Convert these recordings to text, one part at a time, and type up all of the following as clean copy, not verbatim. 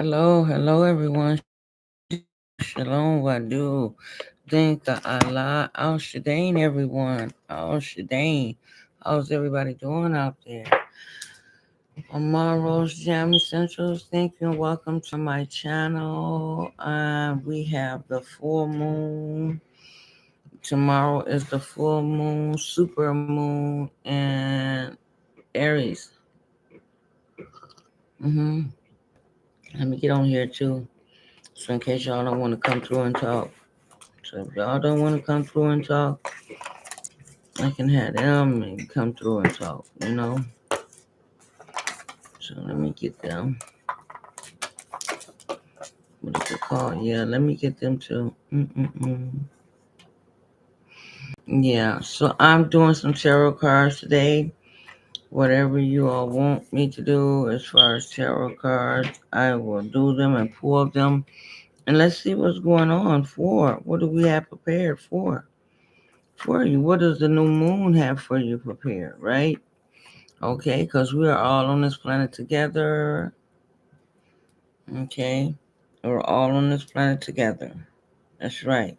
Hello everyone. Shalom, Wadu. Dinka Allah. Al Shadain, everyone. Al Shadain. How's everybody doing out there? Tomorrow's Jam Essentials. Thank you and welcome to my channel. We have the full moon. Tomorrow is the full moon, super moon, and Aries. hmm Let me get on here too. So in case y'all don't want to come through and talk. So if y'all don't want to come through and talk, I can have them and come through and talk. So let me get them. What is it called? Yeah, let me get them too. Yeah, so I'm doing some tarot cards today. Whatever you all want me to do as far as tarot cards, I will do them and pull them. And let's see what's going on for. What do we have prepared for you? What does the new moon have for you prepared, right? Okay, because we are all on this planet together. Okay, we're all on this planet together. That's right.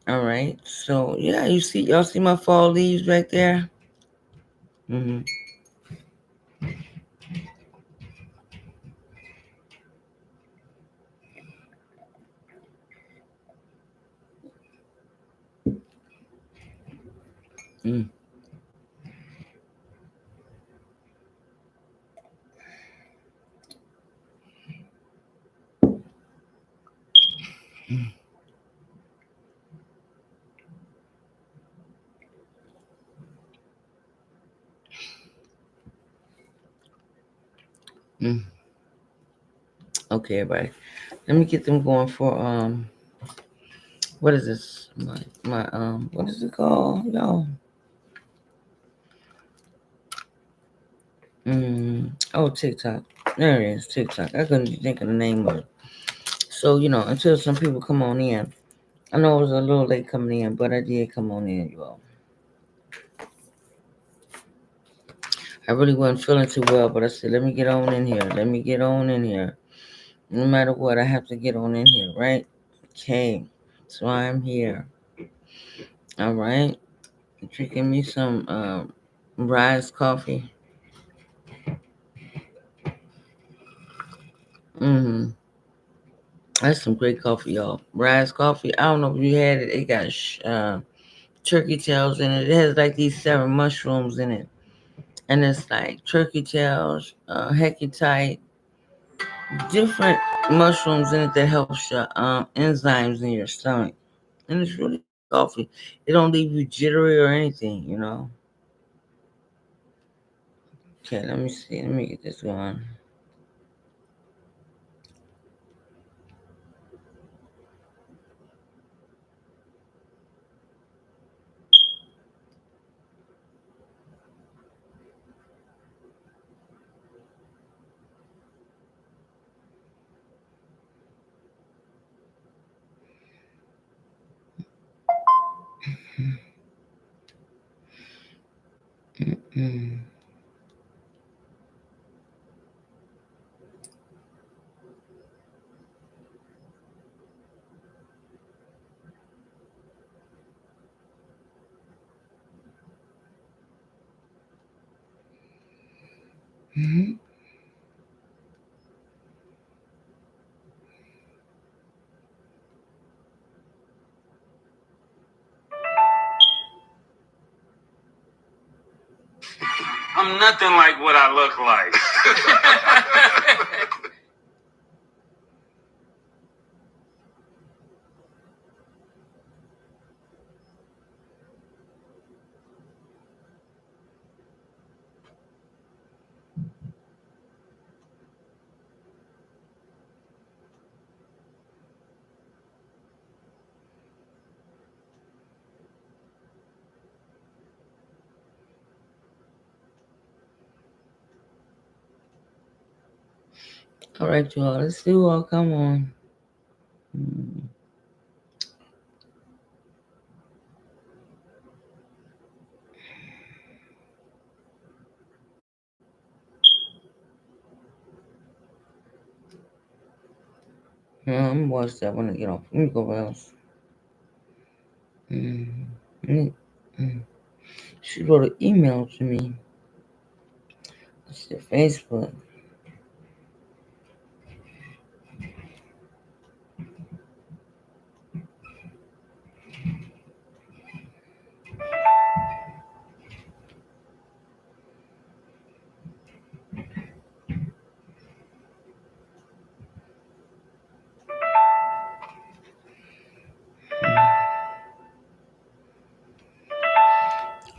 All right. So yeah, y'all see my fall leaves right there. Mm-hmm. Mm-hmm. Okay, everybody. Let me get them going for what is this? My what is it called, y'all? Oh, TikTok. There it is, TikTok. I couldn't think of the name of it. So until some people come on in. I know it was a little late coming in, but I did come on in, you all. I really wasn't feeling too well, but I said, let me get on in here. Let me get on in here. No matter what, I have to get on in here, right? Okay. So I'm here. All right. Drinking me some Rise coffee. Mm-hmm. That's some great coffee, y'all. Rise coffee. I don't know if you had it. It got turkey tails in it. It has like these 7 mushrooms in it. And it's like turkey tails, hecatite, different mushrooms in it that helps your enzymes in your stomach. And it's really good coffee. It don't leave you jittery or anything. Okay, let me see. Let me get this going. Mm-mm. Mm-hmm. I'm nothing like what I look like. All right, y'all. Let's see who all come on. Mm. I'm gonna watch that when I get off. Let me go else. Mm, mm, mm. She wrote an email to me. It's the Facebook.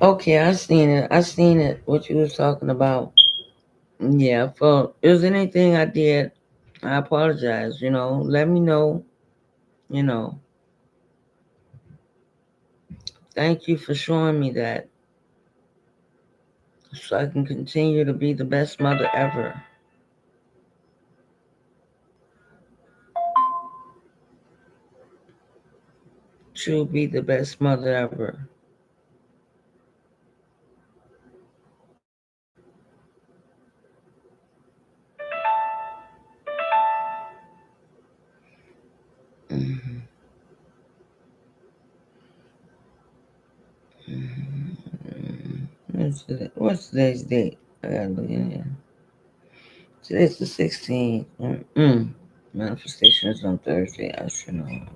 Okay, I seen it. I seen it. What you was talking about. Yeah, for if there's anything I did, I apologize. Let me know. You know, thank you for showing me that, so I can continue to be the best mother ever. To be the best mother ever. Mm-hmm. What's today's date? I gotta look in here. Today's the 16th. Manifestation is on Thursday. I should know.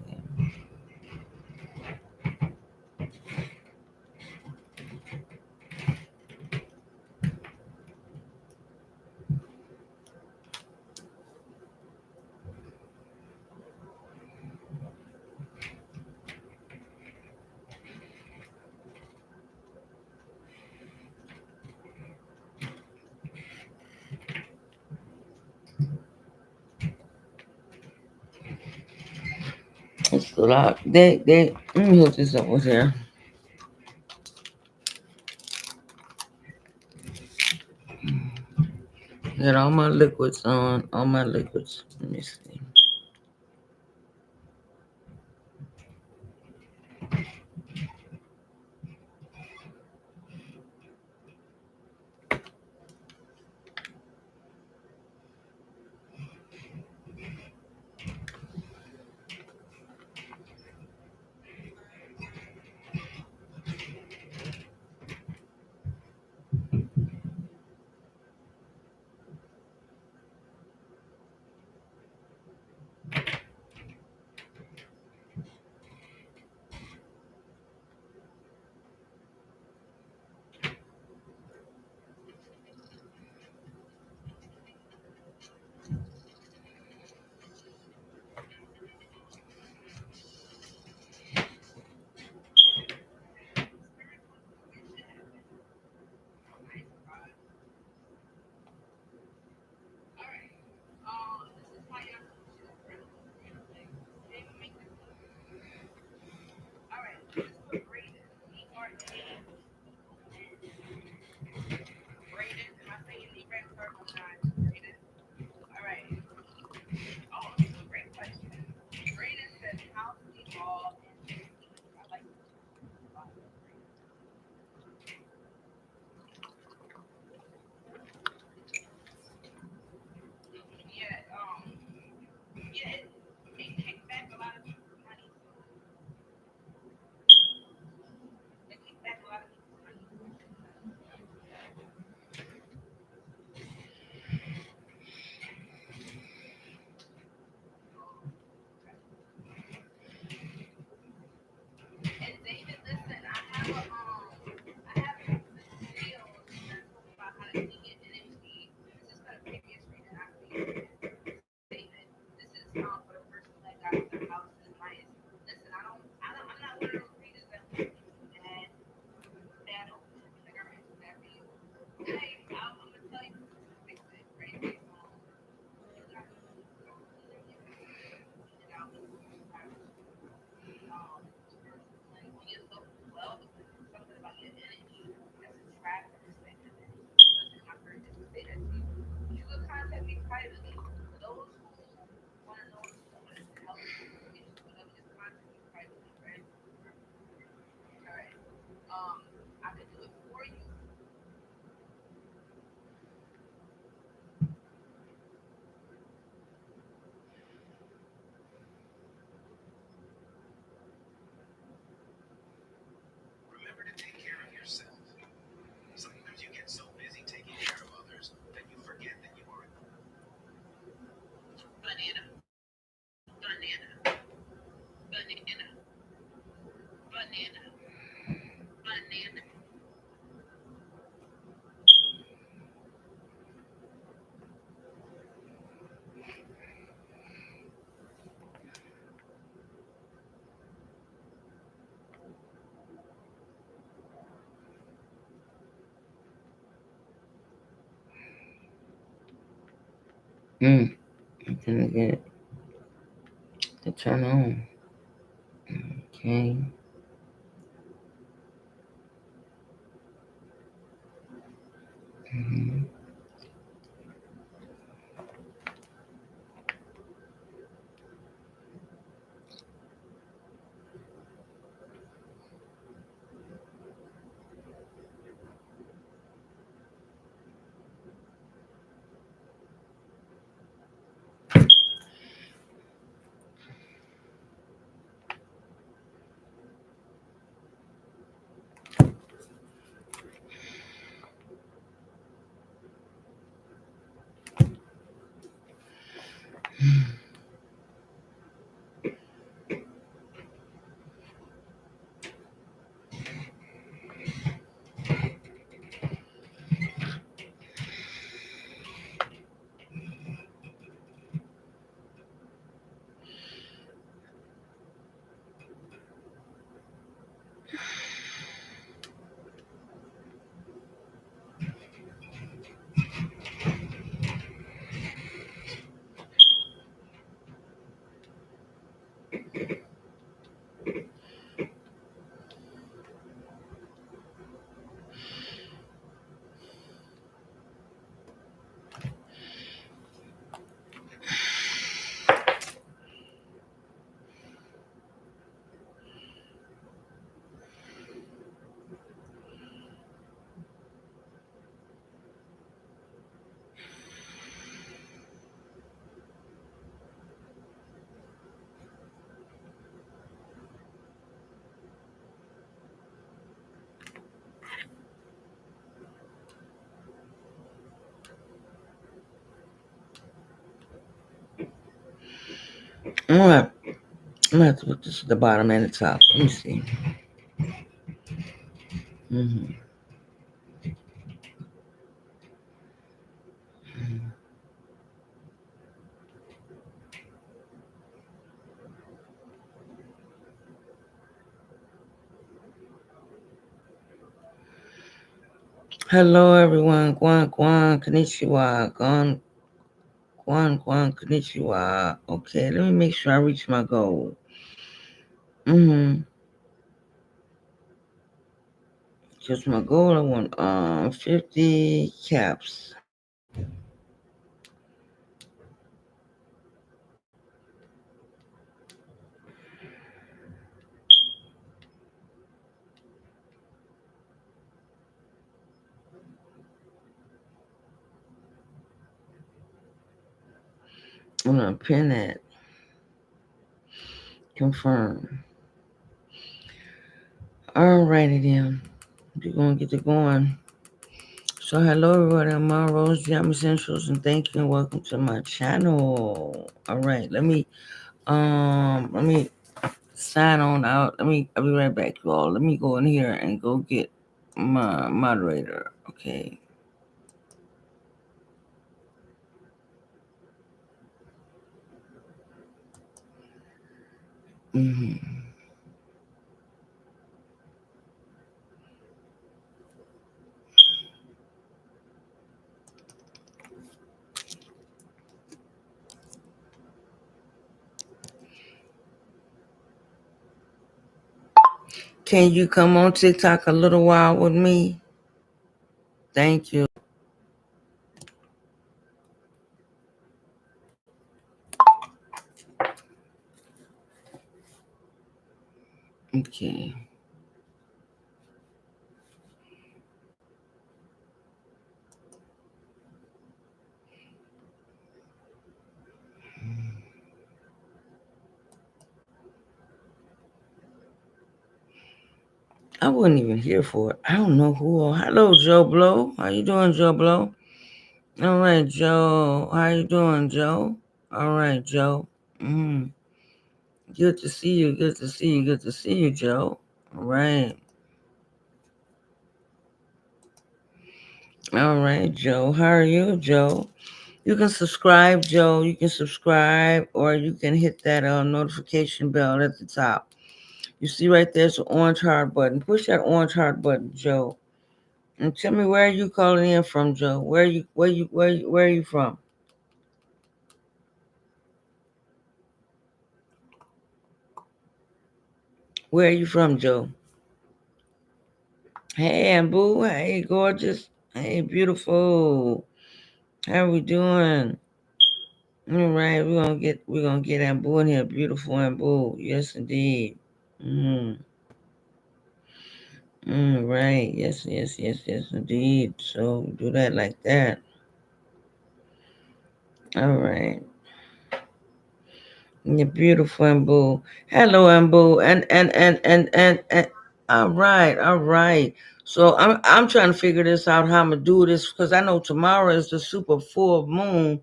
It's a lot. Let me hook this up with here. Got all my liquids on. All my liquids. Let me see. Mm. I'm gonna get it to turn on. Okay. Mm-hmm. All right. I'm gonna have to put this at the bottom and the top. Let me see. Mm-hmm. Hello, everyone. Guan, konnichiwa. Guan, konnichiwa. Okay, let me make sure I reach my goal. Mm-hmm. Just my goal, I want 50 caps. I'm gonna pin that. Confirm. Alrighty then. We're gonna get to going. So hello everybody, I'm Rose Jam Essentials and thank you and welcome to my channel. Alright, let me sign on out. I'll be right back, you all. Let me go in here and go get my moderator. Okay. Mm-hmm. Can you come on TikTok a little while with me? Thank you. Okay. I wasn't even here for it. I don't know who. Hello, Joe Blow. How you doing, Joe Blow? All right, Joe. How you doing, Joe? All right, Joe. Mm, good to see you. Good to see you. Good to see you, Joe. All right. All right, Joe. How are you, Joe? You can subscribe, Joe. You can subscribe, or you can hit that notification bell at the top. You see right there's an orange heart button. Push that orange heart button, Joe. And tell me where are you calling in from, Joe? Where are you from? Where are you from, Joe? Hey, Ambu. Hey, gorgeous. Hey, beautiful. How are we doing? All right, we're gonna get Ambu in here. Beautiful Ambu. Yes, indeed. Mm. Right. Yes, yes, yes, yes, indeed. So do that like that. All right. You're beautiful, Ambu. Hello, Ambu. And. All right, all right. So I'm trying to figure this out how I'm gonna do this because I know tomorrow is the super full moon.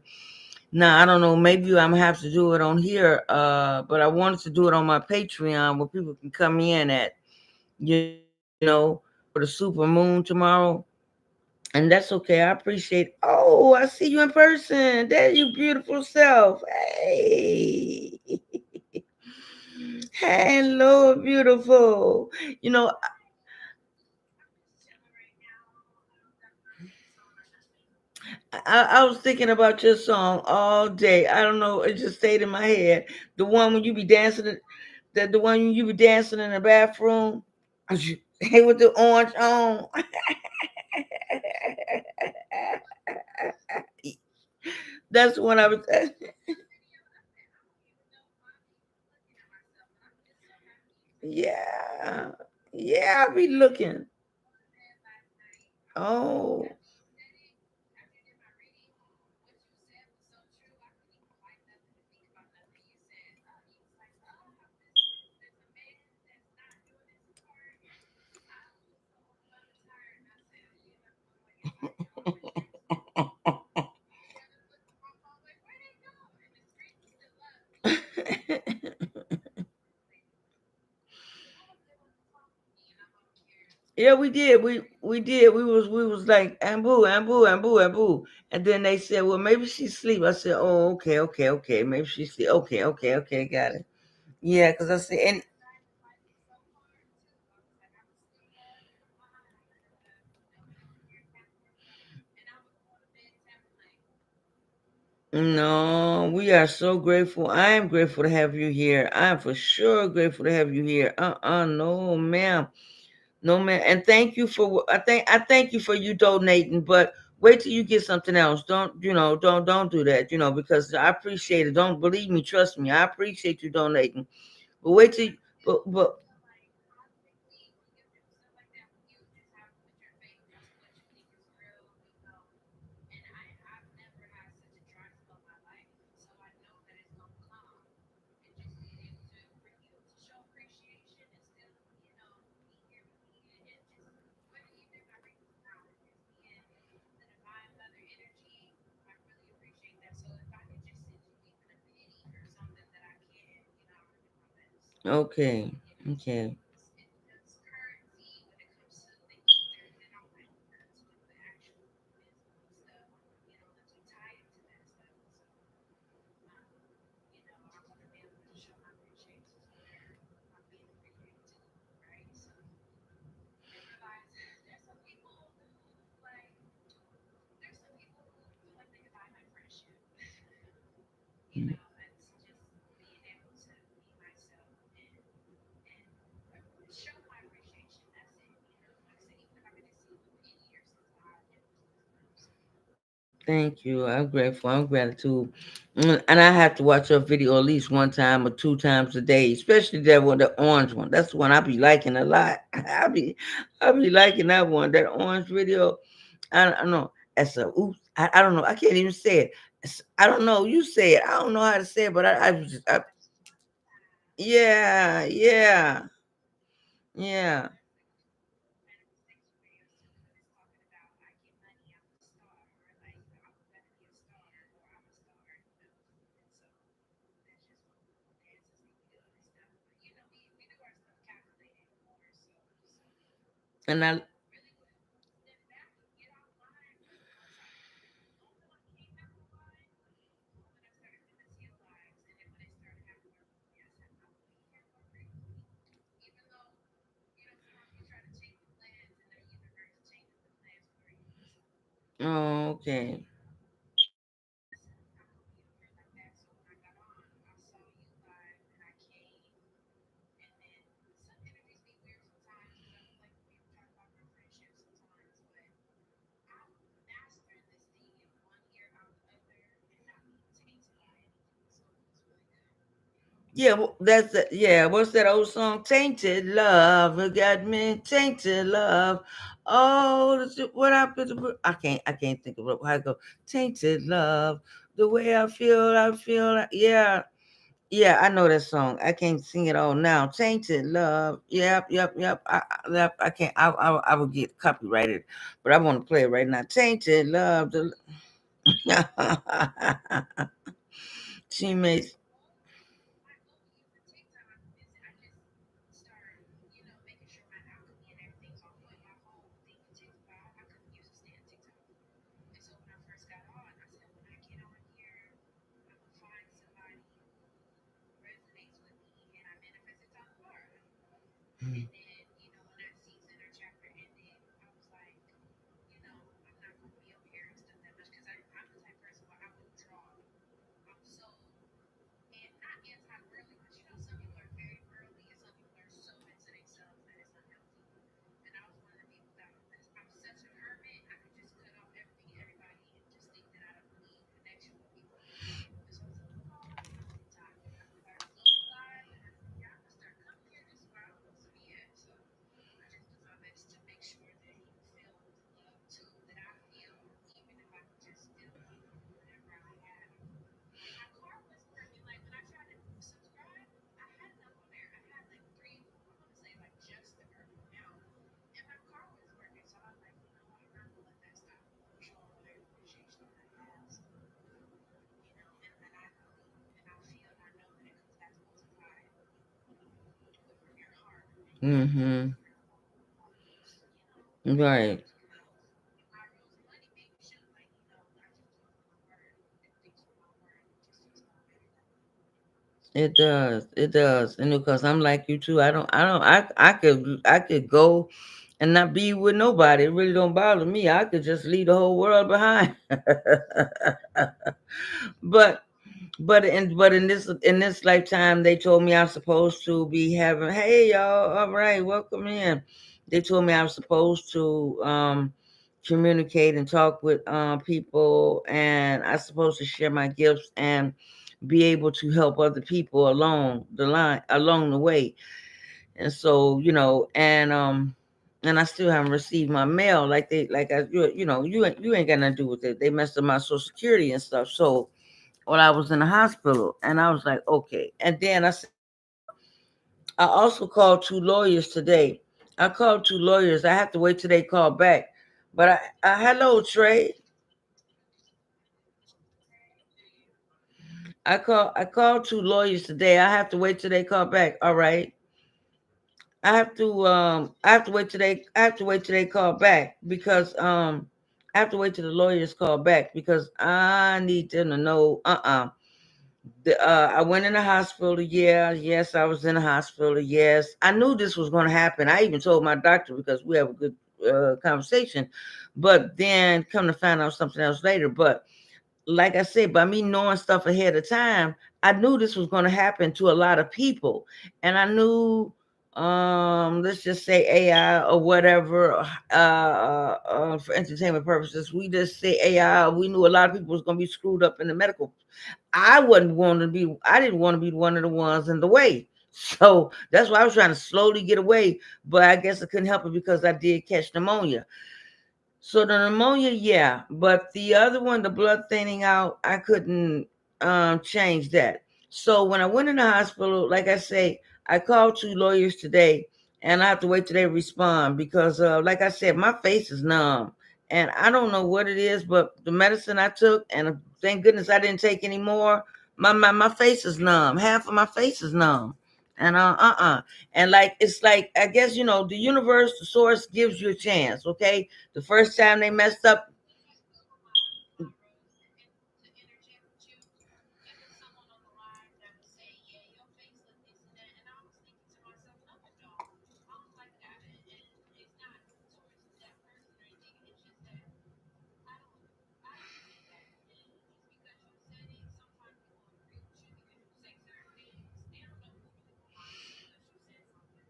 Now I don't know. Maybe I'm gonna have to do it on here. But I wanted to do it on my Patreon where people can come in at, for the super moon tomorrow. And that's okay. I appreciate. Oh, I see you in person. There, you beautiful self. Hey, hello, beautiful. You know, I was thinking about your song all day. I don't know. It just stayed in my head. The one when you be dancing, the one when you be dancing in the bathroom. Hey, with the orange on. That's the one I was. Yeah, yeah. I be looking. Oh. Yeah, we did. We did. We was like Ambu, Ambu, Ambu, Ambu. And then they said, well, maybe she's asleep. I said, oh, okay, okay, okay. Maybe she's asleep. Okay, okay, okay, got it. Yeah, because I said, and no, we are so grateful. I am grateful to have you here. I am for sure grateful to have you here. No, ma'am. No, ma'am. And thank you for I thank you for you donating, but wait till you get something else. Don't do that, because I appreciate it. Don't believe me, trust me. I appreciate you donating. But wait till but okay. Okay. Thank you. I'm grateful. I'm gratitude. And I have to watch your video at least one time or two times a day, especially that one, the orange one. That's the one I be liking a lot. I be liking that one, that orange video. I don't know. That's a oops. I don't know. I can't even say it. I don't know. You say it. I don't know how to say it, but yeah, yeah, yeah. And I, oh, okay. Yeah, that's the, yeah. What's that old song? Tainted love, it got me tainted love. Oh, what happened? I can't think of it. How it go? Tainted love, the way I feel. Yeah, yeah. I know that song. I can't sing it all now. Tainted love. Yep, yep, yep. I can't. I will get copyrighted, but I want to play it right now. Tainted love. The teammates. Mm-hmm. Right. It does. It does. And because I'm like you too, I could go and not be with nobody. It really don't bother me. I could just leave the whole world behind. but but in this lifetime they told me I'm supposed to be having, hey y'all, all right, welcome in. They told me I was supposed to communicate and talk with people, and I'm supposed to share my gifts and be able to help other people along the way. And so, and I still haven't received my mail, like they like I you ain't got nothing to do with it. They messed up my social security and stuff. So when I was in the hospital, and I was like, okay. And then I also called two lawyers today. I called two lawyers. I have to wait till they call back. But hello, Trey. I called two lawyers today. I have to wait till they call back. All right. I have to wait till they call back because I have to wait till the lawyers call back because I need them to know I went in the hospital. Yeah, yes, I was in the hospital. Yes, I knew this was going to happen. I even told my doctor because we have a good conversation. But then come to find out something else later. But like I said, by me knowing stuff ahead of time, I knew this was going to happen to a lot of people, and I knew, let's just say AI or whatever, for entertainment purposes. We just say AI. We knew a lot of people was going to be screwed up in the medical. I didn't want to be one of the ones in the way. So that's why I was trying to slowly get away. But I guess I couldn't help it because I did catch pneumonia. So the pneumonia, yeah, but the other one, the blood thinning out, I couldn't change that. So when I went in the hospital, like I say, I called two lawyers today, and I have to wait till they respond because, like I said, my face is numb, and I don't know what it is, but the medicine I took, and thank goodness I didn't take any more. My face is numb. Half of my face is numb. And and like it's like I guess the universe, the source gives you a chance. Okay, the first time they messed up.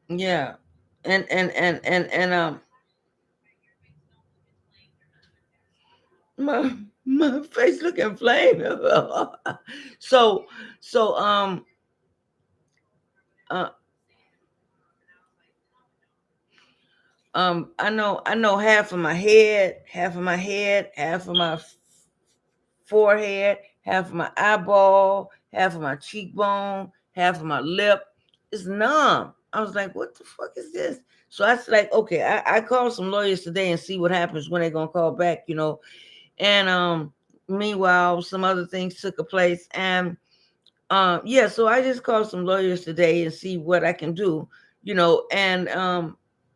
Yeah, and my face look inflamed. so so uh I know half of my forehead, half of my eyeball, half of my cheekbone, half of my lip. It's numb. I was like, what the fuck is this? So I was like, okay, I called some lawyers today and see what happens when they're gonna call back. And meanwhile, some other things took a place. And yeah, so I just called some lawyers today and see what I can do. And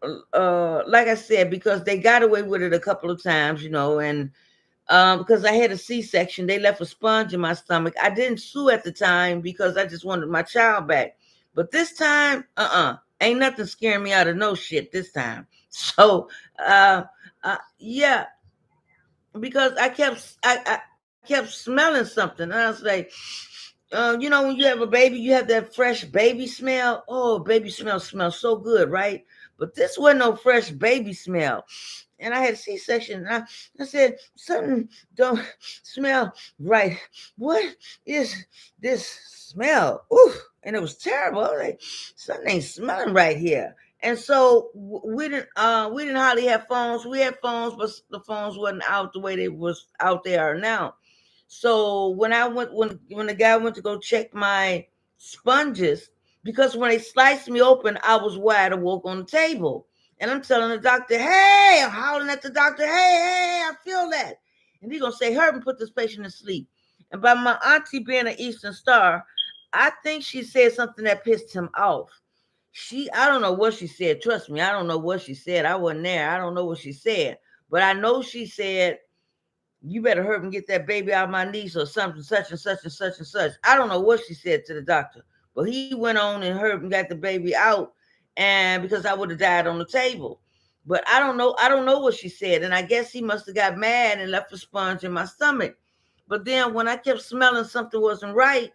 like I said, because they got away with it a couple of times, and because I had a C-section. They left a sponge in my stomach. I didn't sue at the time because I just wanted my child back. But this time, ain't nothing scaring me out of no shit this time. So, yeah, because I kept smelling something, and I was like, when you have a baby, you have that fresh baby smell. Oh, baby smell smells so good, right? But this wasn't no fresh baby smell. And I had a C-section. And I said, something don't smell right. What is this smell? Ooh, and it was terrible. I was like, something ain't smelling right here. And so we didn't hardly have phones. We had phones, but the phones wasn't out the way they was out there now. So when the guy went to go check my sponges, because when they sliced me open, I was wide awake on the table. And I'm telling the doctor, hey, I'm howling at the doctor, hey, I feel that. And he's gonna say, hurry and put this patient to sleep. And by my auntie being an Eastern Star, I think she said something that pissed him off. I don't know what she said. Trust me, I don't know what she said. I wasn't there. I don't know what she said. But I know she said, you better hurry and get that baby out of my niece or something, such and such and such and such. I don't know what she said to the doctor, but he went on and hurried and got the baby out, and because I would have died on the table. But I don't know what she said, and I guess he must have got mad and left a sponge in my stomach. But then when I kept smelling something wasn't right,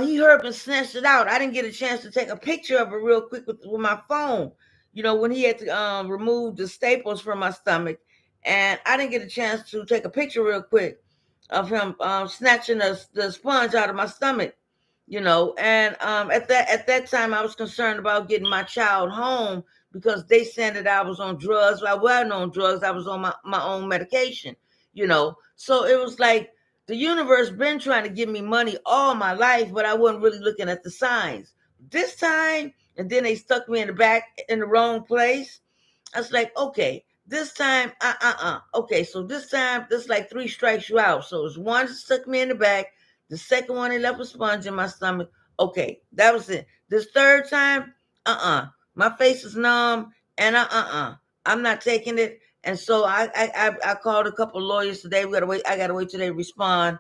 he heard and snatched it out. I didn't get a chance to take a picture of it real quick with my phone. When he had to remove the staples from my stomach, and I didn't get a chance to take a picture real quick of him snatching the sponge out of my stomach. And at that time I was concerned about getting my child home because they said that I was on drugs. Well, I wasn't on drugs. I was on my own medication. So it was like the universe been trying to give me money all my life, but I wasn't really looking at the signs. This time, and then they stuck me in the back in the wrong place. I was like, okay, this time, Okay, so this time, this like three strikes you out. So it's one that stuck me in the back. The second one, they left a sponge in my stomach. Okay, that was it. This third time, my face is numb, and I'm not taking it. And so I called a couple of lawyers today. We gotta wait. I gotta wait till they respond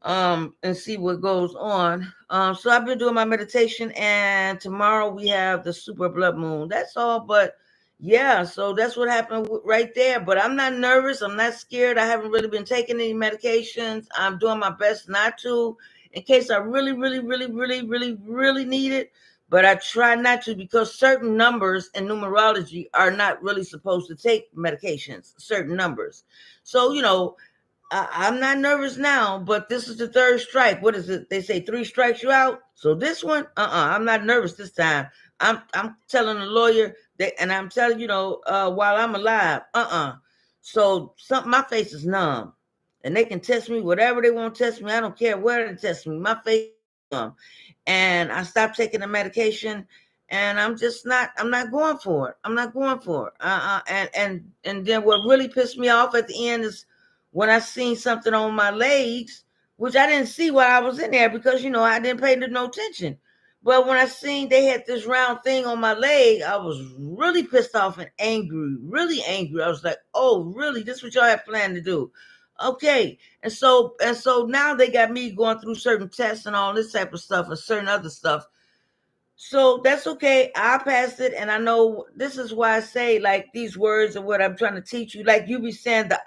and see what goes on. So I've been doing my meditation, and tomorrow we have the super blood moon. That's all, but yeah, so that's what happened right there. But I'm not nervous. I'm not scared. I haven't really been taking any medications. I'm doing my best not to, in case I really, really, really, really, really, really need it. But I try not to because certain numbers in numerology are not really supposed to take medications. Certain numbers. So I'm not nervous now, but this is the third strike. What is it? They say three strikes you out. So this one, I'm not nervous this time. I'm telling the lawyer that, and I'm telling while I'm alive, So my face is numb, and they can test me whatever they want to test me. I don't care where they test me. My face is numb, and I stopped taking the medication, and I'm just not. I'm not going for it. I'm not going for it. And then what really pissed me off at the end is when I seen something on my legs, which I didn't see while I was in there because I didn't pay no attention. But when I seen they had this round thing on my leg, I was really pissed off and angry, really angry. I was like, "Oh, really? This is what y'all have planned to do?" Okay, and so now they got me going through certain tests and all this type of stuff and certain other stuff. So that's okay. I passed it, and I know this is why I say like these words and what I'm trying to teach you. Like you be saying the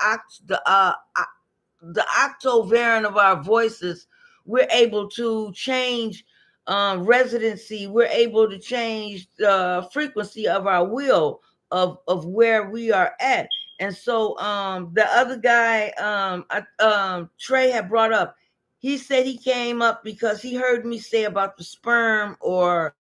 octave variant of our voices, we're able to change residency. We're able to change the frequency of our will of where we are at. And so the other guy, Trey had brought up, he said he came up because he heard me say about the sperm, or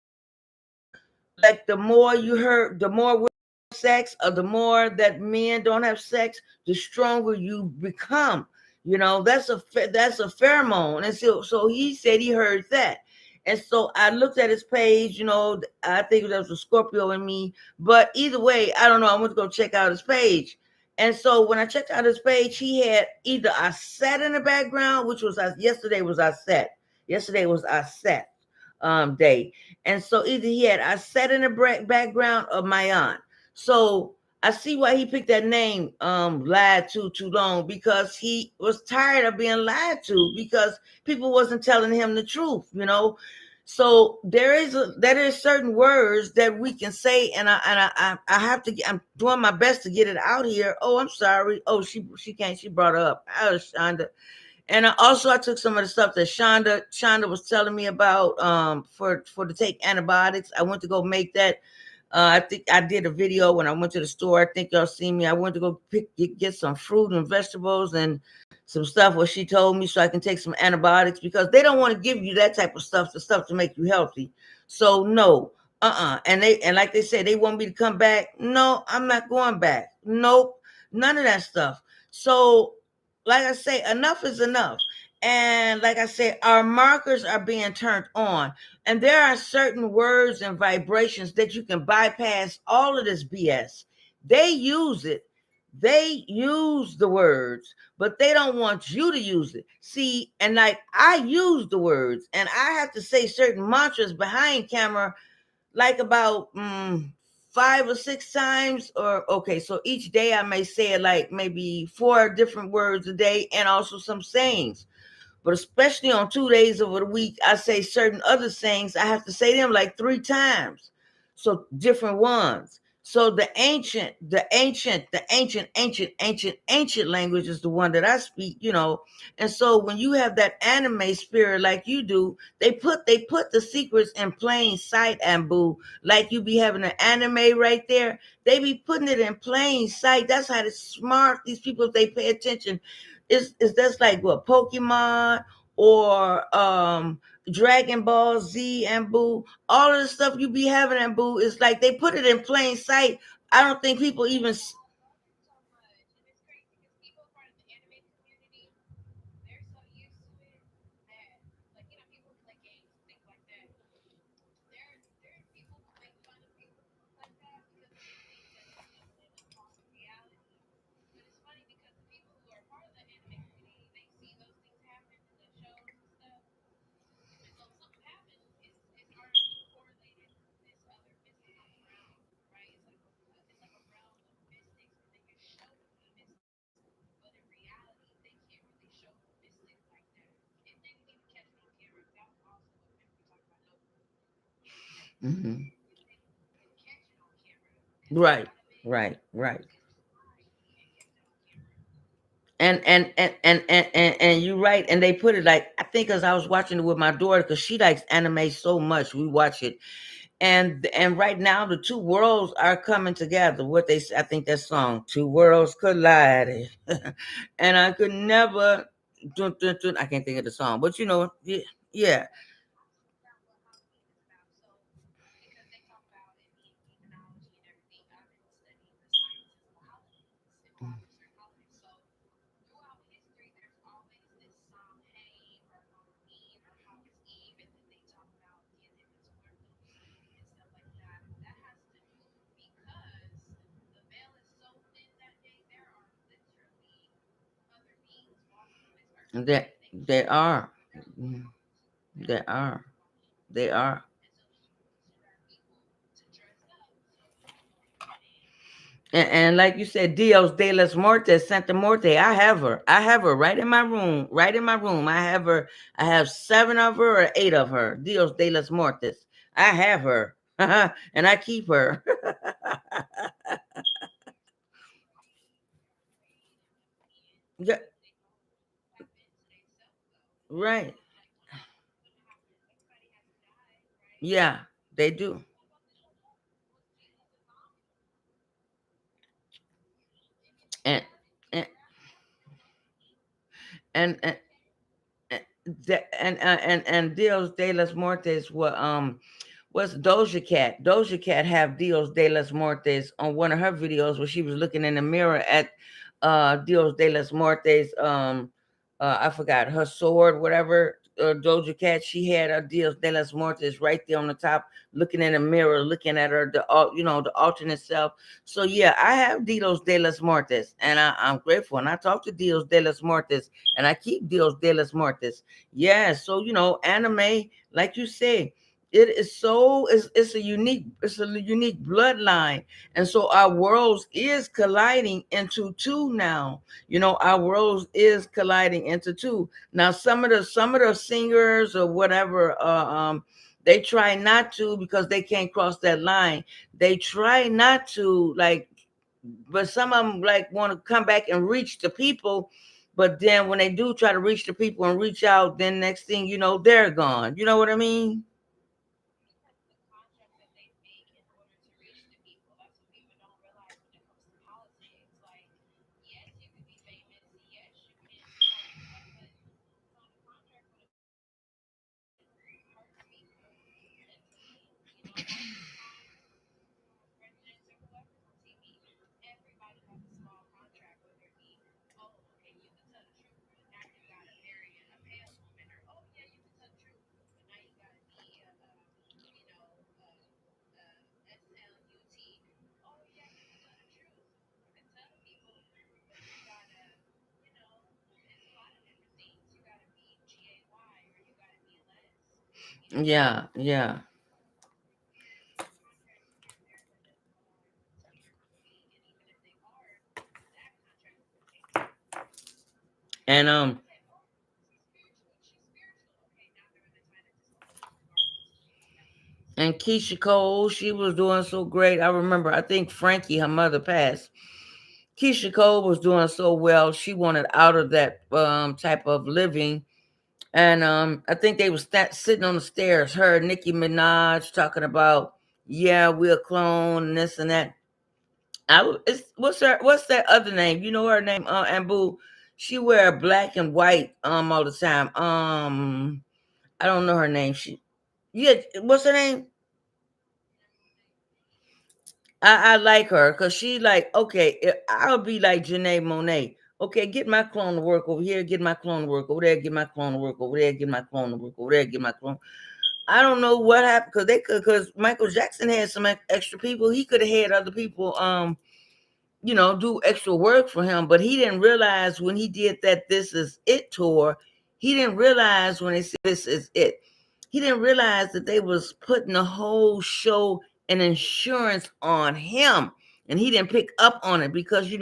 like the more you heard, the more sex, or the more that men don't have sex, the stronger you become. That's a pheromone. And so he said he heard that. And so I looked at his page. I think there was a Scorpio in me, but either way, I don't know. I went to go check out his page. And so when I checked out his page, he had either I set in the background, which was yesterday was I set. Yesterday was I set day. And so either he had I set in the background of my aunt. So I see why he picked that name, lied to too long, because he was tired of being lied to because people wasn't telling him the truth. So there is certain words that we can say, and I have to. I'm doing my best to get it out here. Oh, I'm sorry. Oh, she can't. She brought her up. Oh, Shonda. And I took some of the stuff that Shonda was telling me about, for to take antibiotics. I went to go make that. I think I did a video when I went to the store. I think y'all seen me. I went to go get some fruit and vegetables and some stuff what she told me, so I can take some antibiotics, because they don't want to give you that type of stuff, the stuff to make you healthy. So no, and like they said, they want me to come back. No, I'm not going back. Nope, none of that stuff. So like I say, enough is enough. And like I said, our markers are being turned on. And there are certain words and vibrations that you can bypass all of this BS. They use it. They use the words, but they don't want you to use it. See, and like I use the words, and I have to say certain mantras behind camera, like about 5 or 6 times, or okay, so each day I may say it like maybe 4 different words a day, and also some sayings. But especially on 2 days of the week, I say certain other sayings. I have to say them like 3 times. So different ones. So the ancient language is the one that I speak. And so when you have that anime spirit like you do, they put the secrets in plain sight, and boo, like you be having an anime right there. They be putting it in plain sight. That's how they smart these people, if they pay attention. Is that's like what Pokemon, or Dragon Ball Z, and boo. All of the stuff you be having, and boo, is like they put it in plain sight. I don't think people even. Mhm. Right, right, right. And you're right. And they put it like, I think, because I was watching it with my daughter, because she likes anime so much. We watch it, and right now the two worlds are coming together. I think that song, "Two Worlds Collided," and I could never. I can't think of the song, but yeah. That they are. Mhm. They are. They are. And like you said, Dios de las Muertes, Santa Muerte. I have her. I have her right in my room. Right in my room. I have her. I have seven of her or eight of her. Dios de las Muertes. I have her. And I keep her. Yeah, right. Yeah, they do. And and and and Dios de las Muertes were what's Doja Cat. Doja Cat have Dios de las Muertes on one of her videos where she was looking in the mirror at Dios de las Muertes I forgot her sword, whatever. Doja Cat, she had a Dios de las Muertes right there on the top, looking in the mirror, looking at her, the alternate self. So yeah, I have Dios de las Muertes, and I'm grateful. And I talk to Dios de las Muertes, and I keep Dios de las Muertes. Yeah, so anime, like you say, it's a unique bloodline, and so our worlds is colliding into two now. Our worlds is colliding into two now. Some of the singers or whatever, they try not to because they can't cross that line. They try not to, like, but some of them like want to come back and reach the people. But then when they do try to reach the people and reach out, then next thing you know, they're gone. You know what I mean? Yeah, yeah. And and Keisha Cole, she was doing so great. I remember, I think Frankie, her mother, passed. Keisha Cole was doing so well. She wanted out of that type of living. And I think they was sitting on the stairs, her, Nicki Minaj, talking about, yeah, we're a clone and this and that. What's that other name? You know her name, and Boo. She wear black and white all the time. I don't know her name. Yeah, what's her name? I like her because she like, okay, I'll be like Janae Monet. Okay, get my clone to work over here, get my clone to work over there, get my clone to work over there, get my clone to work over there, get my clone. I don't know what happened because Michael Jackson had some extra people. He could have had other people do extra work for him, but he didn't realize when he did that This Is It tour, he didn't realize when they said This Is It. He didn't realize that they was putting the whole show and insurance on him. And he didn't pick up on it because,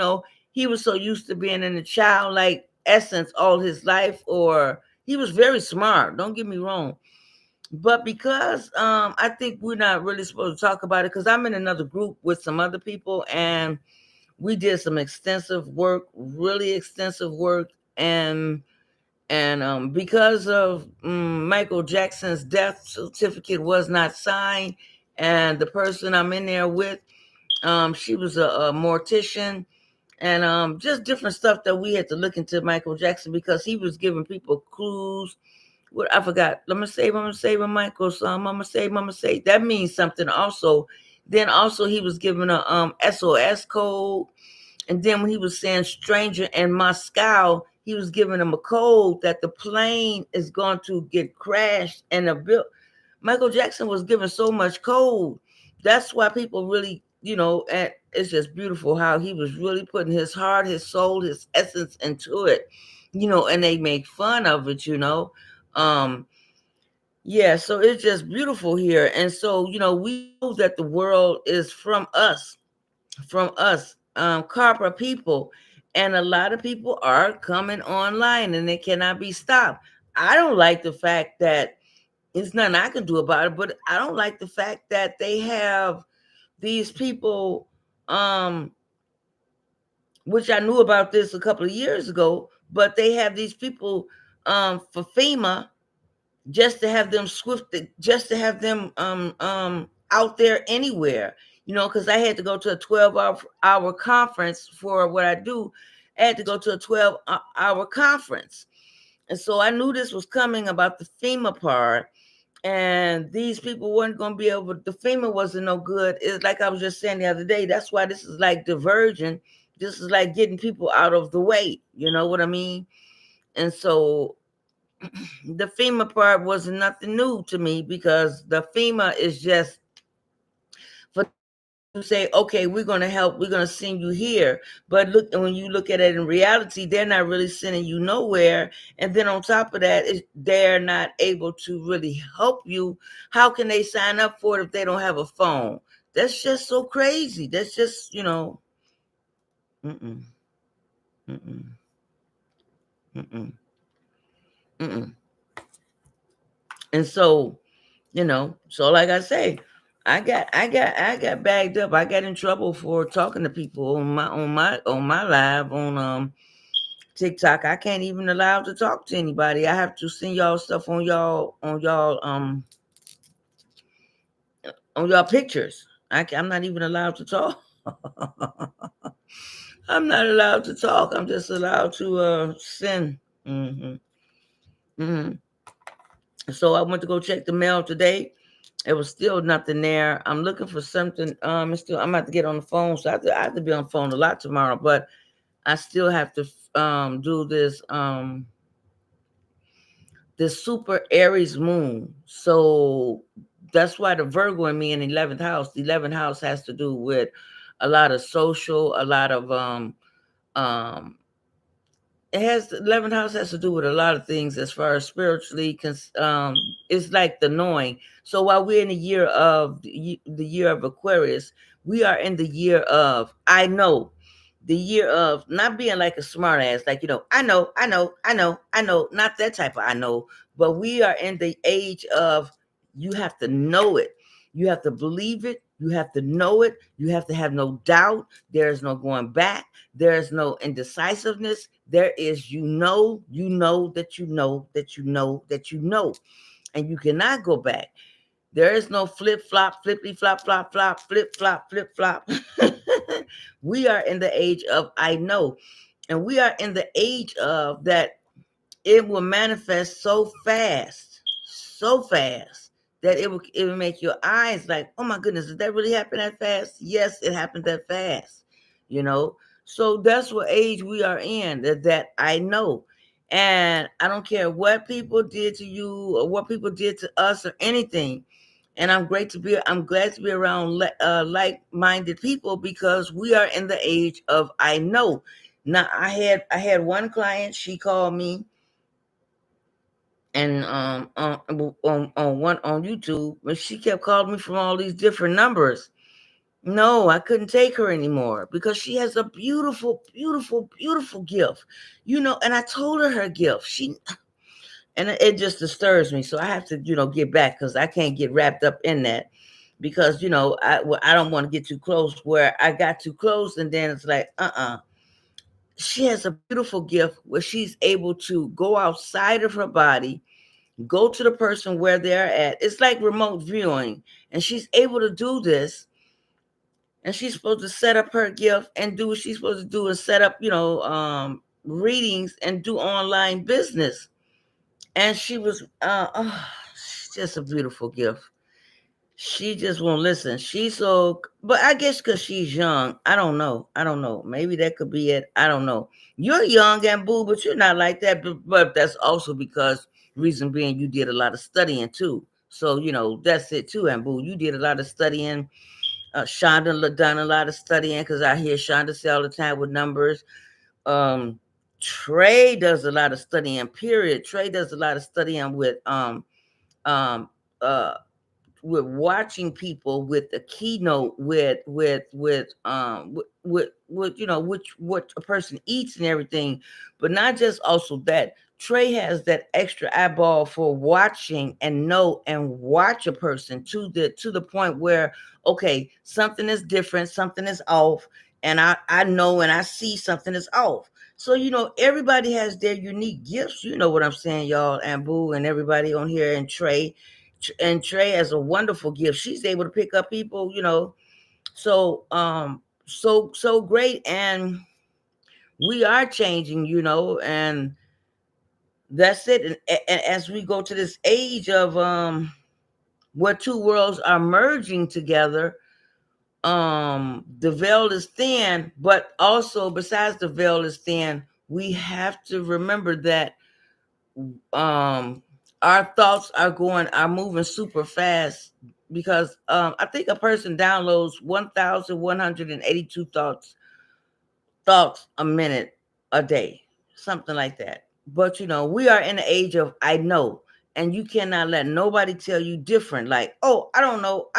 he was so used to being in the childlike essence all his life, or he was very smart, don't get me wrong. But because I think we're not really supposed to talk about it because I'm in another group with some other people, and we did some extensive work, really extensive work, and because of Michael Jackson's death certificate was not signed, and the person I'm in there with, she was a mortician, and just different stuff that we had to look into Michael Jackson because he was giving people clues. What I forgot. I'm gonna save him, Michael. So I'm gonna save, That means something also. Then also he was giving a SOS code, and then when he was saying stranger in Moscow, he was giving him a code that the plane is going to get crashed and the bill. Michael Jackson was giving so much code. That's why people really, and it's just beautiful how he was really putting his heart, his soul, his essence into it, and they make fun of it. Um, yeah, so it's just beautiful here. And so, we know that the world is from us, corporate people, and a lot of people are coming online, and it cannot be stopped. I don't like the fact that there's nothing I can do about it, but I don't like the fact that they have these people, um, which I knew about this a couple of years ago, but they have these people for FEMA just to have them swift, just to have them out there anywhere, because I had to go to a 12-hour conference for what I do. I had to go to a 12-hour conference, and so I knew this was coming about the FEMA part, and these people weren't going to be able. The FEMA wasn't no good. It's like I was just saying the other day. That's why this is like diversion. This is like getting people out of the way. You know what I mean? And so the FEMA part wasn't nothing new to me, because the FEMA is just for them to say, okay, we're going to help, we're going to send you here. But look, when you look at it in reality, they're not really sending you nowhere. And then on top of that, they're not able to really help you. How can they sign up for it if they don't have a phone? That's just so crazy. That's just, mm-mm, mm-mm, mm-mm, mm-mm. And so like I say, I got bagged up. I got in trouble for talking to people on my live on TikTok. I can't even allow to talk to anybody. I have to send y'all stuff on y'all pictures. I'm not even allowed to talk. I'm not allowed to talk. I'm just allowed to send. Hmm. Hmm. So I went to go check the mail today. It was still nothing there. I'm looking for something. It's still, I'm about to get on the phone, so I have to be on the phone a lot tomorrow. But I still have to do this super Aries moon. So that's why the Virgo in me in the 11th house. The 11th house has to do with a lot of social, a lot of um it has the 11th house has to do with a lot of things as far as spiritually. It's like the knowing. So while we're in the year of the year of Aquarius, we are in the year of I know, the year of not being like a smart ass, like I know, not that type of I know, but we are in the age of you have to know it, you have to believe it, you have to know it, you have to have no doubt. There is no going back. There is no indecisiveness. There is you know that you know that you know that you know, and you cannot go back. There is no flip flop, flippy flop, flop, flop, flip flop, flip flop. We are in the age of I know, and we are in the age of that it will manifest so fast that it will make your eyes like, oh my goodness, did that really happen that fast? Yes, it happened that fast. You know, so that's what age we are in. That I know, and I don't care what people did to you or what people did to us or anything. And I'm glad to be around like-minded people, because we are in the age of I know. Now I had one client. She called me, and on YouTube, but she kept calling me from all these different numbers. No, I couldn't take her anymore because she has a beautiful, beautiful, beautiful gift. And I told her gift. And it just disturbs me. So I have to, get back, because I can't get wrapped up in that, because I don't want to get too close. Where I got too close, and then it's like, she has a beautiful gift where she's able to go outside of her body, go to the person where they're at. It's like remote viewing. And she's able to do this. And she's supposed to set up her gift and do what she's supposed to do, and set up, readings and do online business. And she was, she's just a beautiful gift. She just won't listen. She's so, but I guess because she's young. I don't know. I don't know. Maybe that could be it. I don't know. You're young and boo, but you're not like that. But that's also because, reason being, you did a lot of studying too. So, that's it too, and boo. You did a lot of studying. Shonda done a lot of studying, because I hear Shonda say all the time with numbers. Um, Trey does a lot of studying, period. Trey does a lot of studying with um uh watching people, with the keynote, with which what a person eats and everything. But not just also that, Trey has that extra eyeball for watching and know and watch a person to the point where, okay, something is different, something is off, and I know and I see something is off. So everybody has their unique gifts. You know what I'm saying, y'all, and Boo and everybody on here, and Trey. And Trey has a wonderful gift. She's able to pick up people. So great, and we are changing, and that's it. And as we go to this age of where two worlds are merging together, the veil is thin, but also besides the veil is thin, we have to remember that um our thoughts are moving super fast, because I think a person downloads 1182 thoughts a minute, a day, something like that. But we are in the age of I know, and you cannot let nobody tell you different. Like, oh, I don't know.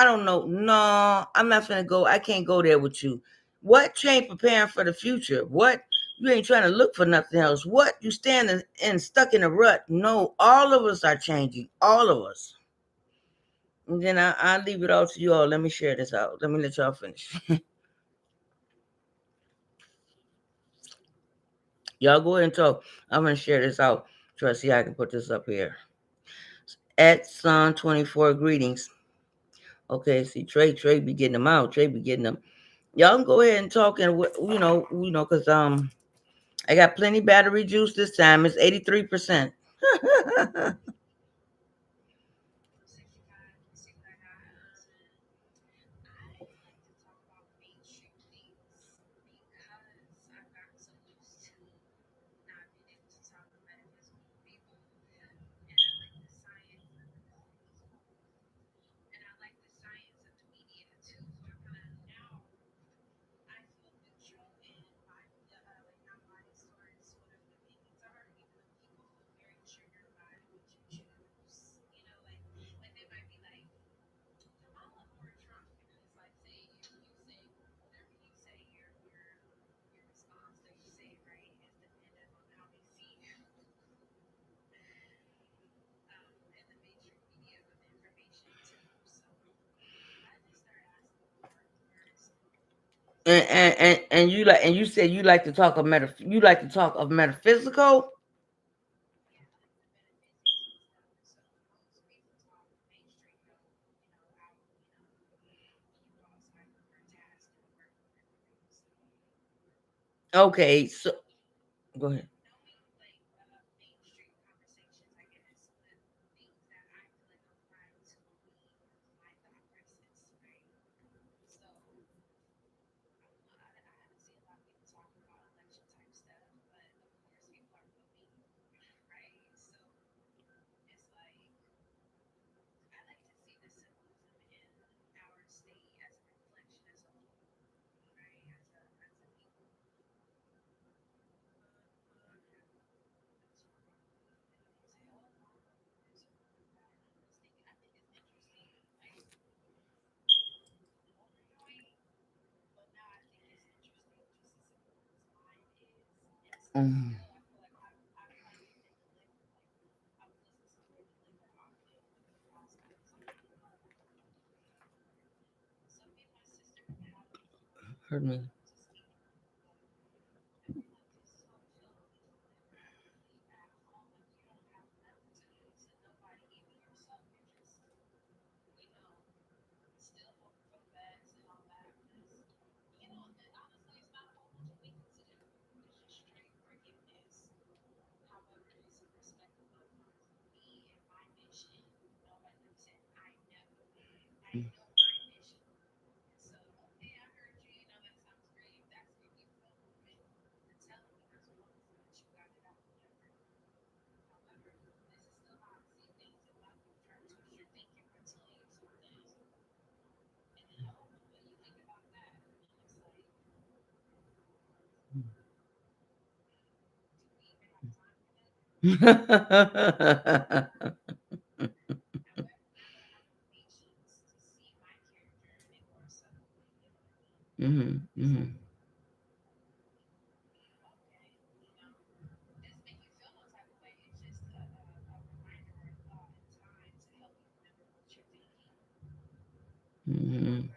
No, I'm not gonna go. I can't go there with you. What? You ain't preparing for the future. What? You ain't trying to look for nothing else. What? You standing and stuck in a rut. No, all of us are changing. All of us. And then I'll leave it all to you all. Let me share this out. Let me let y'all finish. Y'all go ahead and talk. I'm gonna share this out. Try to see how I can put this up here. At Sun 24 greetings. Okay, see Trey be getting them out. Trey be getting them. Y'all can go ahead and talk, and cause I got plenty battery juice this time. It's 83%. And you said you like to talk of metaphysical. Okay, so go ahead. Mm. Heard me. Mhm. Mhm. Mhm.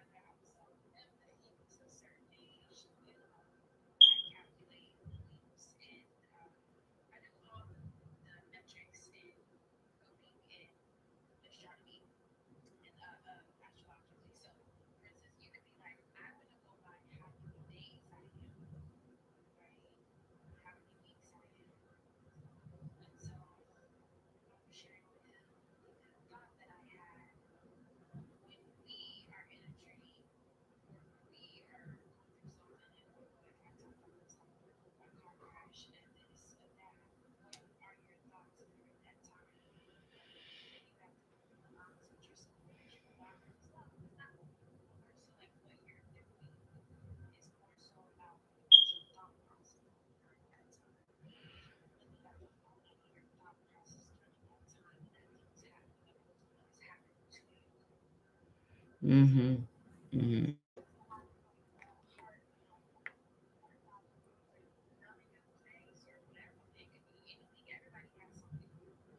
Mhm. Mhm.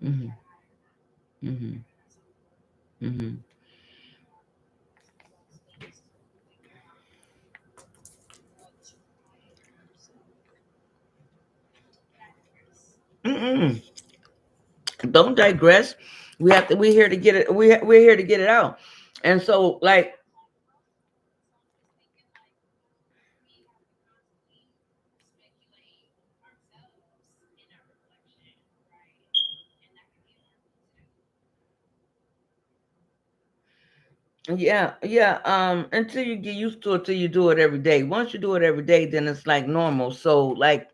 Mhm. Mhm. Mhm. Mm-mm. Don't digress. We have to. We're here to get it. We're here to get it out. And so, like, yeah, yeah. Until you get used to it, till you do it every day. Once you do it every day, then it's like normal. So, like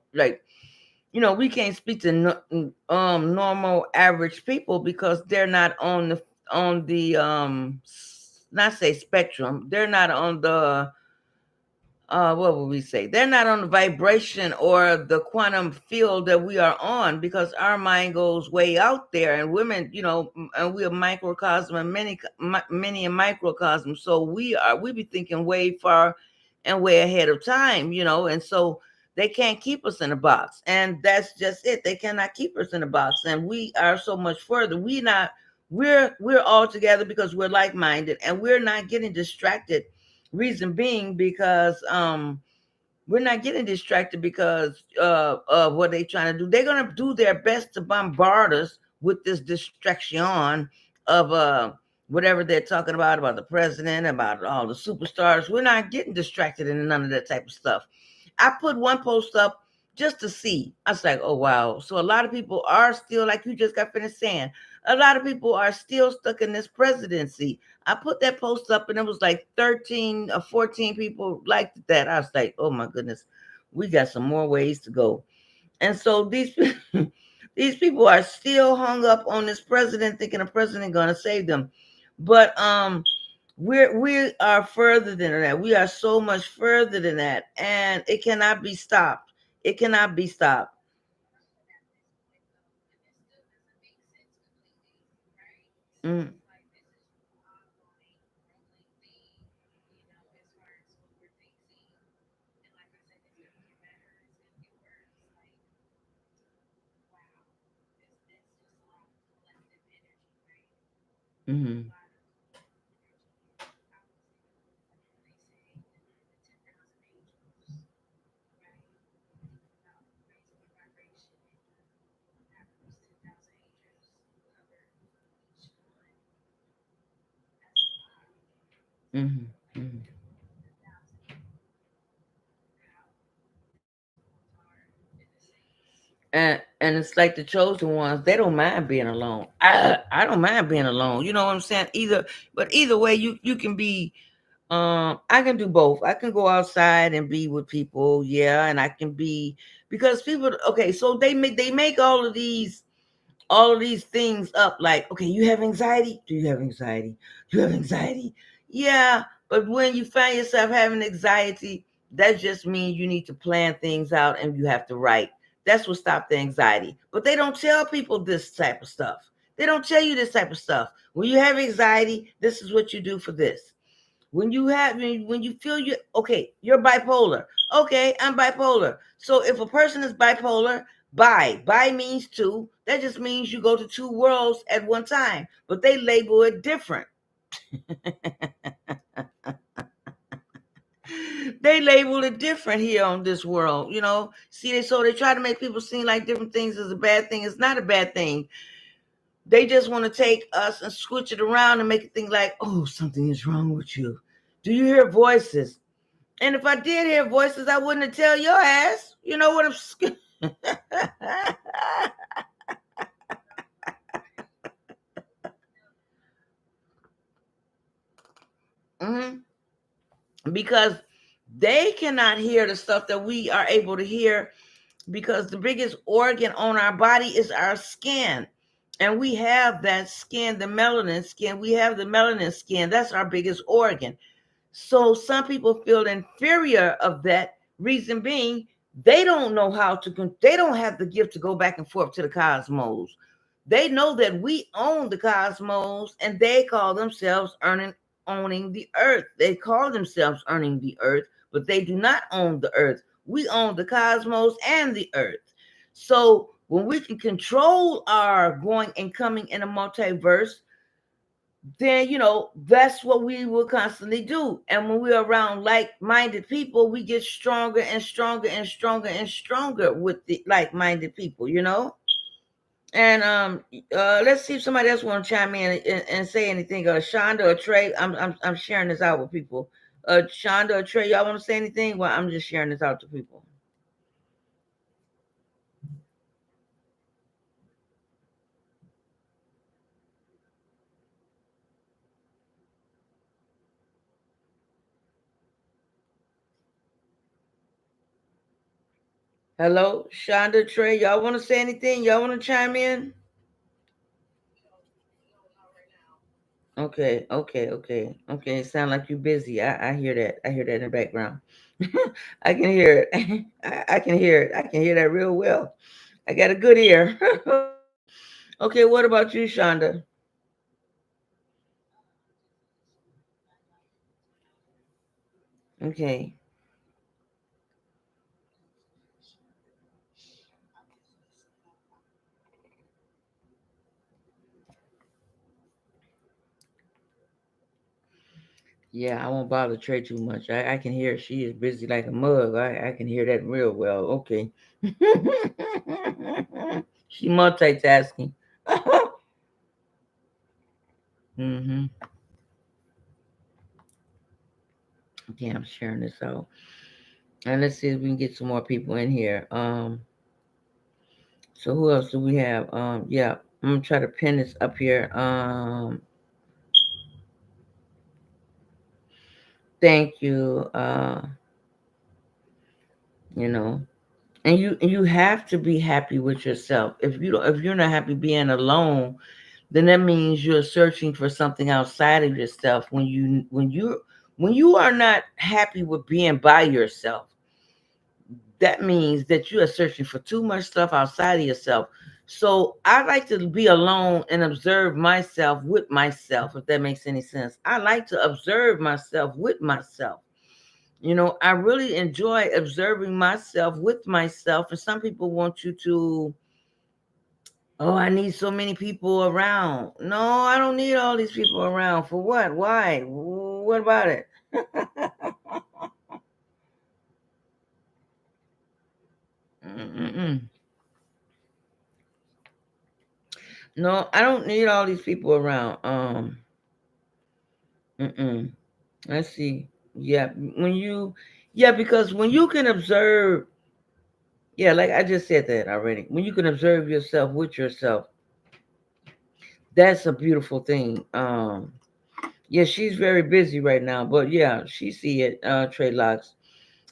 we can't speak to normal average people because they're not on the not say spectrum. They're not on the what would we say? They're not on the vibration or the quantum field that we are on because our mind goes way out there. And women, and we're a microcosm and many a microcosm. So we be thinking way far and way ahead of time, and so they can't keep us in a box. And that's just it. They cannot keep us in a box. And we are so much further. We're all together because we're like minded and we're not getting distracted. Reason being because we're not getting distracted because of what they're trying to do. They're gonna do their best to bombard us with this distraction of whatever they're talking about the president, about all the superstars. We're not getting distracted in none of that type of stuff. I put one post up just to see. I was like, oh wow. So a lot of people are still, like you just got finished saying, a lot of people are still stuck in this presidency. I put that post up and it was like 13 or 14 people liked that. I was like, oh my goodness, we got some more ways to go. And so these these people are still hung up on this president, thinking the president gonna save them. But we are further than that. We are so much further than that, and it cannot be stopped. It cannot be stopped. Mm, mm-hmm, mm-hmm, mm-hmm. And it's like the chosen ones, they don't mind being alone. I don't mind being alone. You know what I'm saying? Either way, you can be. I can do both. I can go outside and be with people, yeah, and I can be because people. Okay, so they make all of these things up like, okay, you have anxiety? Do you have anxiety? Do you have anxiety? Yeah, but when you find yourself having anxiety, that just means you need to plan things out and you have to write. That's what stops the anxiety. But they don't tell people this type of stuff. They don't tell you this type of stuff. When you have anxiety, this is what you do for this. When you feel you okay, you're bipolar. Okay, I'm bipolar. So if a person is bipolar, bi means two. That just means you go to two worlds at one time, but they label it different. They label it different here on this world, you know. See, so they try to make people seem like different things is a bad thing. It's not a bad thing. They just want to take us and switch it around and make it think like, oh, something is wrong with you. Do you hear voices? And if I did hear voices, I wouldn't have tell your ass. You know what I'm hmm because they cannot hear the stuff that we are able to hear because the biggest organ on our body is our skin. And we have that skin, the melanin skin. We have the melanin skin. That's our biggest organ. So some people feel inferior of that. Reason being, they don't know how to. They don't have the gift to go back and forth to the cosmos. They know that we own the cosmos, and they call themselves owning the earth. They call themselves owning the earth, but they do not own the earth. We own the cosmos and the earth. So when we can control our going and coming in a multiverse, then that's what we will constantly do. And when we're around like-minded people, we get stronger and stronger and stronger and stronger with the like-minded people. And let's see if somebody else want to chime in and say anything. Shonda or Trey, I'm sharing this out with people. Shonda or Trey, y'all want to say anything? Well, I'm just sharing this out to people. Hello, Shonda, Trey, y'all want to say anything? Y'all want to chime in? Okay, okay, okay, okay. It sound like you're busy. I hear that. I hear that in the background. I can hear it. I can hear it. I can hear that real well. I got a good ear. Okay, what about you, Shonda? Okay. Yeah, I won't bother Trey too much. I can hear she is busy like a mug. I can hear that real well. Okay. She multitasking. hmm Okay, I'm sharing this out. And let's see if we can get some more people in here. So who else do we have? Yeah, I'm gonna try to pin this up here. Thank you. You know, and you have to be happy with yourself. If you're not happy being alone, then that means you're searching for something outside of yourself. When you are not happy with being by yourself, that means that you are searching for too much stuff outside of yourself. So I like to be alone and observe myself with myself, if that makes any sense. I like to observe myself with myself. I really enjoy observing myself with myself. And some people want you to, oh, I need so many people around. No, I don't need all these people around. For what? Why? What about it? Mm-mm. No, I don't need all these people around. Mm-mm. Let's see. Yeah, because when you can observe, yeah, like I just said that already. When you can observe yourself with yourself, that's a beautiful thing. Yeah, she's very busy right now, but yeah, she see it. Trade locks.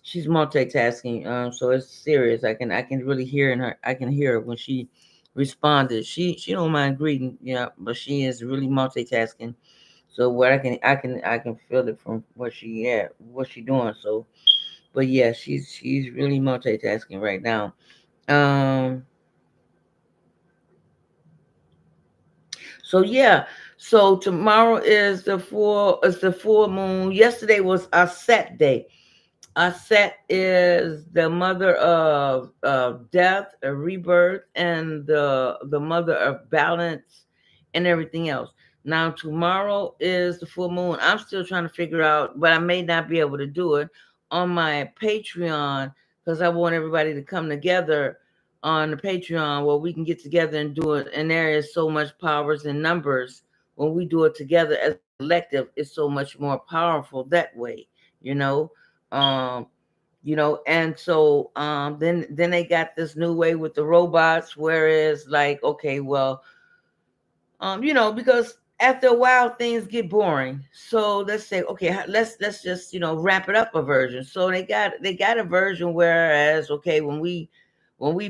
She's multitasking. So it's serious. I can really hear in her. I can hear her when she responded. She don't mind greeting, yeah, but she is really multitasking. So what I can feel it from what she doing. So, but yeah, she's really multitasking right now. Um. So yeah. So tomorrow is the full moon. Yesterday was our set day. Aset is the mother of death, a rebirth, and the mother of balance and everything else. Now tomorrow is the full moon. I'm still trying to figure out, but I may not be able to do it on my Patreon because I want everybody to come together on the Patreon where we can get together and do it. And there is so much powers in numbers when we do it together as a collective. It's so much more powerful that way, you know. Um, and so then they got this new way with the robots, whereas like, okay, well, because after a while things get boring. So let's say, okay, let's just wrap it up a version. So they got a version, whereas okay, when we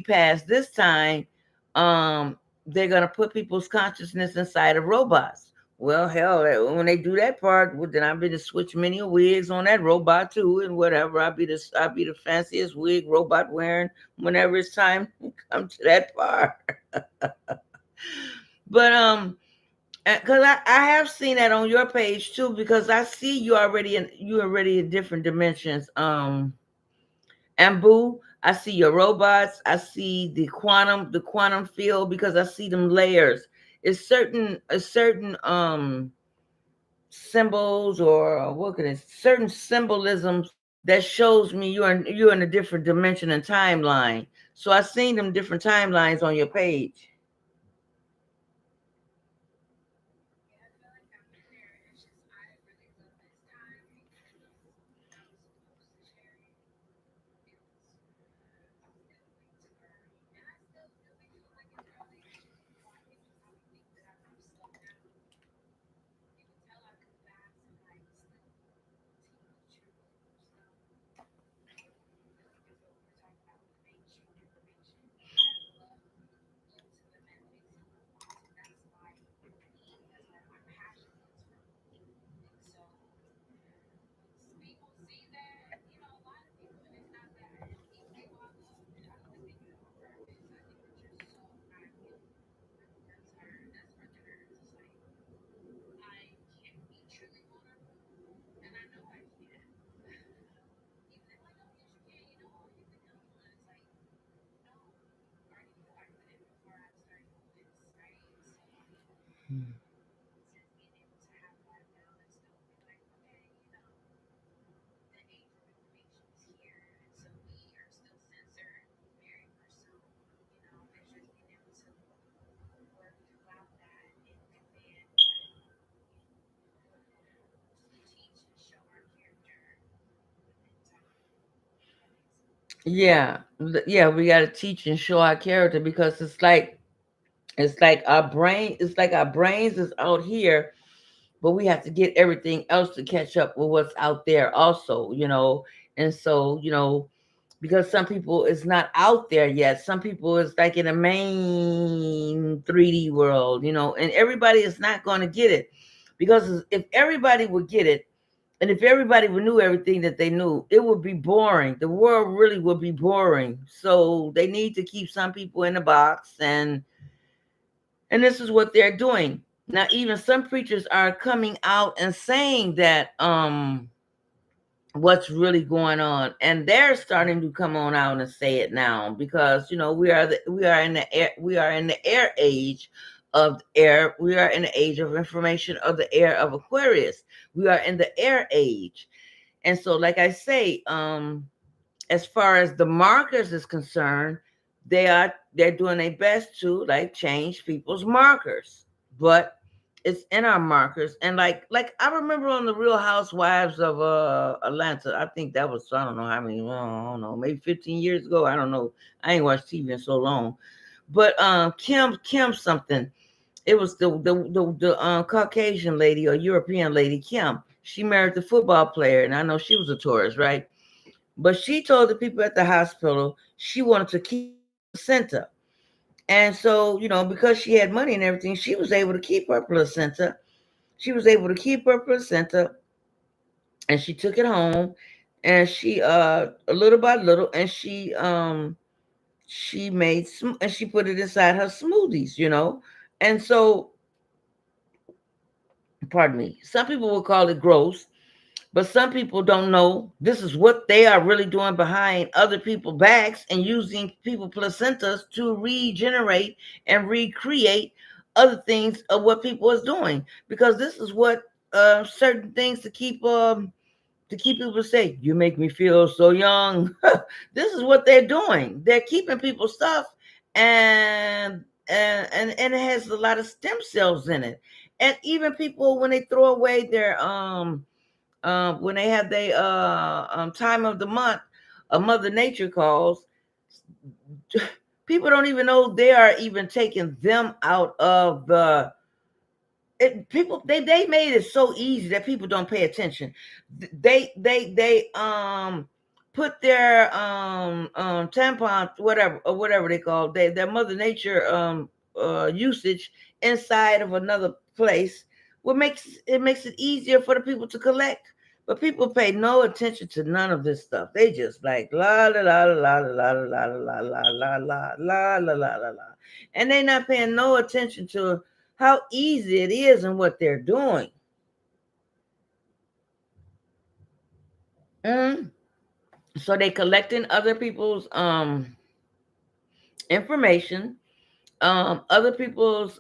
pass this time, um they're gonna put people's consciousness inside of robots. Well, hell, when they do that part, well, then I'll be to switch many wigs on that robot too, and whatever. I'll be the fanciest wig robot wearing whenever it's time to come to that part. But because I have seen that on your page too, because I see you already in different dimensions. And boo, I see your robots. I see the quantum field, because I see them layers. It's certain symbols, or what can it certain symbolisms that shows me you're in a different dimension and timeline. So I seen them different timelines on your page. Yeah, yeah, we got to teach and show our character, because it's like our brains is out here, but we have to get everything else to catch up with what's out there also. And so, because some people it's not out there yet. Some people is like in a main 3D world, and everybody is not going to get it, because if everybody would get it, and if everybody would knew everything that they knew, it would be boring. The world really would be boring. So they need to keep some people in the box, and this is what they're doing. Now even some preachers are coming out and saying that what's really going on, and they're starting to come on out and say it now, because we are in the air age of air. We are in the age of information of the air of Aquarius. We are in the air age. And so, like I say, as far as the markers is concerned, they're doing their best to like change people's markers, but it's in our markers. And like I remember on the Real Housewives of Atlanta, I think that was, I don't know how many, well, I don't know, maybe 15 years ago. I don't know. I ain't watched TV in so long. But Kim something. It was the Caucasian lady or European lady, Kim. She married the football player, and I know she was a tourist, right? But she told the people at the hospital she wanted to keep her placenta. And so, because she had money and everything, she was able to keep her placenta. She was able to keep her placenta, and she took it home, and she little by little, and she and she put it inside her smoothies. And so Pardon me. Some people will call it gross, but some people don't know this is what they are really doing behind other people's backs and using people placentas to regenerate and recreate other things of what people is doing. Because this is what certain things to keep people say, you make me feel so young. This is what they're doing. They're keeping people's stuff, and and it has a lot of stem cells in it. And even people when they throw away their when they have their time of the month, a Mother Nature calls, people don't even know they are even taking them out of the people. They made it so easy that people don't pay attention. They put their tampon, whatever, or whatever they call their Mother Nature usage inside of another place. What makes it easier for the people to collect. But people pay no attention to none of this stuff. They just like la la la la la la la la la la la la la la la la, and they not paying no attention to how easy it is and what they're doing. Mm. So they collecting other people's information, other people's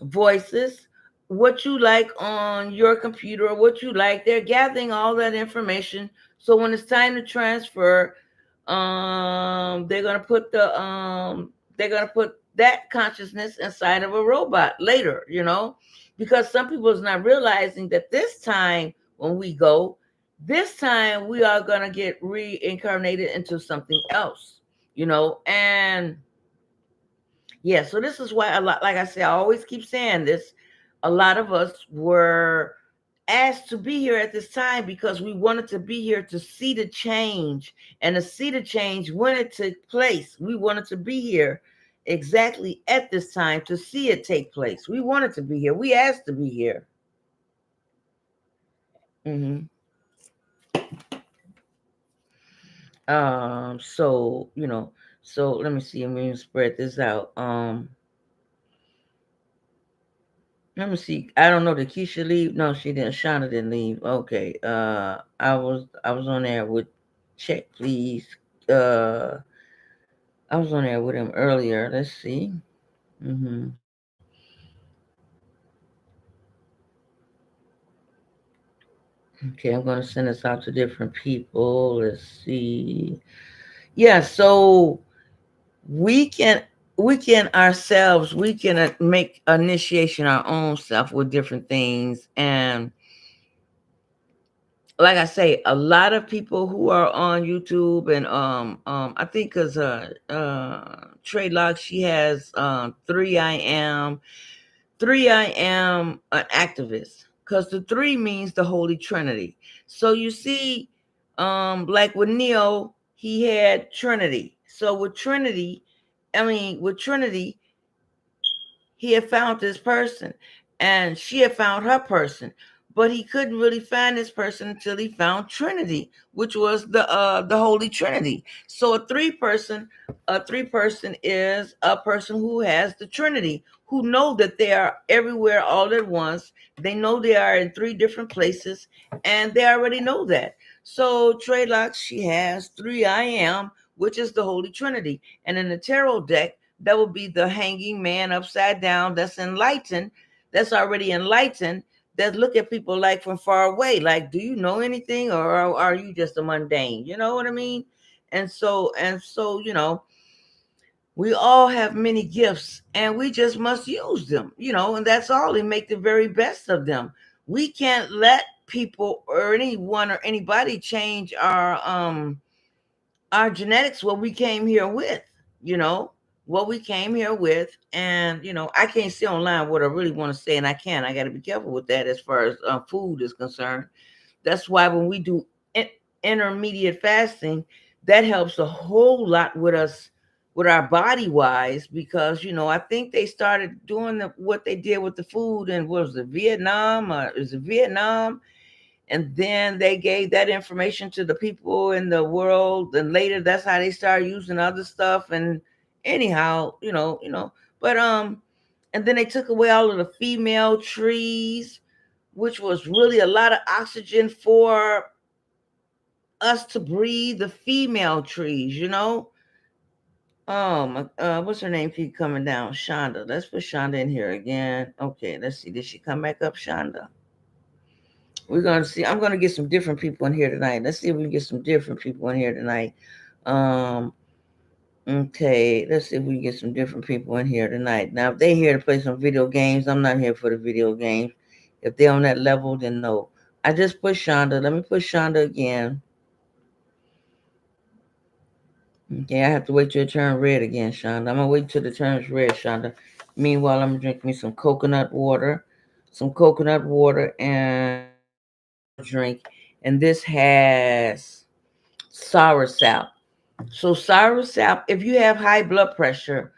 voices, what you like on your computer, what you like. They're gathering all that information. So when it's time to transfer, they're gonna put that consciousness inside of a robot later, because some people is not realizing that this time when we go, this time we are gonna get reincarnated into something else, and yeah, so this is why a lot, like I say, I always keep saying this. A lot of us were asked to be here at this time because we wanted to be here to see the change and to see the change when it took place. We wanted to be here exactly at this time to see it take place. We wanted to be here. We asked to be here. hmm So so let me see. I'm going to spread this out. Let me see. I don't know. Did Keisha leave? No, she didn't. Shauna didn't leave. Okay. I was on there with check please. Uh I was on there with him earlier. Let's see. hmm Okay, I'm gonna send this out to different people. Let's see. Yeah, so we can we can make initiation our own self with different things. And like I say, a lot of people who are on YouTube and I think because Trade Lock, she has three I am an activist, because the three means the Holy Trinity. So you see, like with Neo, he had Trinity. So with Trinity, he had found this person and she had found her person, but he couldn't really find this person until he found Trinity, which was the Holy Trinity. So a three person is a person who has the Trinity, who know that they are everywhere all at once. They know they are in three different places, and they already know that. So Traylock, she has three I am, which is the Holy Trinity. And in the tarot deck, that would be the hanging man upside down, that's enlightened, that's already enlightened, that look at people like from far away, like, do you know anything, or are you just a mundane? You know what I mean? And so we all have many gifts, and we just must use them, and that's all, and make the very best of them. We can't let people or anyone or anybody change our genetics, what we came here with, you know, what we came here with. And, I can't say online what I really want to say, and I can't. I got to be careful with that as far as food is concerned. That's why when we do in- intermediate fasting, that helps a whole lot with us, with our body wise, because, I think they started doing what they did with the food, and what was it, Vietnam? Is it Vietnam? And then they gave that information to the people in the world, and later that's how they started using other stuff. And anyhow, but And then they took away all of the female trees, which was really a lot of oxygen for us to breathe. The female trees. What's her name? Keep coming down. Shonda. Let's put Shonda in here again. Okay, let's see. Did she come back up, Shonda? We're gonna see. I'm gonna get some different people in here tonight. Let's see if we can get some different people in here tonight. Um, okay, let's see if we can get some different people in here tonight. Now, if they here to play some video games, I'm not here for the video games. If they're on that level, then no. I just put Shonda. Let me put Shonda again. Okay, I have to wait till it turns red again, Shonda. I'm gonna wait till it turns red, Shonda. Meanwhile, I'm gonna drink me some coconut water, and another drink. And this has sour sap. So sour sap, if you have high blood pressure,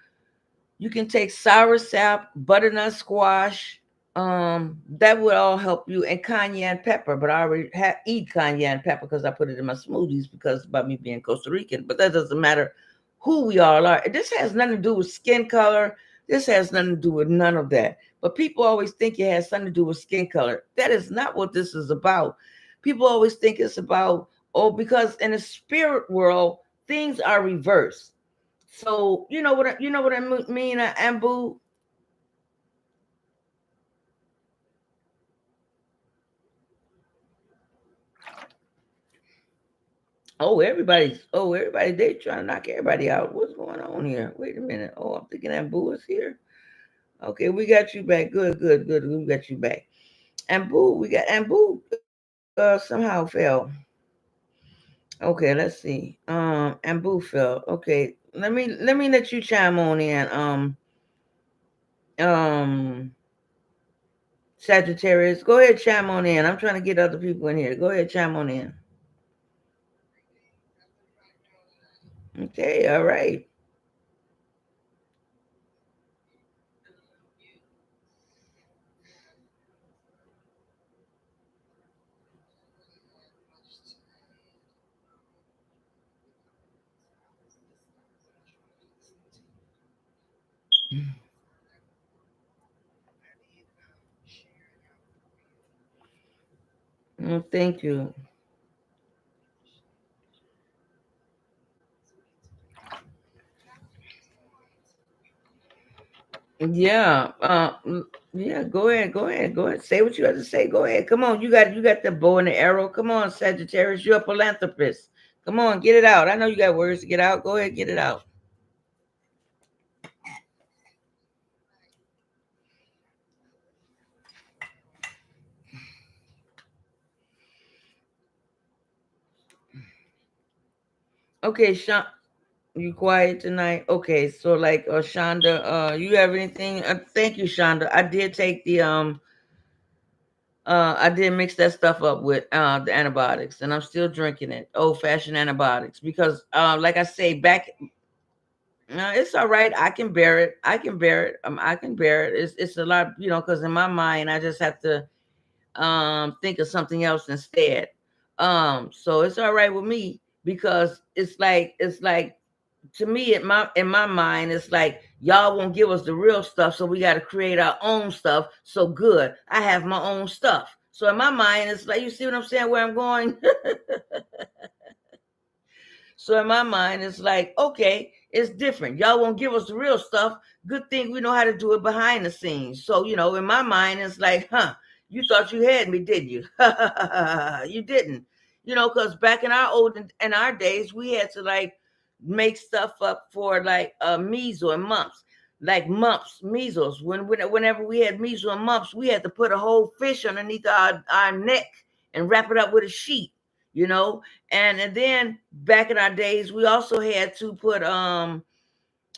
you can take sour sap, butternut squash. That would all help you, and cayenne pepper. But I already eat cayenne pepper because I put it in my smoothies because about me being Costa Rican. But that doesn't matter who we all are. This has nothing to do with skin color. This has nothing to do with none of that. But people always think it has something to do with skin color. That is not what this is about. People always think it's about, oh, because in the spirit world things are reversed. So you know what I mean, Ambu. Oh, everybody, they trying to knock everybody out. What's going on here? Wait a minute. Oh, I'm thinking Ambu is here. Okay, we got you back. Good, good, good. We got you back. Ambu, we got Ambu. Somehow fell. Okay, let's see. Ambu fell. Okay, let me let you chime on in. Um, Sagittarius, go ahead, chime on in. I'm trying to get other people in here. Go ahead, chime on in. Okay, all right. Thank you. Yeah. Yeah. Go ahead. Say what you have to say. Go ahead. Come on. You got the bow and the arrow. Come on, Sagittarius. You're a philanthropist. Come on, get it out. I know you got words to get out. Go ahead, get it out. Okay, Sean. You quiet tonight? Okay. So like, Shonda, you have anything? Thank you, Shonda. I did take I did mix that stuff up with the antibiotics, and I'm still drinking it, old fashioned antibiotics, because like I say, back. No, it's all right. I can bear it. I can bear it. I can bear it. It's a lot, because in my mind, I just have to think of something else instead. So it's all right with me because it's like to me in my mind, it's like y'all won't give us the real stuff, so we got to create our own stuff. So good, I have my own stuff. So in my mind, it's like, you see what I'm saying, where I'm going. So in my mind, it's like, okay, it's different. Y'all won't give us the real stuff. Good thing we know how to do it behind the scenes. So, in my mind, it's like, huh, you thought you had me, didn't you? You didn't. Because back in our days, we had to like make stuff up for like measles and mumps. Like mumps, measles. Whenever we had measles and mumps, we had to put a whole fish underneath our neck and wrap it up with a sheet, you know and then back in our days, we also had to put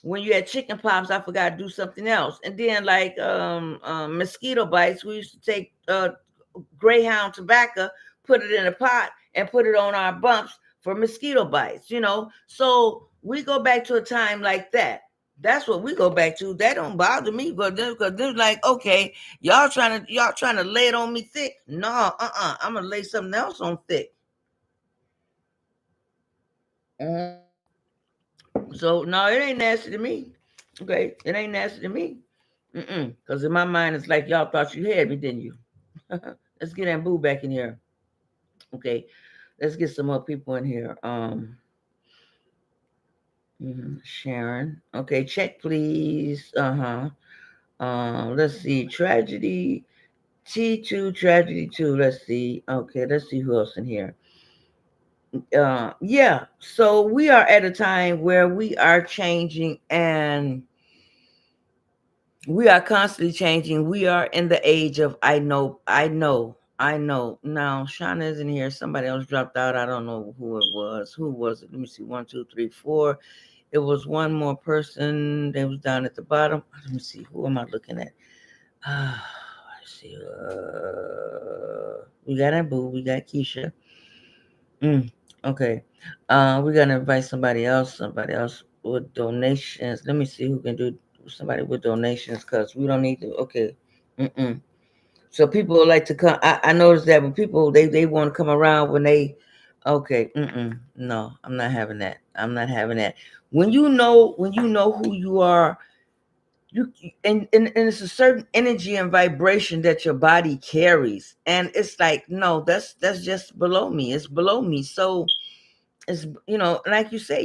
when you had chicken pox, I forgot to do something else. And then like mosquito bites, we used to take Greyhound tobacco, put it in a pot, and put it on our bumps for mosquito bites. So we go back to a time like that. That's what we go back to. That don't bother me, but because they're like, okay, y'all trying to lay it on me thick. No, I'm gonna lay something else on thick. So no, it ain't nasty to me. Okay, it ain't nasty to me. Because in my mind, it's like y'all thought you had me, didn't you? Let's get that boo back in here. Okay, let's get some more people in here. Sharon. Okay, check please. Let's see. Tragedy T2, Tragedy 2. Let's see. Okay, let's see who else in here. Yeah. So we are at a time where we are changing and we are constantly changing. We are in the age of I know. Now Shauna isn't here. Somebody else dropped out. I don't know who it was. Who was it? Let me see. One, two, three, four. It was one more person. They was down at the bottom. Let me see. Who am I looking at? Let's see. We got Abu. We got Keisha. Mm, okay. We're gonna invite somebody else. Somebody else with donations. Let me see who can do somebody with donations because we don't need to. Okay. Mm-mm. So people like to come. I noticed that when people they want to come around when they. Okay. Mm-mm. No, I'm not having that. I'm not having that. When you know who you are, you and it's a certain energy and vibration that your body carries, and it's like no, that's just below me. It's below me. So it's like you say,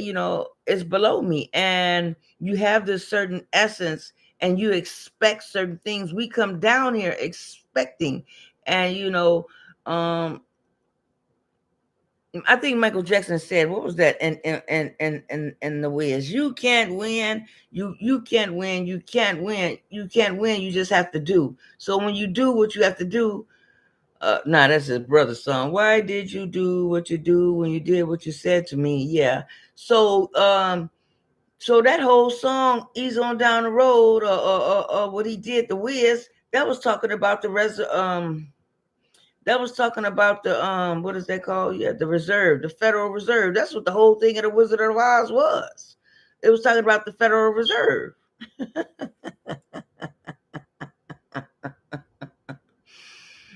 it's below me, and you have this certain essence, and you expect certain things. We come down here expecting, and um I think Michael Jackson said, what was that? And the Wiz, you can't win, you can't win, you can't win, you can't win. You just have to do. So when you do what you have to do, that's his brother's song. Why did you do what you do when you did what you said to me? Yeah. So so that whole song, "Ease on Down the Road," or what he did, the Wiz, that was talking about that was talking about the what is that called? Yeah, the reserve, the Federal Reserve. That's what the whole thing of the Wizard of Oz was. It was talking about the Federal Reserve,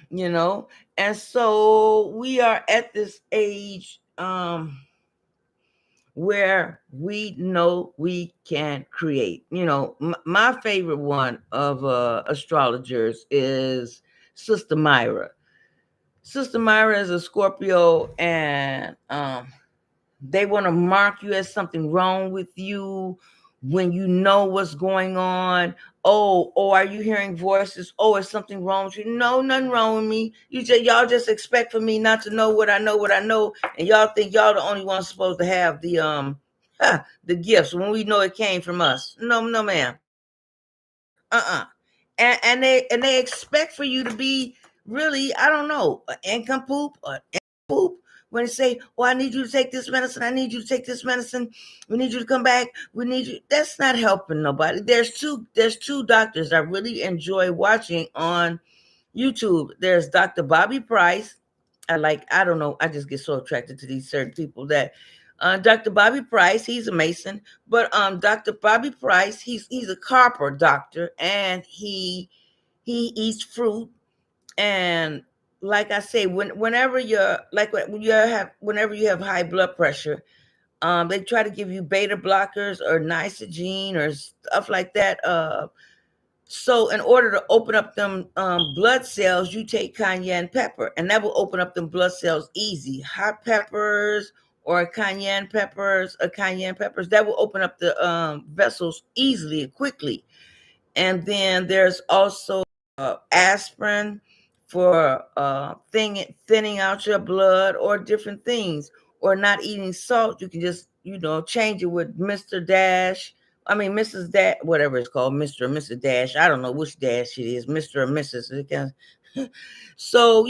you know. And so we are at this age where we know we can create. My favorite one of astrologers is Sister Myra. Sister Myra is a Scorpio, and they want to mark you as something wrong with you when you know what's going on. Oh, are you hearing voices? Oh, is something wrong with you? No, nothing wrong with me. Y'all just expect for me not to know what I know, and y'all think y'all the only ones supposed to have the gifts when we know it came from us. No, no, ma'am. Uh-uh. And they expect for you to be really, I don't know, an income poop or poop when they say, "Oh, I need you to take this medicine. I need you to take this medicine. We need you to come back. We need you." That's not helping nobody. There's two doctors I really enjoy watching on YouTube. There's Dr. Bobby Price. I don't know, I just get so attracted to these certain people that Dr. Bobby Price, he's a Mason, but Dr. Bobby Price, he's a carper doctor, and he eats fruit. And like I say, whenever you're like whenever you have high blood pressure, they try to give you beta blockers or Nisogene or stuff like that. So in order to open up them blood cells, you take cayenne pepper, and that will open up them blood cells easy. Hot peppers or cayenne peppers, that will open up the vessels easily and quickly. And then there's also aspirin for thinning out your blood or different things, or not eating salt. You can just change it with Mr. Dash. I mean Mrs. Dash, whatever it's called, Mr. or Mrs. Dash. I don't know which Dash it is, Mr. or Mrs. So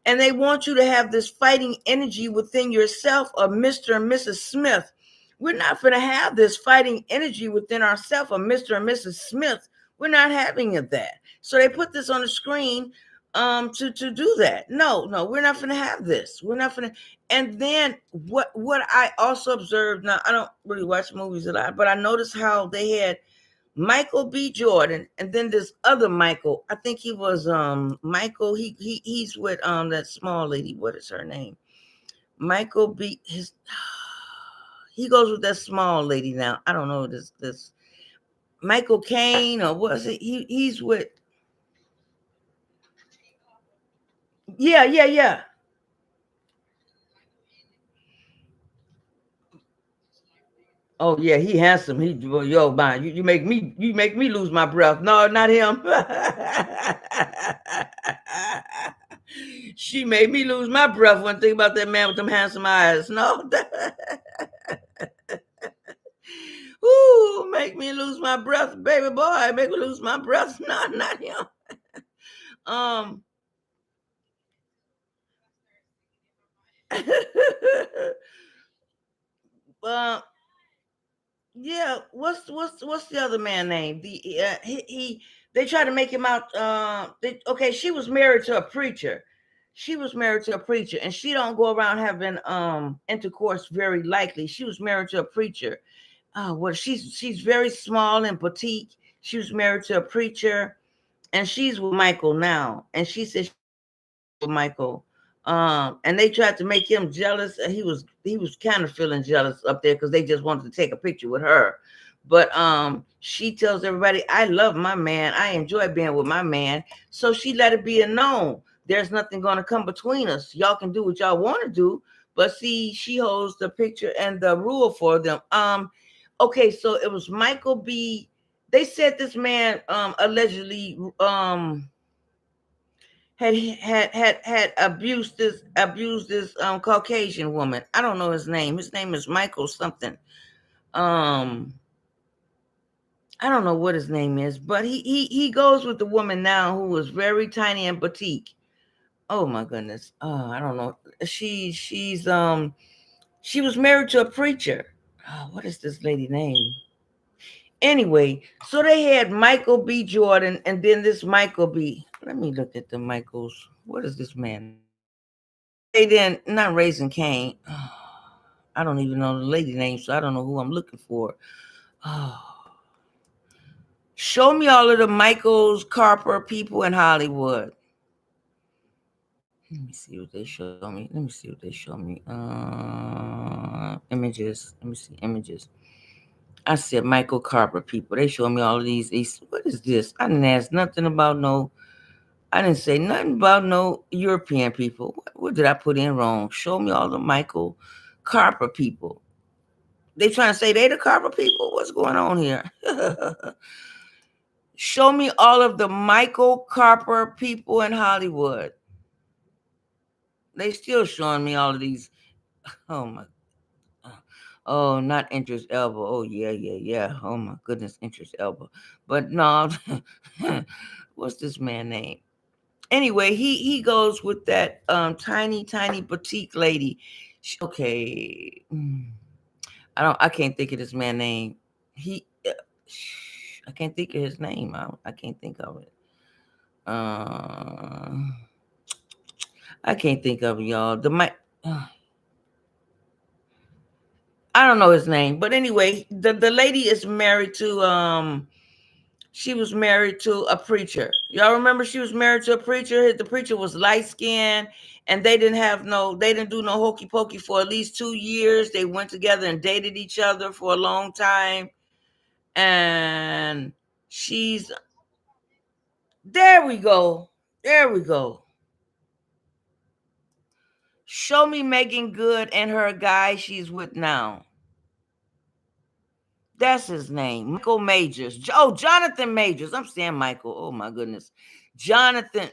and they want you to have this fighting energy within yourself of Mr. and Mrs. Smith. We're not going to have this fighting energy within ourselves of Mr. and Mrs. Smith. We're not having it that. So they put this on the screen to do that. No, we're not going to have this. We're not going to. And then what I also observed, now I don't really watch movies a lot, but I noticed how they had Michael B. Jordan, and then this other Michael. I think he was Michael. He's with that small lady. What is her name? Michael B. He goes with that small lady now. I don't know this. Michael Caine, or was it? He's with. Yeah, yeah, yeah. Oh yeah, he handsome. He well, yo, man, you make me lose my breath. No, not him. She made me lose my breath when I think about that man with them handsome eyes. No, ooh, make me lose my breath, baby boy. Make me lose my breath. No, not him. Um, uh, yeah. What's the other man name? He they try to make him out. Okay, she was married to a preacher. She was married to a preacher, and she don't go around having intercourse very likely. She was married to a preacher. Well, she's very small and petite. She was married to a preacher, and she's with Michael now. And she said with Michael. And they tried to make him jealous. He was kind of feeling jealous up there because they just wanted to take a picture with her. But she tells everybody, "I love my man. I enjoy being with my man." So she let it be known there's nothing going to come between us. Y'all can do what y'all want to do, but see, she holds the picture and the rule for them. Okay, so it was Michael B. They said this man allegedly had abused this Caucasian woman. I don't know his name. His name is Michael something. Um, I don't know what his name is, but he goes with the woman now who is very tiny and petite. Oh my goodness. I don't know. She was married to a preacher. What is this lady name? Anyway, so they had Michael B. Jordan and then this Michael B. Let me look at the Michaels. What is this man name? Okay, then not Raising Cane. I don't even know the lady name, so I don't know who I'm looking for. Oh. Show me all of the Michaels Carper people in Hollywood. Let me see what they show me. Let me see what they show me. Images. Let me see images. I said Michael Carper people. They show me all of these. What is this? I didn't ask nothing about no. I didn't say nothing about no European people. What did I put in wrong? Show me all the Michael Carper people. They trying to say they the Carper people? What's going on here? Show me all of the Michael Carper people in Hollywood. They still showing me all of these. Oh my. Oh, not Interest Elba. Oh yeah, yeah, yeah. Oh my goodness, Interest Elba. But no, what's this man name? Anyway, he goes with that tiny boutique lady. Okay, I can't think of this man name. He I can't think of his name. I can't think of it. Uh, I can't think of it, y'all. I don't know his name, but anyway, the lady is married to she was married to a preacher. Y'all remember she was married to a preacher? The preacher was light skinned and they didn't do no hokey pokey for at least 2 years. They went together and dated each other for a long time. And she's there we go. There we go. Show me Megan Good and her guy she's with now. That's his name. Michael Majors. Oh, Jonathan Majors. I'm saying Michael. Oh my goodness. Jonathan.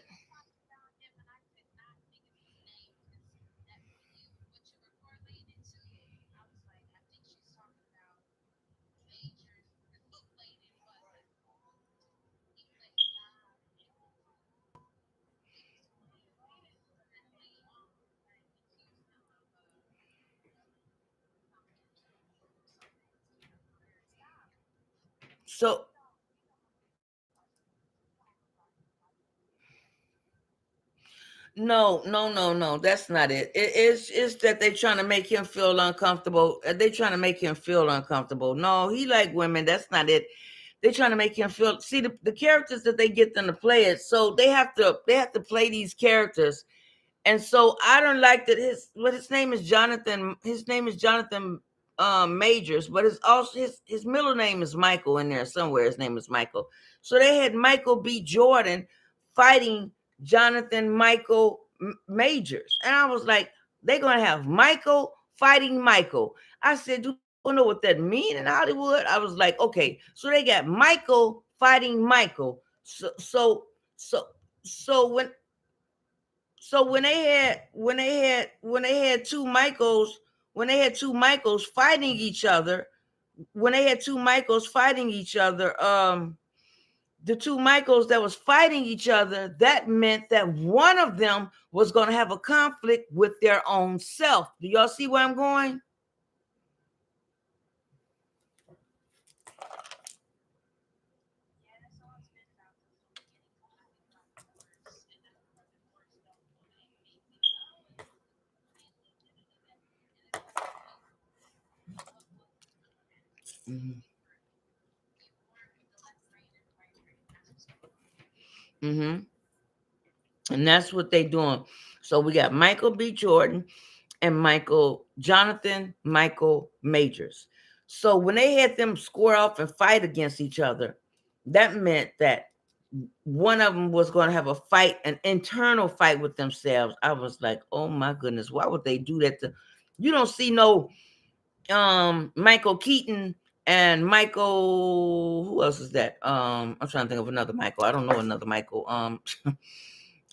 So no, no, no, no. That's not it. It's that they're trying to make him feel uncomfortable. They're trying to make him feel uncomfortable. No, he like women. That's not it. They're trying to make him feel. See the characters that they get them to play it. So they have to play these characters. And so I don't like that his name is Jonathan. His name is Jonathan. Majors, but it's also his middle name is Michael in there somewhere. His name is Michael. So they had Michael B. Jordan fighting Jonathan Michael Majors, and I was like, they're gonna have Michael fighting Michael. I said, do people know what that mean in Hollywood? I was like, okay, so they got Michael fighting Michael. So so when they had two Michaels, fighting each other, when they had two Michaels fighting each other, the two Michaels that was fighting each other, that meant that one of them was going to have a conflict with their own self. Do y'all see where I'm going? Mm-hmm. Mm-hmm. And that's what they doing. So we got Michael B. Jordan and Jonathan Michael Majors. So when they had them square off and fight against each other, that meant that one of them was going to have a fight, an internal fight with themselves. I was like, oh my goodness, why would they do that to? You don't see no Michael Keaton and Michael. Who else is that? I'm trying to think of another Michael. I don't know another Michael.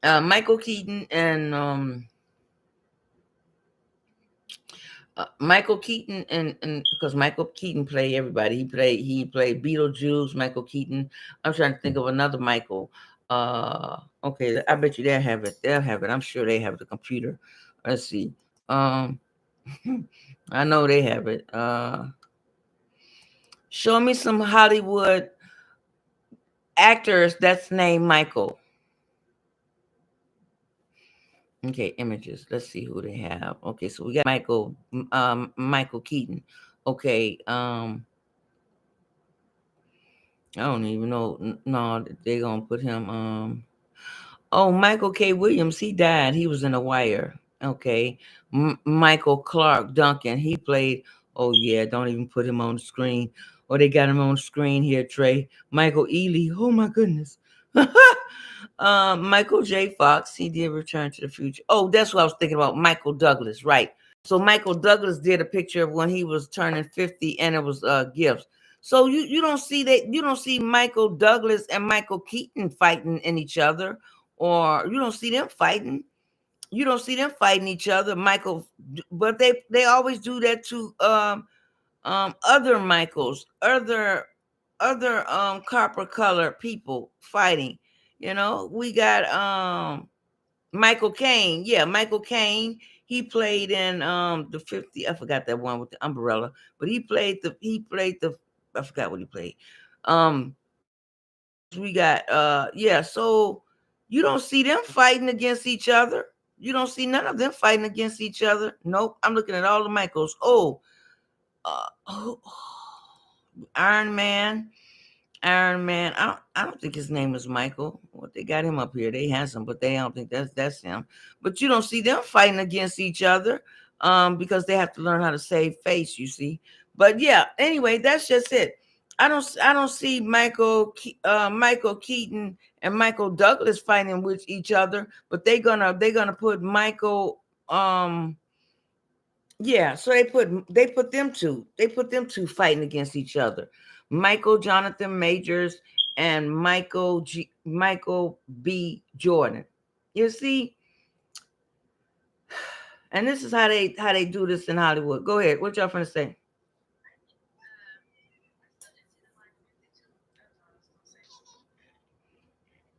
Michael Keaton and Michael Keaton and because Michael Keaton played everybody. He played Beetlejuice, Michael Keaton. I'm trying to think of another Michael. Okay, I bet you they'll have it. They'll have it. I'm sure they have the computer. Let's see. Um, I know they have it. Show me some Hollywood actors that's named Michael. Okay, images. Let's see who they have. Okay, so we got Michael Keaton. Okay, I don't even know. No, they're gonna put him. Oh, Michael K. Williams. He died. He was in The Wire. Okay, Michael Clark Duncan. He played. Oh yeah, don't even put him on the screen. Oh, they got him on the screen here, Trey. Michael Ealy. Oh my goodness. Michael J. Fox. He did Return to the Future. Oh, that's what I was thinking about. Michael Douglas. Right. So Michael Douglas did a picture of when he was turning 50, and it was gifts. So you don't see that, you don't see Michael Douglas and Michael Keaton fighting in each other, or you don't see them fighting. You don't see them fighting each other, Michael. But they always do that to other Michaels, other copper color people fighting. We got Michael Caine. Yeah, Michael Caine. He played in the 50. I forgot that one with the umbrella, but he played the I forgot what he played. We got yeah, so you don't see them fighting against each other. You don't see none of them fighting against each other. Nope. I'm looking at all the Michaels. Oh, Iron Man. Iron Man. I don't think his name is Michael. What they got him up here? They have him, but they don't think that's him. But you don't see them fighting against each other, because they have to learn how to save face. You see. But yeah. Anyway, that's just it. I don't see Michael Keaton and Michael Douglas fighting with each other, but they're gonna put Michael. Yeah, so they put them two fighting against each other. Michael Jonathan Majors and Michael B. Jordan. You see, and this is how they do this in Hollywood. Go ahead. What y'all finna say?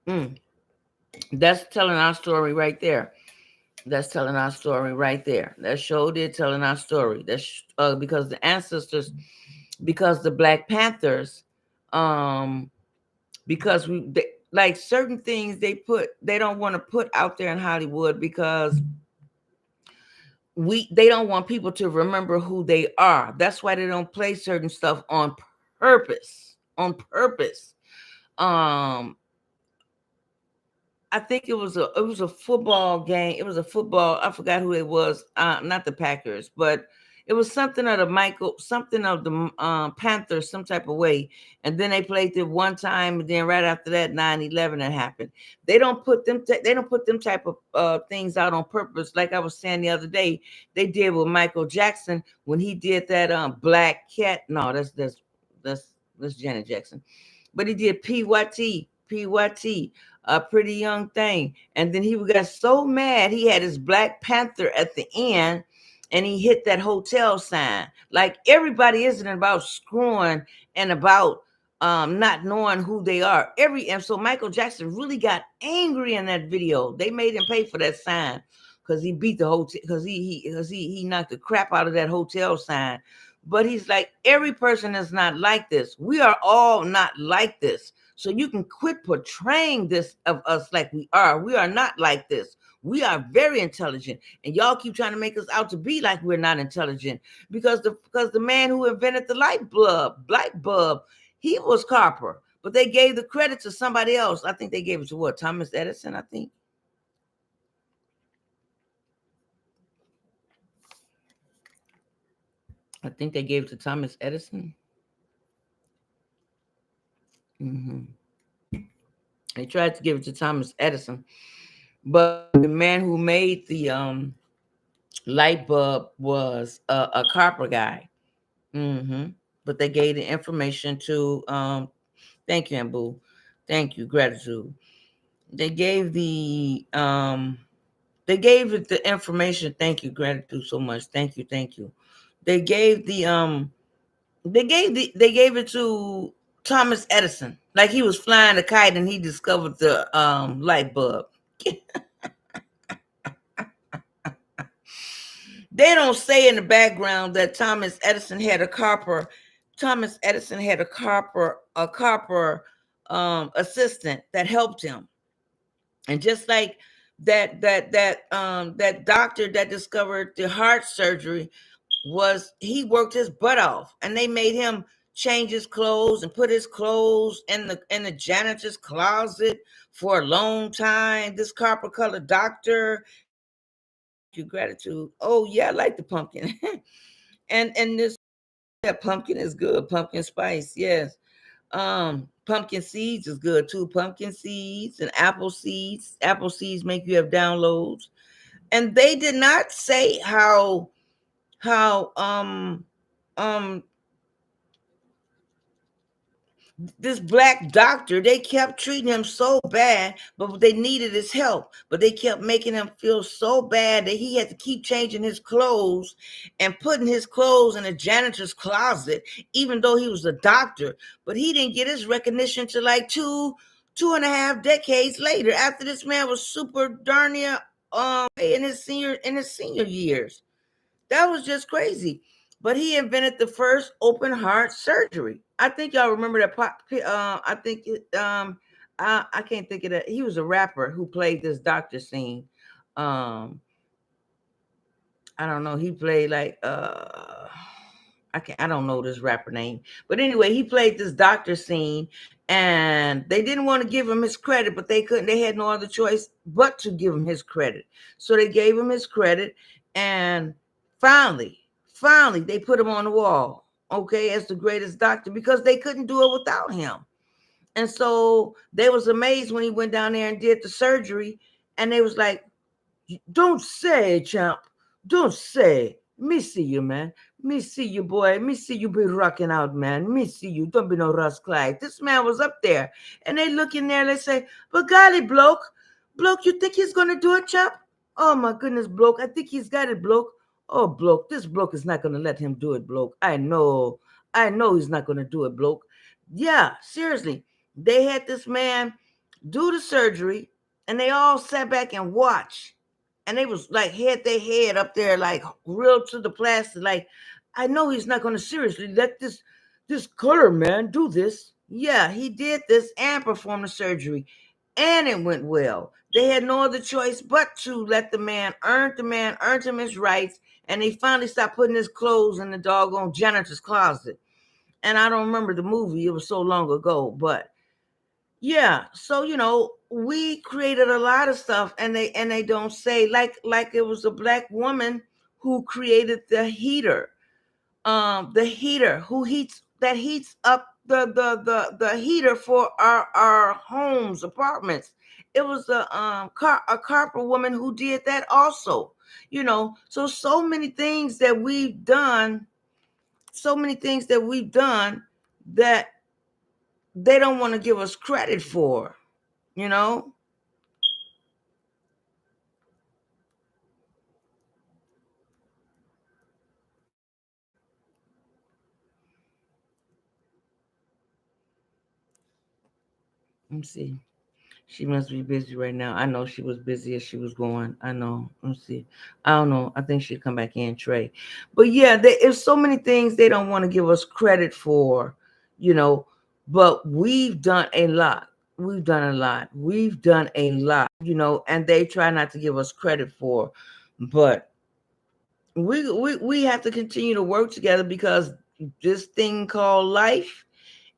Mm, that's telling our story right there. That's telling our story right there. That showed it telling our story. That's because the ancestors, because the Black Panthers, um, because like certain things they don't want to put out there in Hollywood because they don't want people to remember who they are. That's why they don't play certain stuff on purpose. On purpose. Um, I think it was a football game. It was a football. I forgot who it was. Not the Packers, but It was something of the Michael, something of the Panther, some type of way. And then they played it one time, and then right after that, 9/11 had happened. They don't put them type of things out on purpose. Like I was saying the other day, they did with Michael Jackson when he did that Black Cat. No, that's that's Janet Jackson. But he did PYT, a pretty young thing. And then he got so mad, he had his Black Panther at the end, and he hit that hotel sign. Like everybody isn't about screwing and about not knowing who they are. And so Michael Jackson really got angry in that video. They made him pay for that sign because he beat the hotel because he knocked the crap out of that hotel sign. But he's like, every person is not like this. We are all not like this. So you can quit portraying this of us like we are. We are not like this. We are very intelligent, and y'all keep trying to make us out to be like we're not intelligent because the man who invented the light bulb, he was Carper, but they gave the credit to somebody else. I think they gave it to what, Thomas Edison. I think they gave it to Thomas Edison. hmm They tried to give it to Thomas Edison, but the man who made the light bulb was a Carper guy. hmm But they gave the information to thank you, Ambu. Thank you, gratitude. They gave it the information. Thank you, gratitude so much. Thank you. They gave they gave it to Thomas Edison. Like he was flying a kite and he discovered the light bulb. They don't say in the background that Thomas Edison had a copper assistant that helped him. And just like that doctor that discovered the heart surgery, was he worked his butt off, and they made him change his clothes and put his clothes in the janitor's closet for a long time. This copper colored doctor. Thank you, gratitude. Oh yeah, I like the pumpkin. And this, yeah, pumpkin is good. Pumpkin spice, yes. Pumpkin seeds is good too. Pumpkin seeds and apple seeds. Apple seeds make you have downloads. And they did not say how um this black doctor, they kept treating him so bad, but they needed his help. But they kept making him feel so bad that he had to keep changing his clothes and putting his clothes in a janitor's closet, even though he was a doctor. But he didn't get his recognition till like two and a half decades later, after this man was super darn near in his senior years. That was just crazy. But he invented the first open heart surgery. I think y'all remember that. I think I can't think of that. He was a rapper who played this doctor scene. Um, I don't know. He played like I don't know this rapper name. But anyway, he played this doctor scene, and they didn't want to give him his credit, but they had no other choice but to give him his credit. So they gave him his credit, and finally, finally they put him on the wall, okay, as the greatest doctor, because they couldn't do it without him. And so they was amazed when he went down there and did the surgery, and they was like, don't say, champ. Don't say. Me see you, man. Me see you, boy. Me see you be rocking out, man. Me see you. Don't be no Russ Clyde. This man was up there. And they look in there and they say, but golly, bloke. Bloke, you think he's going to do it, champ? Oh, my goodness, bloke. I think he's got it, bloke. Oh, bloke. This bloke is not going to let him do it, bloke. I know. I know he's not going to do it, bloke. Yeah, seriously. They had this man do the surgery, and they all sat back and watched, and they was like had their head up there like real to the plastic, like, I know he's not going to seriously let this color man do this. Yeah, he did this and performed the surgery, and it went well. They had no other choice but to let the man earned him his rights, and they finally stopped putting his clothes in the doggone janitor's closet. And I don't remember the movie, it was so long ago. But yeah, so we created a lot of stuff, and they don't say, like it was a black woman who created the heater who heats up the heater for our homes, apartments. It was a carpet woman who did that also. So many things that we've done, so many things that we've done that they don't want to give us credit for, you know. Let me see. She must be busy right now. I know she was busy as she was going. I know. Let's see. I don't know. I think she'll come back in, Trey. But yeah, there's so many things they don't want to give us credit for, you know. But we've done a lot. We've done a lot. We've done a lot, and they try not to give us credit for. But we have to continue to work together because this thing called life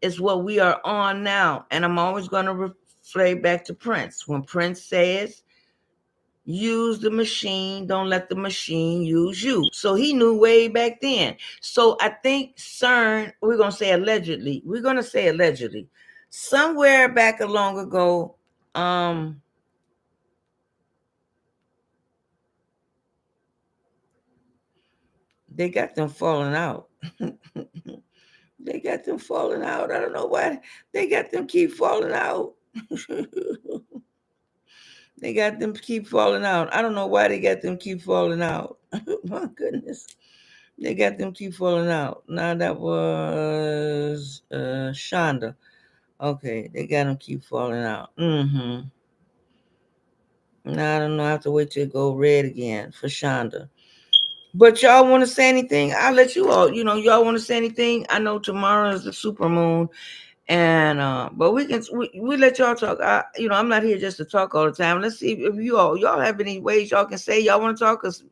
is what we are on now. And I'm always going to refer back to Prince. When Prince says, use the machine, don't let the machine use you. So he knew way back then. So I think CERN, we're going to say allegedly, somewhere back a long ago, they got them falling out. They got them falling out. I don't know why they got them keep falling out. They got them keep falling out. I don't know why they got them keep falling out. My goodness. They got them keep falling out. Now that was Shonda. Okay, they got them keep falling out. Now I don't know. I have to wait till it go red again for Shonda. But y'all want to say anything? I'll let you all. Y'all want to say anything? I know tomorrow is the super moon, and but we let y'all talk. I'm not here just to talk all the time. Let's see if y'all have any ways y'all can say y'all want to talk. Cause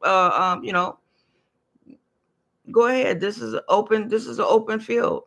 go ahead. This is an open field.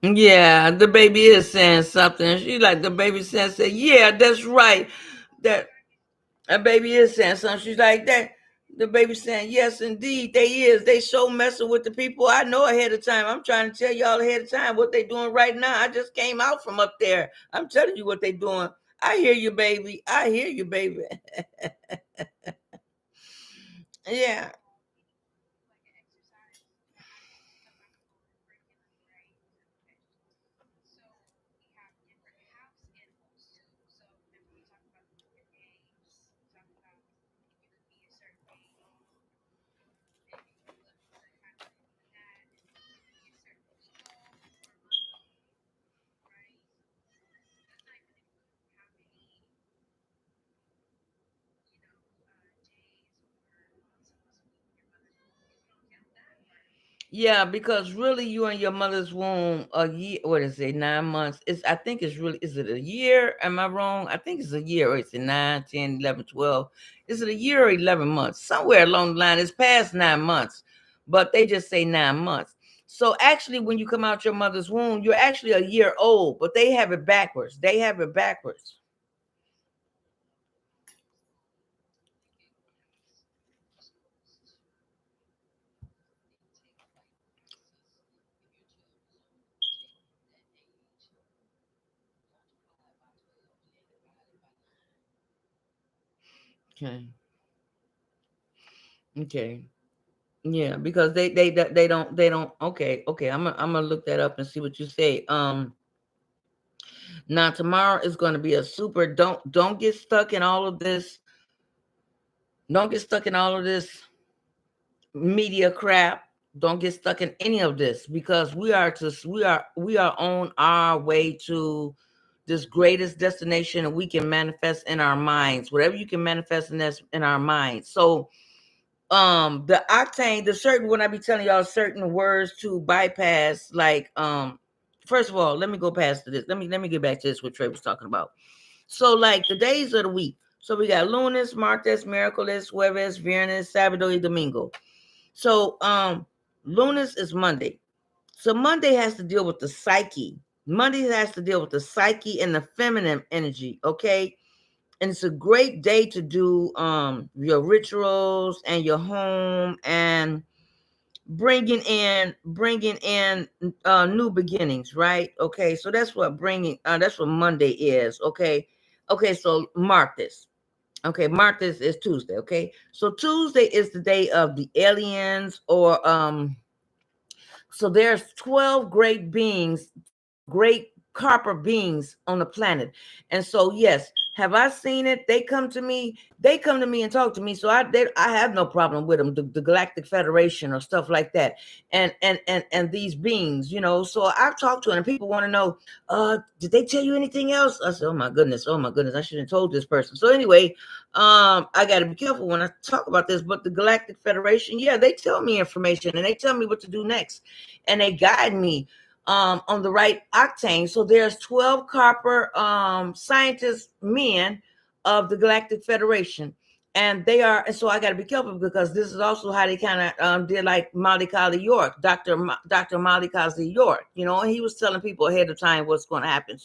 Yeah, the baby is saying something. She like the baby saying, say, yeah, that's right. That a baby is saying something. She's like that. The baby saying, yes, indeed, they is. They so messing with the people. I know ahead of time. I'm trying to tell y'all ahead of time what they doing right now. I just came out from up there. I'm telling you what they doing. I hear you, baby. I hear you, baby. Yeah. Yeah, because really you in your mother's womb a year, what is it, 9 months? I think it's really, is it a year? Am I wrong? I think it's a year, or it's a 9, 10, 11, 12. Is it a year or 11 months? Somewhere along the line, it's past 9 months, but they just say 9 months. So actually, when you come out your mother's womb, you're actually a year old, but they have it backwards. They have it backwards. Okay. Okay. Yeah, because they don't. Okay. Okay. I'm gonna look that up and see what you say. Now tomorrow is going to be a super. Don't get stuck in all of this. Don't get stuck in all of this media crap. Don't get stuck in any of this because we are on our way to this greatest destination that we can manifest in our minds. Whatever you can manifest in this in our minds. So the octane, the certain when I be telling y'all certain words to bypass, like first of all, let me go past to this. Let me get back to this what Trey was talking about. So like the days of the week. So we got lunes, martes, miércoles, jueves, viernes, sábado y domingo. So lunes is Monday. So Monday has to deal with the psyche. Monday has to deal with the psyche and the feminine energy, okay? And it's a great day to do your rituals and your home and bringing in new beginnings, right? Okay, so that's what Monday is, okay? Okay, so mark this. Okay, mark this is Tuesday, okay? So Tuesday is the day of the aliens or so there's 12 great beings, 12 great copper beings on the planet. And so yes, have I seen it? They come to me and talk to me. So I have no problem with them, the Galactic Federation or stuff like that. And these beings, so I've talked to them and people want to know, did they tell you anything else? I said, oh my goodness, I shouldn't have told this person. So anyway, I got to be careful when I talk about this, but the Galactic Federation, yeah, they tell me information and they tell me what to do next, and they guide me on the right octane. So there's 12 copper scientists, men of the Galactic Federation, and they are. And so I got to be careful because this is also how they kind of did like Molly Kali York, Dr. Molly Kali York. And he was telling people ahead of time what's going to happen.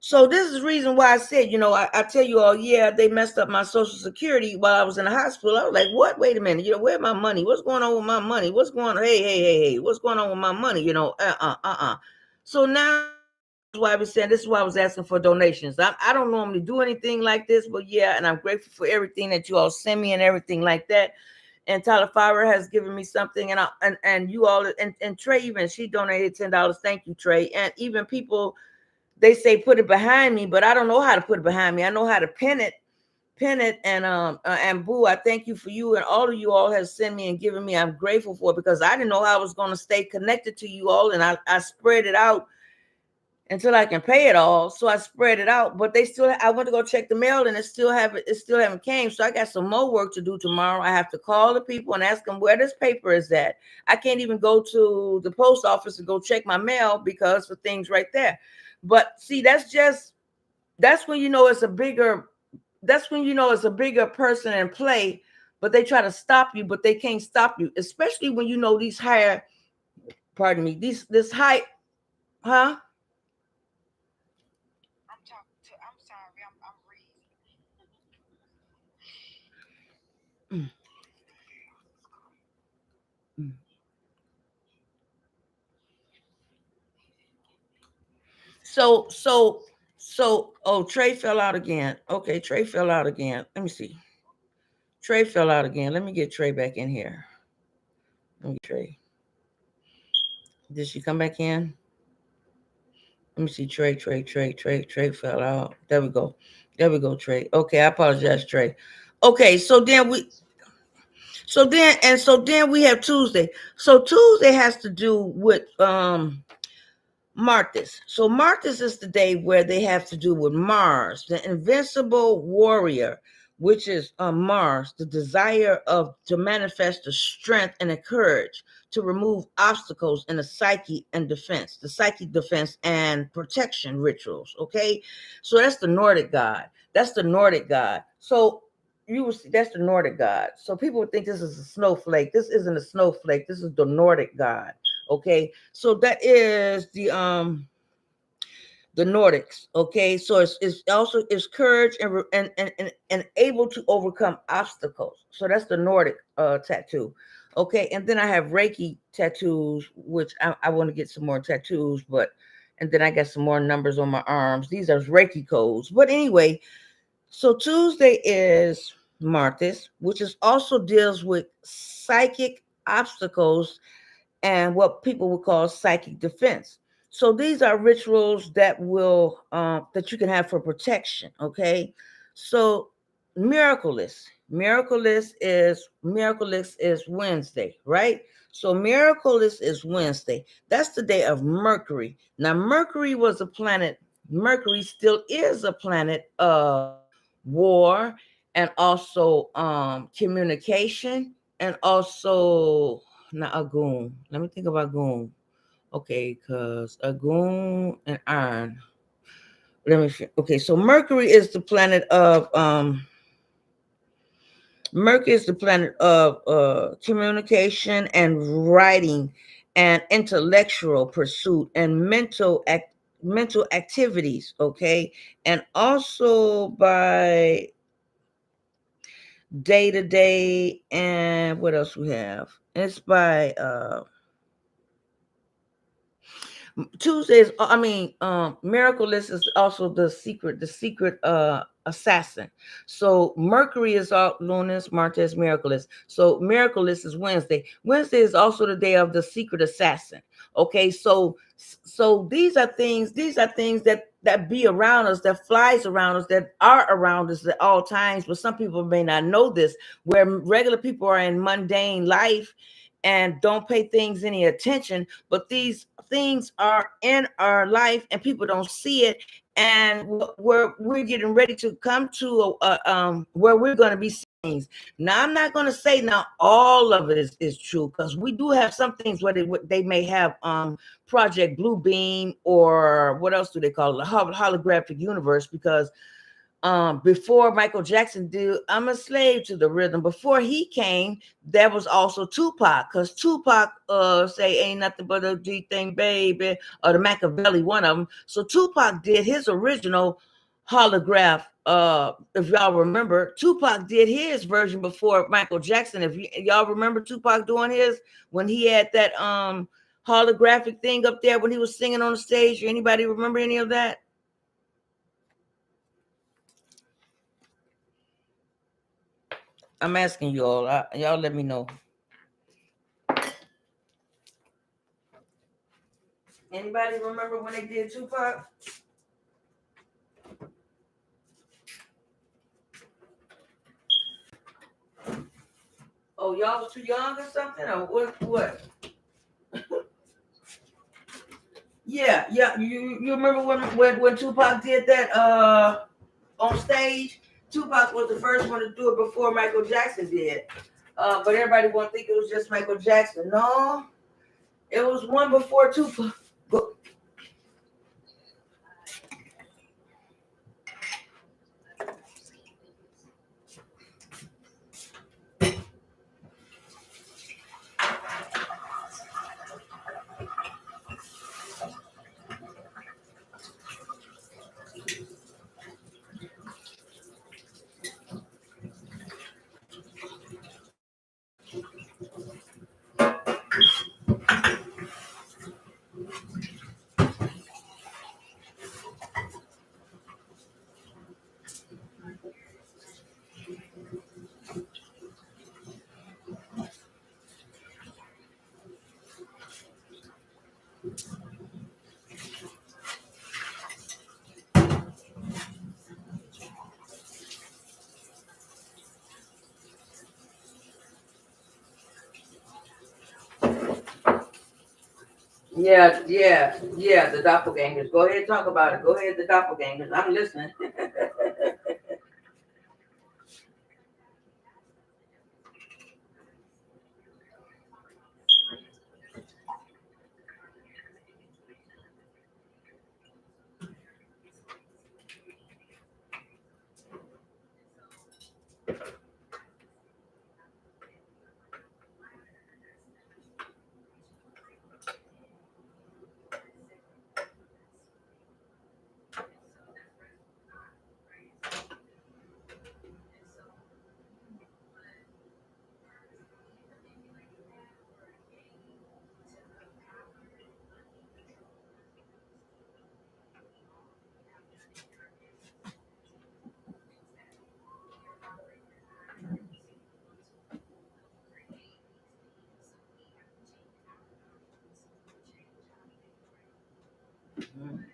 So this is the reason why I said, I tell you all, yeah, they messed up my Social Security while I was in the hospital. I was like, what? Wait a minute, where's my money? What's going on with my money? What's going on? Hey, what's going on with my money? So now this is why I was saying, this is why I was asking for donations. I don't normally do anything like this, but yeah, and I'm grateful for everything that you all send me and everything like that. And Tyler Fire has given me something, and you all and Trey, even she donated $10. Thank you, Trey. And even people, they say put it behind me, but I don't know how to put it behind me. I know how to pin it, and Boo, I thank you for you and all of you all has sent me and given me. I'm grateful for it because I didn't know how I was going to stay connected to you all, and I spread it out until I can pay it all. So I spread it out, but I went to go check the mail and it still haven't came. So I got some more work to do tomorrow. I have to call the people and ask them where this paper is at. I can't even go to the post office and go check my mail because of things right there. But see, that's when it's a bigger person in play, but they try to stop you, but they can't stop you, especially when these higher, pardon me, this high, huh? Mm, mm. So, oh, Trey fell out again. Okay, Trey fell out again. Let me see. Trey fell out again. Let me get Trey back in here. Let me Trey. Did she come back in? Let me see. Trey fell out. There we go. There we go, Trey. Okay, I apologize, Trey. Okay, so then we have Tuesday. So Tuesday has to do with Martis. So Martis is the day where they have to do with Mars, the invincible warrior, which is Mars, the desire of to manifest the strength and the courage to remove obstacles in the psyche and defense, the psychic defense and protection rituals. Okay, so that's the Nordic god. That's the Nordic god. So you will see that's the Nordic god. So people would think this is a snowflake. This isn't a snowflake. This is the Nordic god. Okay, so that is the Nordics. Okay, so it's also it's courage and able to overcome obstacles. So that's the Nordic tattoo. Okay, and then I have Reiki tattoos, which I want to get some more tattoos, and then I got some more numbers on my arms. These are Reiki codes. But anyway, So Tuesday is Martis, which is also deals with psychic obstacles and what people would call psychic defense. So these are rituals that will that you can have for protection. Okay, so miraculous is Wednesday, right? So miraculous is Wednesday. That's the day of Mercury. Now Mercury was a planet. Mercury still is a planet of war and also communication and also not a goon. Let me think about goon. Okay, because a goon and iron. Okay, so Mercury is the planet of communication and writing and intellectual pursuit and mental activities, okay? And also by day to day, and what else we have? It's by Tuesday is, I mean, Miracle List is also the secret assassin. So Mercury is all Lunas, Martes, Miracle List. So Miracle List is Wednesday. Wednesday is also the day of the secret assassin. Okay, so these are things that be around us, that flies around us, that are around us at all times. But some people may not know this, where regular people are in mundane life and don't pay things any attention, but these things are in our life and people don't see it, and we're getting ready to come to where we're going to be seeing things. Now I'm not going to say now all of it is true, because we do have some things where they may have Project Blue Beam, or what else do they call it, a holographic universe, because before Michael Jackson did I'm a Slave to the Rhythm, before he came, there was also Tupac, because Tupac say ain't nothing but a G thing, baby, or the Machiavelli, one of them. So Tupac did his original holograph. If y'all remember, Tupac did his version before Michael Jackson. If y'all remember Tupac doing his, when he had that holographic thing up there when he was singing on the stage. Anybody remember any of that? I'm asking you all. Y'all let me know. Anybody remember when they did Tupac? Oh, y'all was too young or something, or what? What? Yeah, yeah. You remember when Tupac did that on stage? Tupac was the first one to do it before Michael Jackson did. But everybody want to think it was just Michael Jackson. No, it was one before Tupac. Yeah, yeah, yeah. The doppelgangers. Go ahead, talk about it. Go ahead, the doppelgangers. I'm listening. Mm.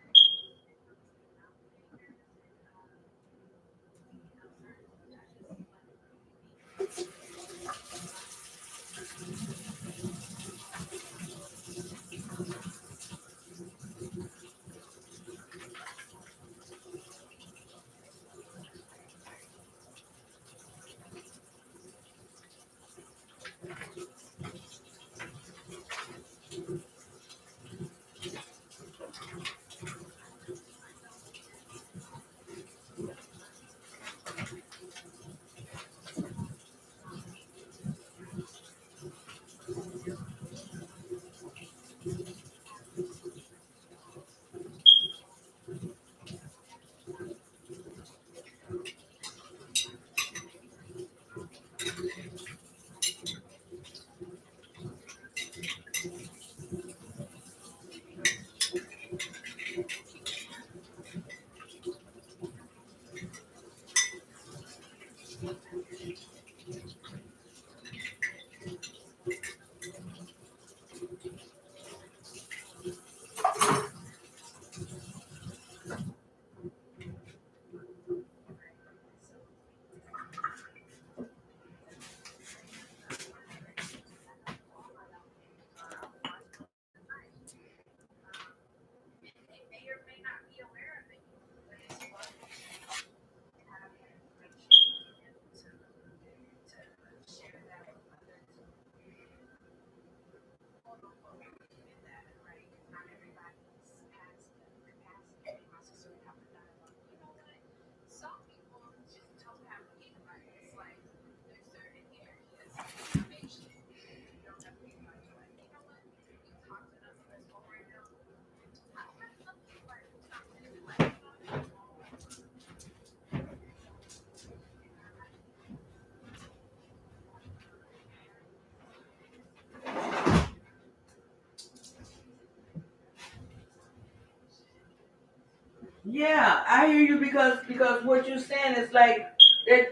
Yeah, I hear you because what you're saying is like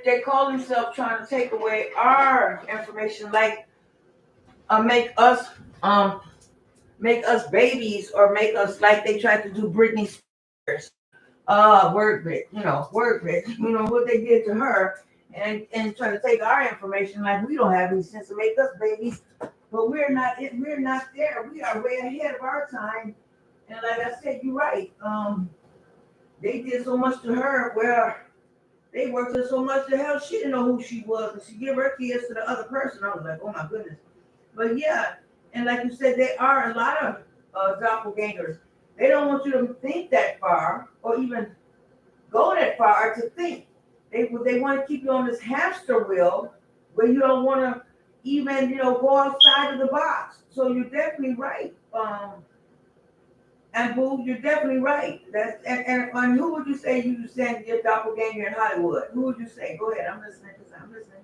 they call themselves trying to take away our information, like make us um make us babies or make us like they tried to do Britney Spears. Word bit, word bit, what they did to her, and try to take our information like we don't have any sense to make us babies, but we're not there. We are way ahead of our time, and like I said, you're right. They did so much to her where they worked her so much to hell she didn't know who she was, and she gave her kids to the other person. I was like, oh my goodness. But yeah, and like you said, there are a lot of doppelgangers. They don't want you to think that far or even go that far to think. They want to keep you on this hamster wheel where you don't want to even go outside of the box. So you're definitely right. And Boo, you're definitely right. That's and who would you say you send your doppelganger in Hollywood? Who would you say? Go ahead, I'm listening. 'Cause I'm listening.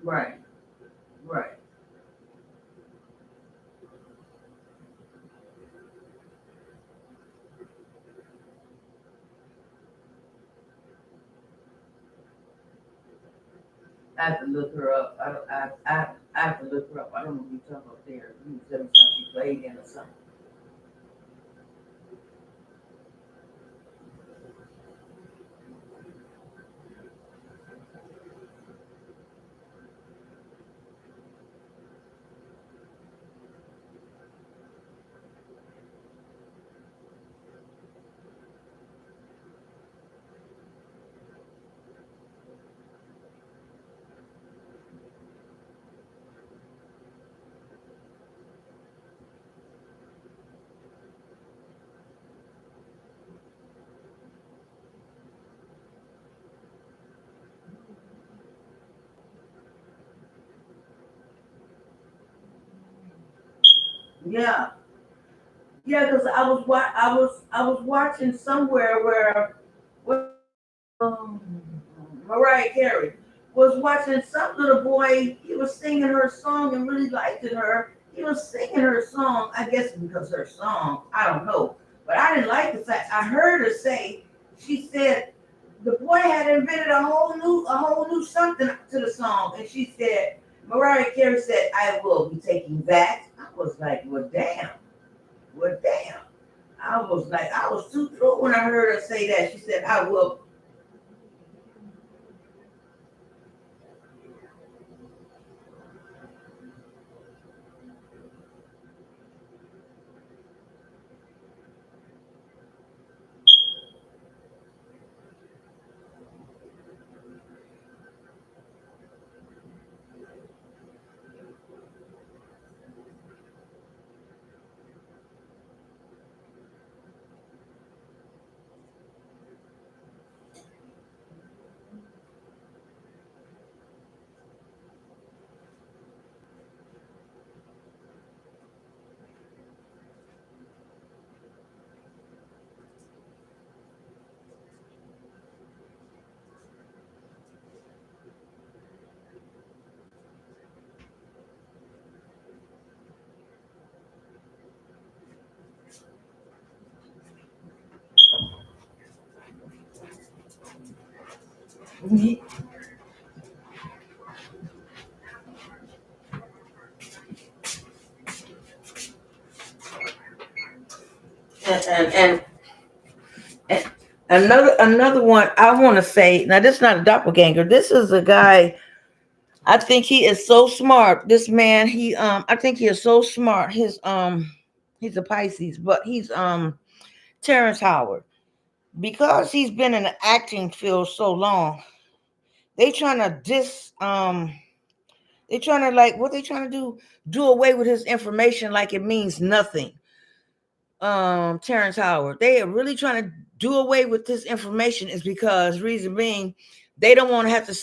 Right, right. I have to look her up. I don't. I have to look her up. I don't know who you're talking about there. You tell me something she played in or something. Yeah, yeah, because I was watching somewhere where Mariah Carey was watching some little boy. He was singing her song and really liked it. Her he was singing her song. I guess because her song. I don't know, but I didn't like the fact. I heard her say. She said the boy had invented a whole new something to the song, and she said Mariah Carey said I will be taking that. I was like, well, damn, well, damn. I was too thrilled when I heard her say that. She said I will. And And another one I want to say now. This is not a doppelganger. This is a guy. I think he is so smart. This man, I think he is so smart. He's a Pisces, but he's Terrence Howard because he's been in the acting field so long. They trying to they trying to like what they trying to do away with his information like it means nothing. Terrence Howard. They are really trying to do away with this information is because reason being they don't want to have to.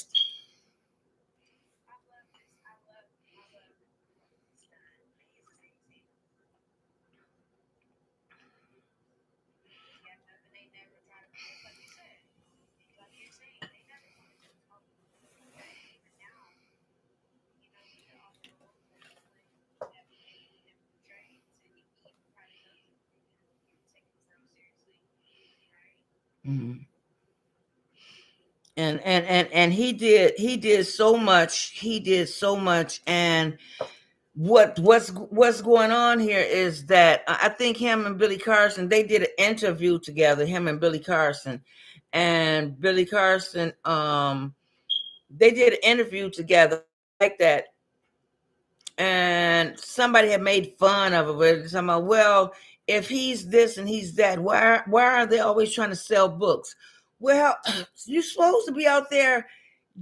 Mhm. And he did so much. He did so much. And what's going on here is that I think him and Billy Carson they did an interview together. Him and Billy Carson, and Billy Carson they did an interview together like that, and somebody had made fun of it. But talking about, well, if he's this and he's that, why are they always trying to sell books? Well, you're supposed to be out there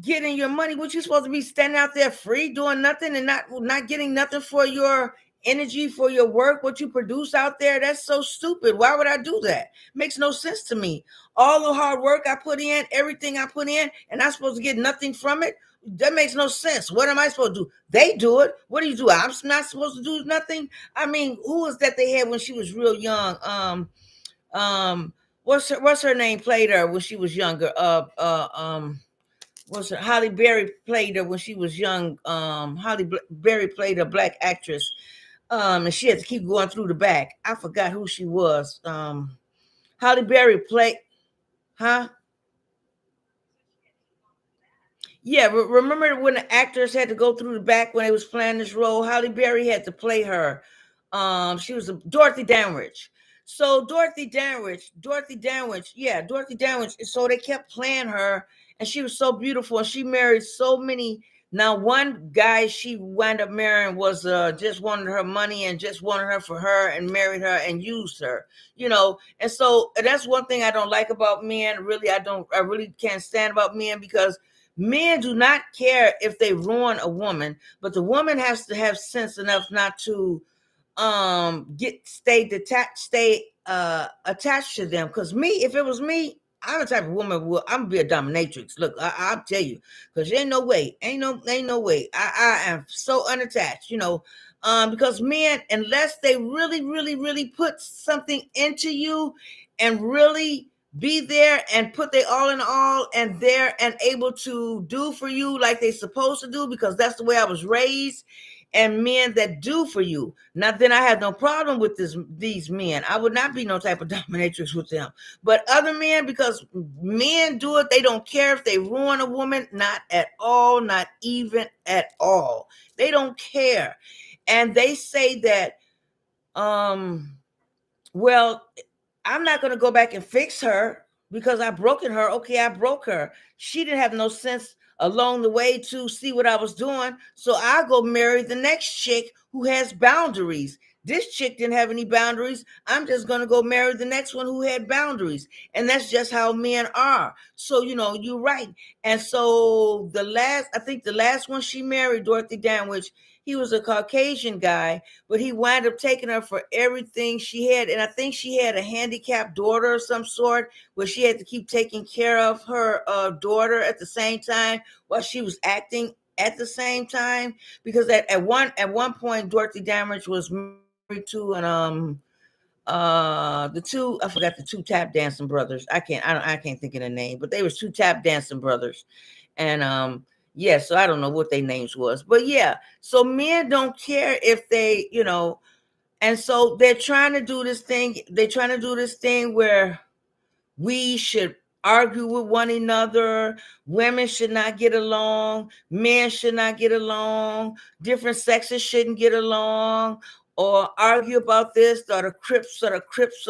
getting your money. What you supposed to be standing out there free, doing nothing and not getting nothing for your energy, for your work, what you produce out there? That's so stupid. Why would I do that? Makes no sense to me. All the hard work I put in, everything I put in, and I'm supposed to get nothing from it. That makes no sense. What am I supposed to do? They do it. What do you do? I'm not supposed to do nothing. I mean, who was that they had when she was real young? Um, what's her name? Played her when she was younger. Was Holly Berry played her when she was young. Berry played a black actress. And she had to keep going through the back. I forgot who she was. Holly Berry played, huh? Yeah, remember when the actors had to go through the back when they was playing this role? Halle Berry had to play her. She was Dorothy Dandridge. So Dorothy Dandridge. So they kept playing her, and she was so beautiful, and she married so many. Now, one guy she wound up marrying was just wanted her money and just wanted her for her and married her and used her, And so that's one thing I don't like about men. Really, I really can't stand about men because men do not care if they ruin a woman, but the woman has to have sense enough not to get stay detached, stay attached to them. Because me, if it was me, I'm the type of woman I'm gonna be a dominatrix. Look, I'll tell you, because ain't no way, ain't no way. I am so unattached. Because men, unless they really, really, really put something into you and really be there and put their all in all and there and able to do for you like they supposed to do, because that's the way I was raised. And men that do for you. Now then I have no problem with these men. I would not be no type of dominatrix with them. But other men, because men do it, they don't care if they ruin a woman, not at all, not even at all. They don't care. And they say that, well, I'm not going to go back and fix her because I broken her. Okay, I broke her. She didn't have no sense along the way to see what I was doing. So I go marry the next chick who has boundaries. This chick didn't have any boundaries. I'm just going to go marry the next one who had boundaries. And that's just how men are. So, you're right. And so I think the last one she married, Dorothy Danwich, he was a Caucasian guy, but he wound up taking her for everything she had. And I think she had a handicapped daughter of some sort where she had to keep taking care of her daughter at the same time while she was acting at the same time. Because at one point, Dorothy Damage was married to the two, I forgot, the two tap dancing brothers. I can't think of the name, but they was two tap dancing brothers. And yeah, so I don't know what their names was. But yeah, so men don't care if they, and so they're trying to do this thing. They're trying to do this thing where we should argue with one another. Women should not get along. Men should not get along. Different sexes shouldn't get along or argue about this, or the Crips or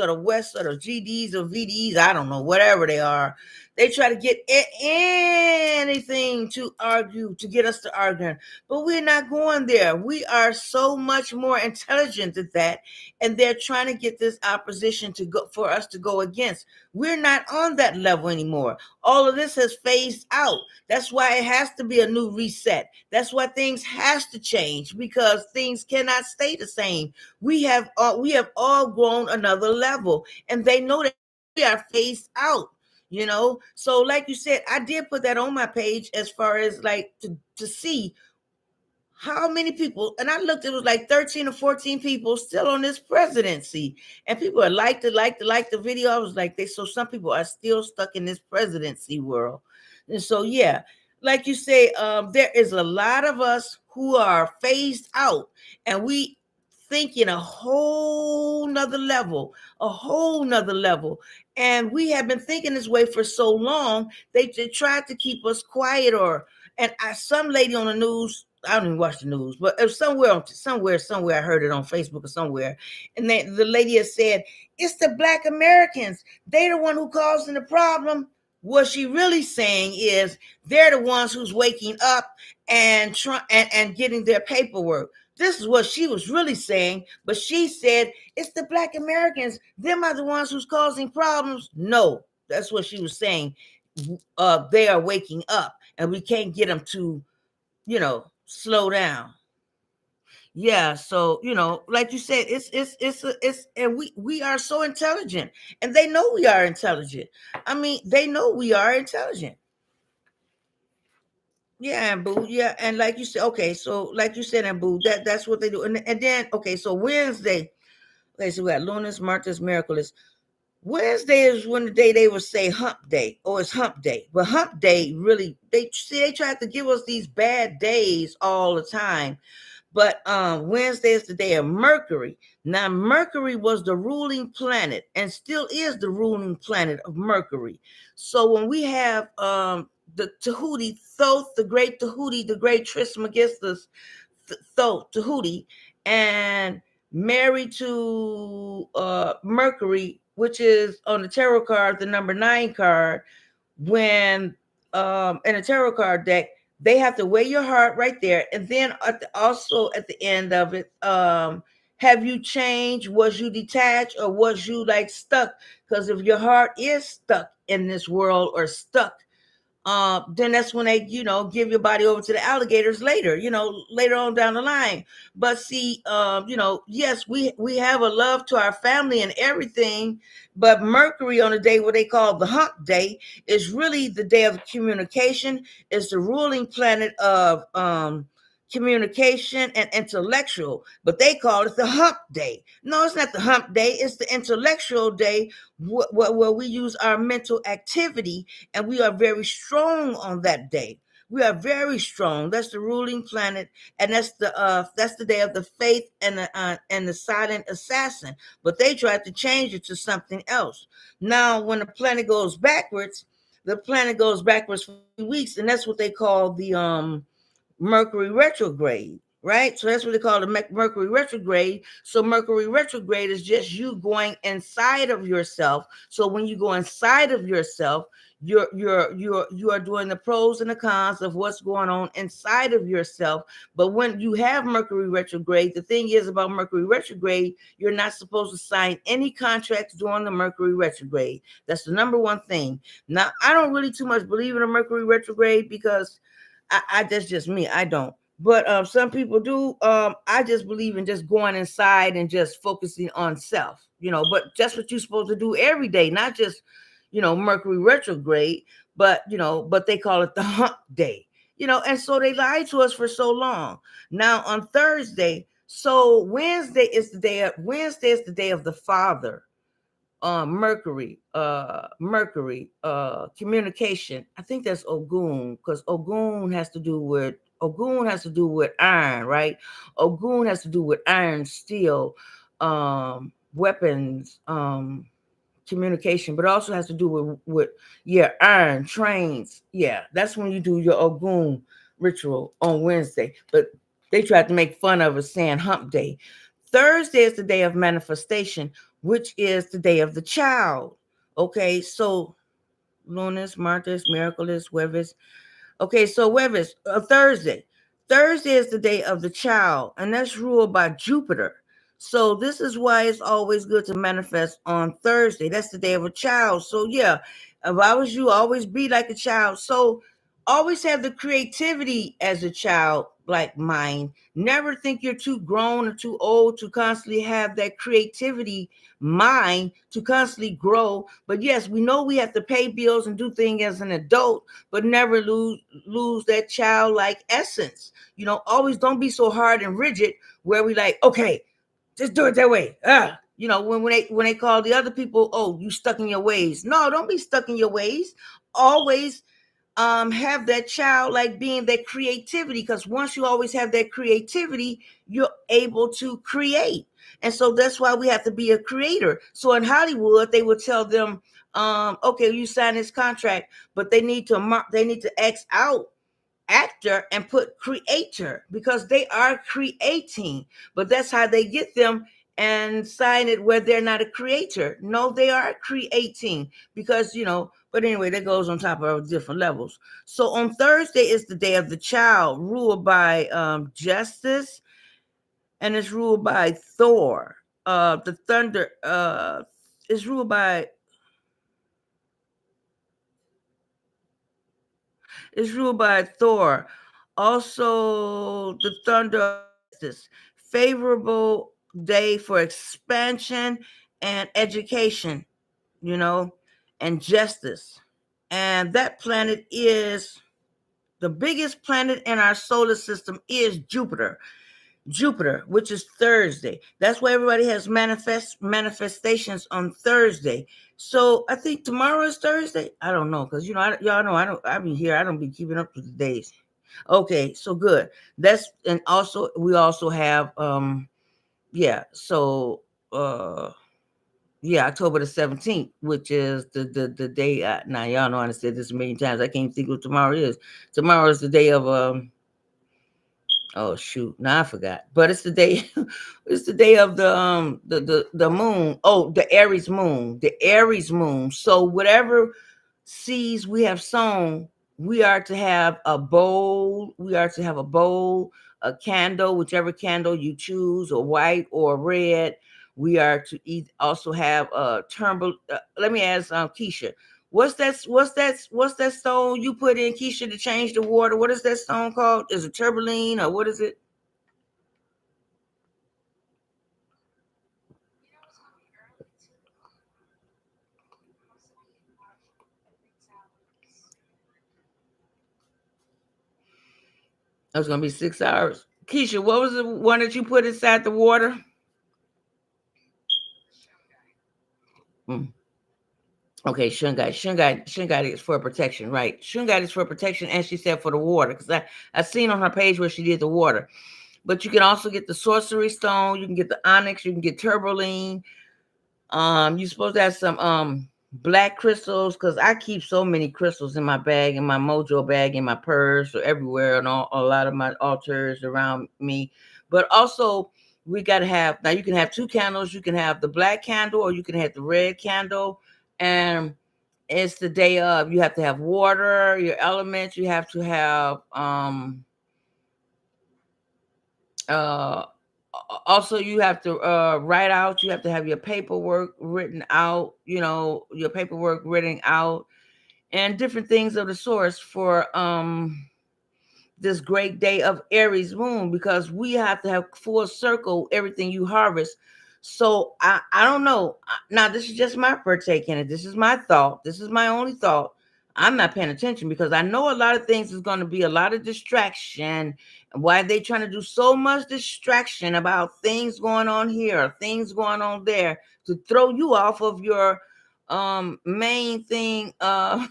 the West or the GDs or VDs. I don't know, whatever they are. They try to get anything to argue, to get us to arguing. But we're not going there. We are so much more intelligent than that. And they're trying to get this opposition to go for us to go against. We're not on that level anymore. All of this has phased out. That's why it has to be a new reset. That's why things has to change, because things cannot stay the same. We have all grown another level, and they know that we are phased out. So like you said, I did put that on my page as far as like to see how many people, and I looked, it was like 13 or 14 people still on this presidency. And people are like the video. I was like, so some people are still stuck in this presidency world. And so, yeah, like you say, there is a lot of us who are phased out, and we think in a whole nother level. And we have been thinking this way for so long, they tried to keep us quiet. Some lady on the news, I don't even watch the news, but it was somewhere I heard it on Facebook or somewhere, and the lady has said it's the Black Americans. They the one who causing the problem. What she really saying is they're the ones who's waking up and getting their paperwork. This is what she was really saying, but she said it's the Black Americans. Them are the ones who's causing problems. No, that's what she was saying. They are waking up, and we can't get them to slow down. Yeah, so like you said, it's and we are so intelligent, and they know we are intelligent. I mean, they know we are intelligent. Yeah, and boo, yeah, and like you said, okay, so like you said, and boo, that's what they do. And then okay, so Wednesday, okay, so we got Lunas, Martha's, Miraculous. Wednesday is when the day they would say hump day, or it's hump day. But hump day really, they tried to give us these bad days all the time. But Wednesday is the day of Mercury. Now, Mercury was the ruling planet and still is the ruling planet of Mercury. So when we have the Tahuti, Thoth, the great Tahuti, the great Trismegistus, Thoth, Tahuti, and married to Mercury, which is on the tarot card, the number 9 card, when in a tarot card deck, they have to weigh your heart right there, and then also at the end of it, have you changed? Was you detached, or was you like stuck? Because if your heart is stuck in this world or stuck, then that's when they, give your body over to the alligators later, later on down the line. But see, yes, we have a love to our family and everything, but Mercury on the day what they call the hump day is really the day of communication. It's the ruling planet of communication, and intellectual, but they call it the hump day. No, it's not the hump day, it's the intellectual day, where we use our mental activity, and we are very strong on that day. We are very strong. That's the ruling planet, and that's the day of the faith and the silent assassin. But they tried to change it to something else. Now, when the planet goes backwards, the planet goes backwards for 3 weeks, and that's what they call the Mercury retrograde, right? So that's what they call the Mercury retrograde. So Mercury retrograde is just you going inside of yourself. So when you go inside of yourself, you are doing the pros and the cons of what's going on inside of yourself. But when you have Mercury retrograde, the thing is about Mercury retrograde, you're not supposed to sign any contracts during the Mercury retrograde. That's the number one thing. Now, I don't really too much believe in a Mercury retrograde because that's just me. I don't. But some people do. I just believe in just going inside and just focusing on self, But that's what you're supposed to do every day, not just, Mercury retrograde, but they call it the hump day, And so they lied to us for so long. Now on Thursday, so Wednesday is the day of the Father. Mercury, communication. I think that's Ogun, because Ogun has to do with iron, right? Ogun has to do with iron, steel, weapons, communication, but also has to do with iron, trains. Yeah, that's when you do your Ogun ritual on Wednesday. But they tried to make fun of us saying hump day. Thursday is the day of manifestation, which is the day of the child. Okay, so lunes, martes, miércoles, jueves. Okay, so jueves, Thursday. Thursday is the day of the child, and that's ruled by Jupiter. So this is why it's always good to manifest on Thursday. That's the day of a child. So yeah, if I was you, always be like a child. So always have the creativity as a child, like mine. Never think you're too grown or too old to constantly have that creativity mind to constantly grow. But yes, we know we have to pay bills and do things as an adult, but never lose that childlike essence. Always don't be so hard and rigid where we like, okay, just do it that way. When they call the other people, oh, you stuck in your ways. No, don't be stuck in your ways. Always have that child like being that creativity, because once you always have that creativity, you're able to create. And so that's why we have to be a creator. So in Hollywood, they would tell them, okay, you sign this contract, but they need to X out actor and put creator, because they are creating. But that's how they get them and sign it where they're not a creator. No, they are creating, because but anyway, that goes on top of different levels. So on Thursday is the day of the child, ruled by justice, and it's ruled by Thor. The thunder is ruled by is ruled by Thor. Also, the thunder of justice, favorable day for expansion and education, you know, and justice. And that planet is the biggest planet in our solar system is Jupiter. Jupiter, which is Thursday. That's why everybody has manifestations on Thursday. So I think tomorrow is Thursday. I don't know, because y'all know I don't. I be here. I don't be keeping up with the days. Okay, so good. That's and also we also have yeah. So yeah, October the 17th, which is the day. Now y'all know I said this a million times. I can't think what tomorrow is. Tomorrow is the day of oh shoot, now I forgot. But it's the day it's the day of the moon. Oh, the Aries moon. The Aries moon. So whatever seeds we have sown, we are to have a bowl. We are to have a bowl, a candle, whichever candle you choose, or white or red. We are to also have a turbo. Let me ask Keisha. What's that stone you put in, Keisha, to change the water? What is that stone called? Is it turbaline or what is it? It's gonna be 6 hours. Keisha, what was the one that you put inside the water? Mm. Okay, shungite. Shungite is for protection, right? Shungite is for protection, and she said for the water, because I seen on her page where she did the water. But you can also get the sorcery stone. You can get the onyx. You can get turbaline. You're supposed to have some black crystals, because I keep so many crystals in my bag, in my mojo bag, in my purse, or everywhere, and a lot of my altars around me. But also, we gotta have, now you can have two candles. You can have the black candle, or you can have the red candle, and it's the day of. You have to have water, your elements. You have to have uh also you have to write out, you have to have your paperwork written out, your paperwork written out, and different things of the source for this great day of Aries moon, because we have to have full circle everything you harvest. So I don't know. Now this is just my partake in it. This is my thought. This is my only thought. I'm not paying attention because I know a lot of things is going to be a lot of distraction. Why they trying to do so much distraction about things going on here, things going on there, to throw you off of your main thing of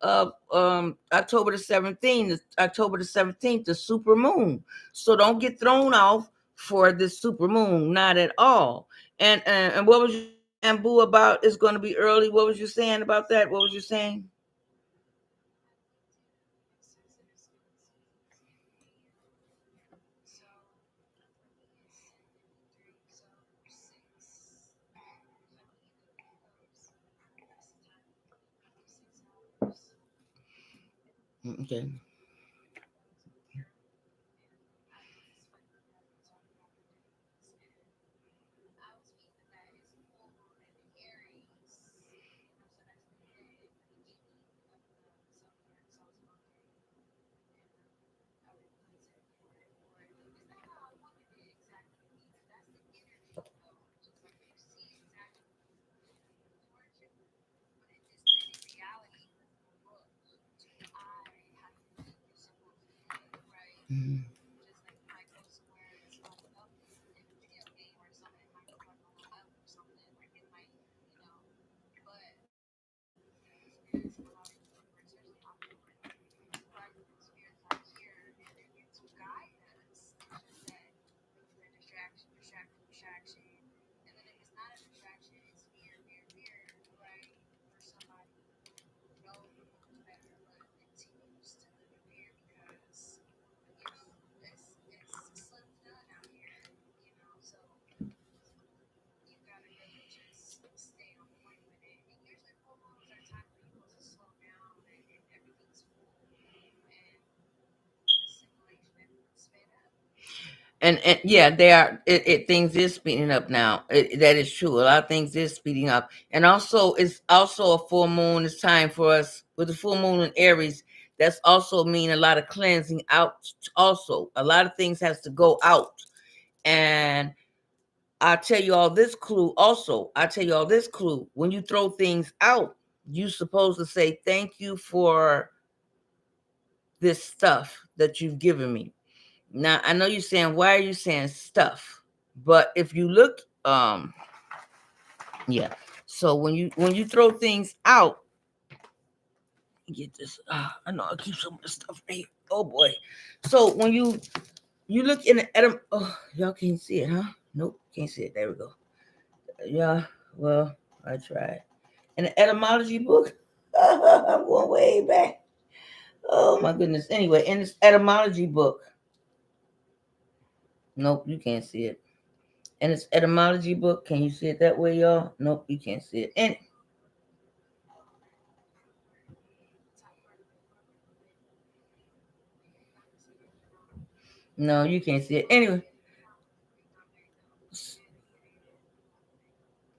October the 17th, the super moon. So don't get thrown off for this super moon, not at all. And what was you saying, Boo, about it's going to be early? What was you saying about that? What was you saying? Okay. Mhm. And yeah, they are. Things is speeding up now. That is true. A lot of things is speeding up, and also it's also a full moon. It's time for us with the full moon in Aries. That's also mean a lot of cleansing out. Also, a lot of things has to go out, and I'll tell you all this clue. Also, I'll tell you all this clue. When you throw things out, you supposed to say thank you for this stuff that you've given me. Now I know you're saying, why are you saying stuff? But if you look, yeah. So when you throw things out, get this. I know I keep some of the stuff right here. Oh boy. So when you look in the oh, y'all can't see it, huh? Nope, can't see it. There we go. Yeah. Well, I tried. In the etymology book, I'm going way back. Oh my goodness. Anyway, in this etymology book, nope, you can't see it. In its etymology book, can you see it that way, y'all? Nope, you can't see it. And no, you can't see it. Anyway,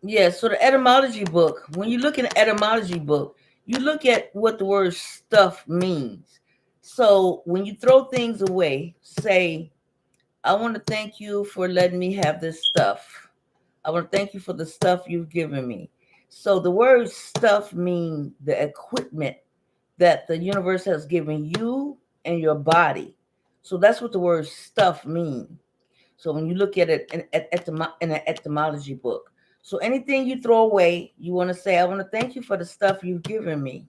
yeah, so the etymology book, when you look in the etymology book, you look at what the word stuff means. So when you throw things away, say, I want to thank you for letting me have this stuff. I want to thank you for the stuff you've given me. So the word stuff means the equipment that the universe has given you and your body. So that's what the word stuff means. So when you look at it in an etymology book, so anything you throw away, you want to say, I want to thank you for the stuff you've given me.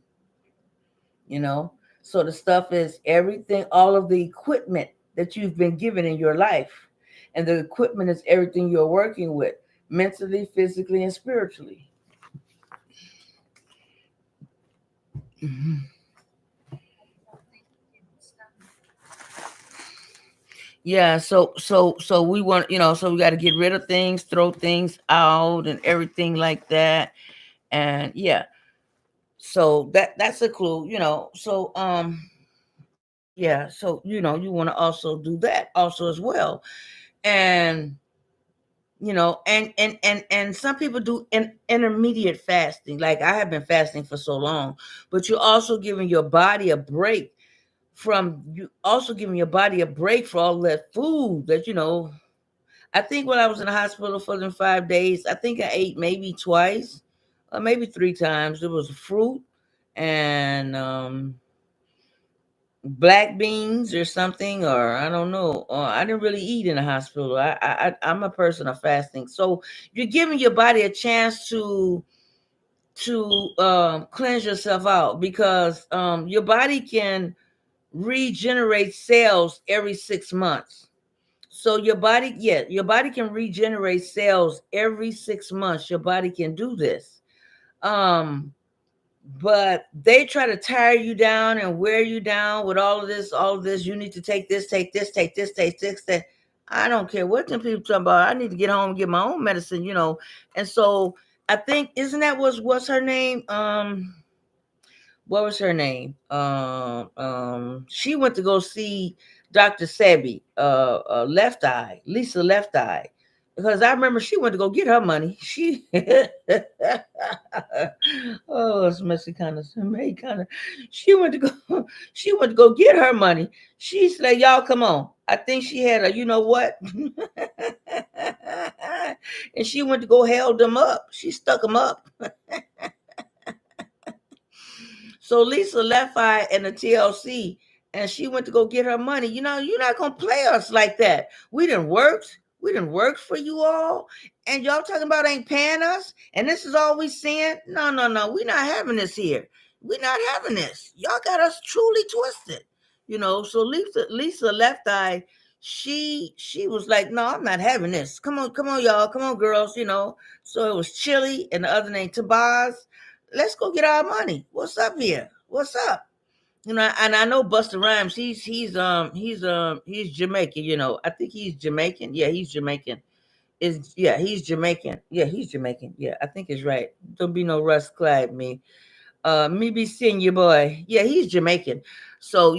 You know, so the stuff is everything, all of the equipment that you've been given in your life, and the equipment is everything you're working with, mentally, physically, and spiritually. Mhm. Yeah, so we want, so we got to get rid of things, throw things out, and everything like that. And yeah, so that's a clue, so yeah, so you want to also do that also as well. And and some people do intermediate fasting, like I have been fasting for so long, but you're also giving your body a break from you also giving your body a break for all that food that I think when I was in the hospital for them 5 days, I think I ate maybe twice or maybe three times. There was fruit and black beans or something, or I don't know. I didn't really eat in the hospital. I'm a person of fasting, so you're giving your body a chance to cleanse yourself out, because your body can regenerate cells every 6 months. So your body can regenerate cells every 6 months. Your body can do this. Um, but they try to tire you down and wear you down with all of this, all of this. You need to take this, take this, take this, take this, that. I don't care what them people talking about. I need to get home and get my own medicine. And so I think, isn't that what's her name? What was her name? She went to go see Dr. Sebi, Left Eye, Lisa Left Eye, because I remember she went to go get her money. She, oh, it's messy kind of, made kind of. She went to go, she went to go get her money. She's like, y'all, come on. I think she had a, you know what? And she went to go held them up. She stuck them up. So Lisa left I and the TLC, and she went to go get her money. You're not gonna play us like that. We didn't work. We didn't work for you all, and y'all talking about ain't paying us. And this is all we seeing. No, no, no. We're not having this here. We're not having this. Y'all got us truly twisted. So Lisa left eye. She was like, no, I'm not having this. Come on, y'all. Come on, girls. So it was Chili and the other name Tabaz. Let's go get our money. What's up here? What's up? And I know Buster Rhymes. He's Jamaican. I think he's Jamaican. Yeah, he's Jamaican. He's Jamaican. Yeah, he's Jamaican. Yeah, I think it's right. Don't be no Russ Clyde me. Me be seeing your boy. Yeah, he's Jamaican. So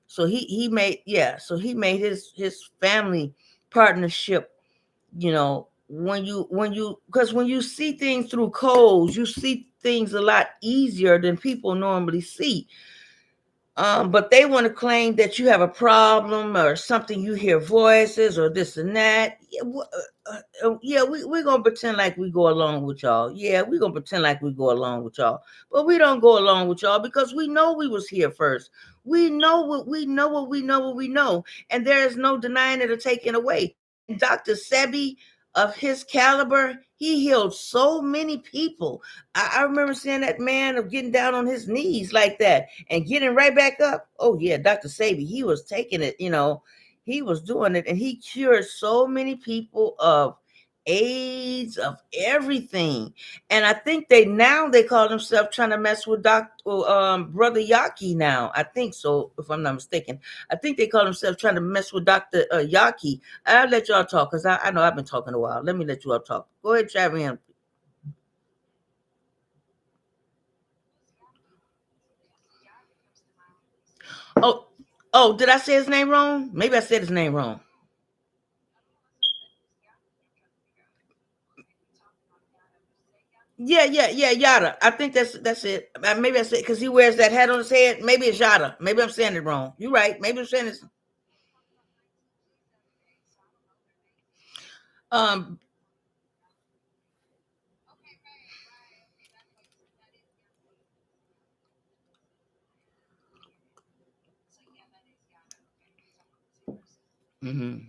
so he made his family partnership. Because when you see things through codes, you see things a lot easier than people normally see. But they want to claim that you have a problem or something. You hear voices or this and that. Yeah, yeah, we're gonna pretend like we go along with y'all. Yeah, we're gonna pretend like we go along with y'all, but we don't go along with y'all because we know we was here first. We know what we know, what we know, and there is no denying it or taking away. And Dr. Sebi, of his caliber, he healed so many people. I remember seeing that man of getting down on his knees like that and getting right back up. Oh yeah, Dr. Sabi, he was taking it, he was doing it, and he cured so many people of AIDS, of everything. And I think they call themselves trying to mess with Dr. Brother Yaki now. I think so, if I'm not mistaken. I think they call themselves trying to mess with Dr. Yaki. I'll let y'all talk because I know I've been talking a while. Let me let you all talk. Go ahead, Travis. Oh, oh, did I say his name wrong? Maybe I said his name wrong. Yeah, yeah, yeah, Yada. I think that's it. Maybe I said because he wears that hat on his head. Maybe it's Yada. Maybe I'm saying it wrong. You're right. Maybe I'm saying it's um. Mm-hmm.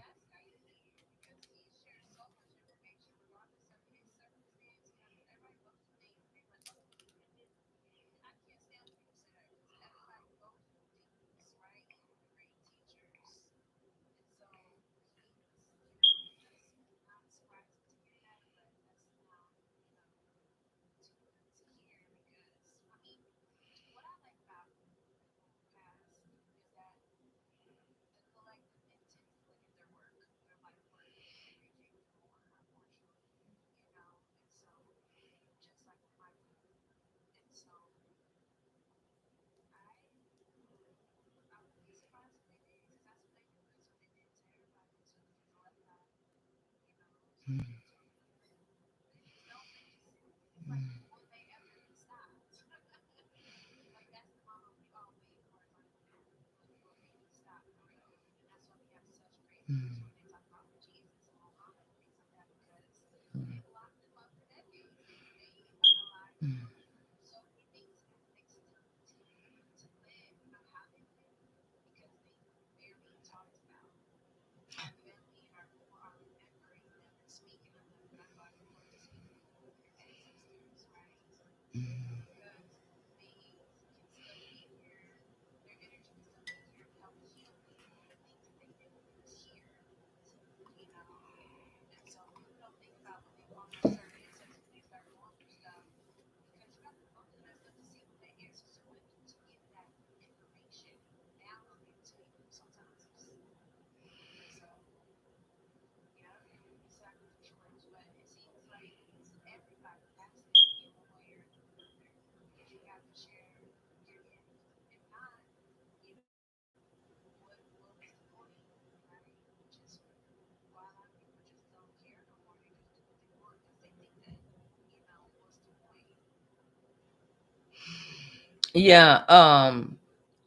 Yeah.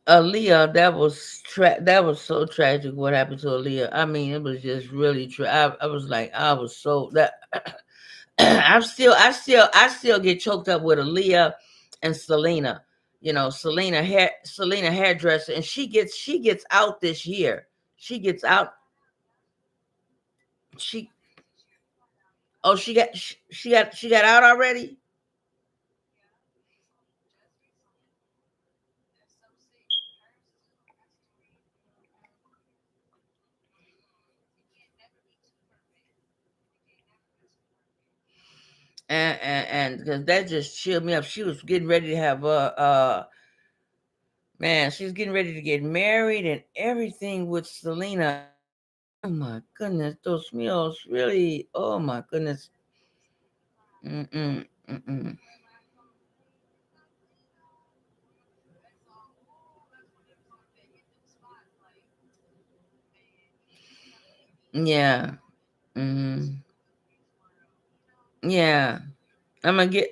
Aaliyah, that was so tragic. What happened to Aaliyah? I mean, it was just really I was like, I was so that I still get choked up with Aaliyah and Selena. You know, Selena hairdresser, and she gets out this year. She gets out. She oh she got out already. And because that just chilled me up. She was getting ready to have man, she's getting ready to get married and everything with Selena. Oh my goodness, those meals really. Oh my goodness. Mm-mm, mm-mm. Yeah. Mm-hmm. Yeah. I'm gonna get.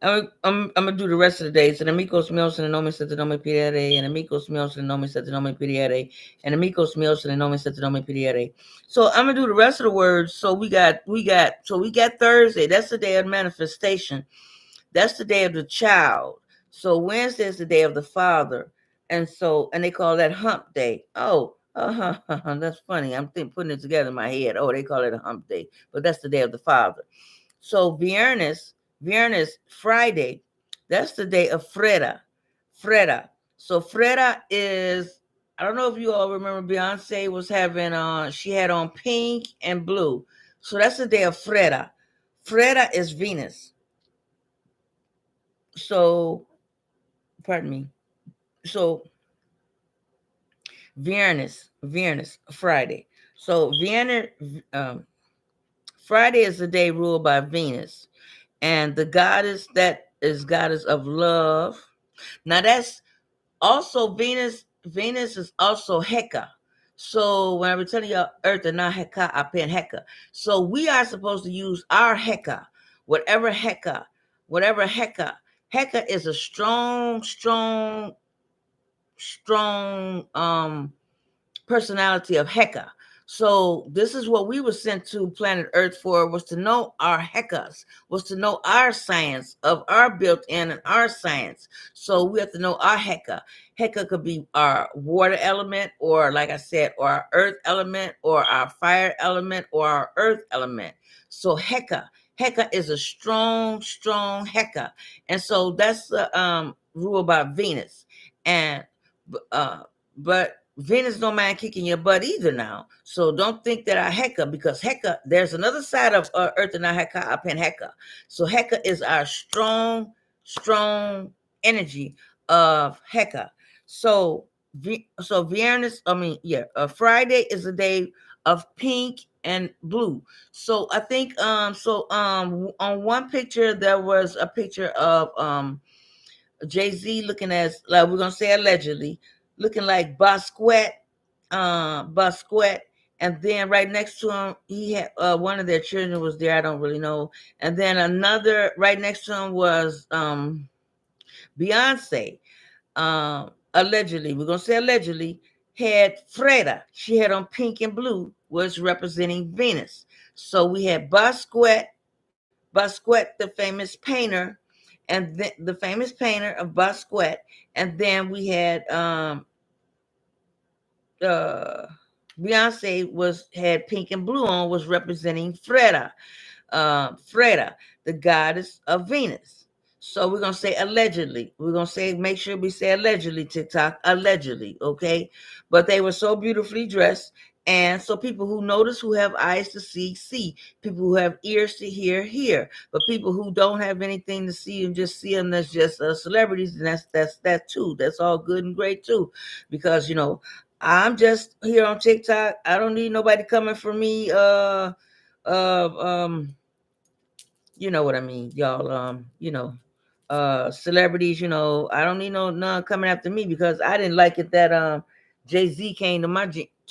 I'm gonna do the rest of the days. And amigos meus se nome se nome pidere. And amigos meus se nome se nome pidere. And amigos meus se nome se nome pidere. So I'm gonna do the rest of the words. So we got Thursday. That's the day of manifestation. That's the day of the child. So Wednesday is the day of the father. And they call that hump day. Oh, that's funny. Putting it together in my head. Oh, they call it a hump day. But that's the day of the father. So Viernes, Friday, that's the day of Freda. Freda. So Freda is, I don't know if you all remember Beyonce was having she had on pink and blue. So that's the day of Freda. Freda is Venus. So, pardon me. So Viernes, Friday. So um, Friday is the day ruled by Venus, and the goddess that is goddess of love. Now that's also Venus. Venus is also Heka. So when I was telling you Earth and not Heka, I pen Heka. So we are supposed to use our Heka, whatever Heka, whatever Heka. Heka is a strong personality of Heka. So this is what we were sent to planet Earth for, was to know our heckas, was to know our science of our built-in and our science. So we have to know our hecka. Hecka could be our water element, or like I said, or our earth element, or our fire element, or our earth element. So hecka. Hecka is a strong, strong hecka. And so that's the rule about Venus. And uh but Venus don't mind kicking your butt either now. So don't think that I Heka, because Heka, there's another side of Earth and our Heka up in Heka. So Heka is our strong, strong energy of Heka. So so Viernes, I mean, yeah, Friday is a day of pink and blue. So I think on one picture there was a picture of Jay-Z looking as, like, we're gonna say allegedly, looking like Bosquet, and then right next to him, he had one of their children was there. I don't really know, and then another right next to him was Beyonce. Allegedly, we're gonna say allegedly, had Freda. She had on pink and blue, was representing Venus. So we had Bosquet, the famous painter, and the famous painter of Bosquet, and then we had uh, Beyonce was had pink and blue on, was representing Freda, the goddess of Venus. So we're gonna say allegedly. We're gonna say, make sure we say allegedly, TikTok, allegedly, okay? But they were so beautifully dressed, and so people who notice, who have eyes to see, see. People who have ears to hear, hear. But people who don't have anything to see and just see them, that's just celebrities, and that's that too. That's all good and great too, because I'm just here on TikTok. I don't need nobody coming for me. Uh, um, you know what I mean, y'all. Celebrities. I don't need none coming after me, because I didn't like it that Jay-Z came to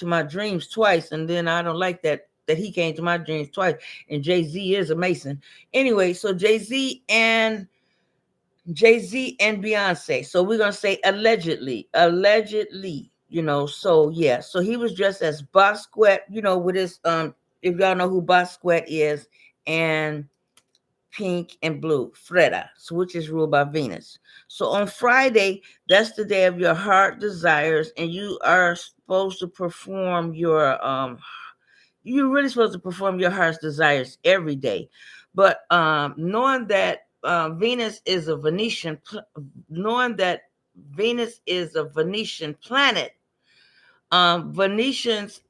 my dreams twice, and then I don't like that he came to my dreams twice. And Jay-Z is a Mason. Anyway, so Jay-Z and Beyonce. So we're gonna say allegedly. So yeah. So he was dressed as Bosquet, with his if y'all know who Bosquet is, and pink and blue, Freda, so which is ruled by Venus. So on Friday, that's the day of your heart desires, and you are supposed to perform your you're really supposed to perform your heart's desires every day. But knowing that knowing that Venus is a Venetian planet, Venetians,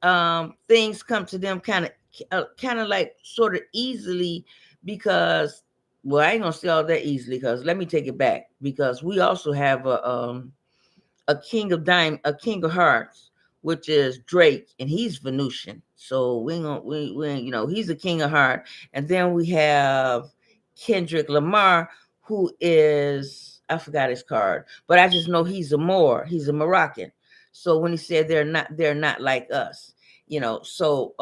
things come to them kind of like sort of easily, because, well, I ain't gonna say all that easily, because let me take it back, because we also have a king of hearts, which is Drake, and he's Venusian. So we ain't gonna, we ain't, he's a king of heart. And then we have Kendrick Lamar, who is, I forgot his card, but I just know he's a Moor. He's a Moroccan. So when he said they're not like us, So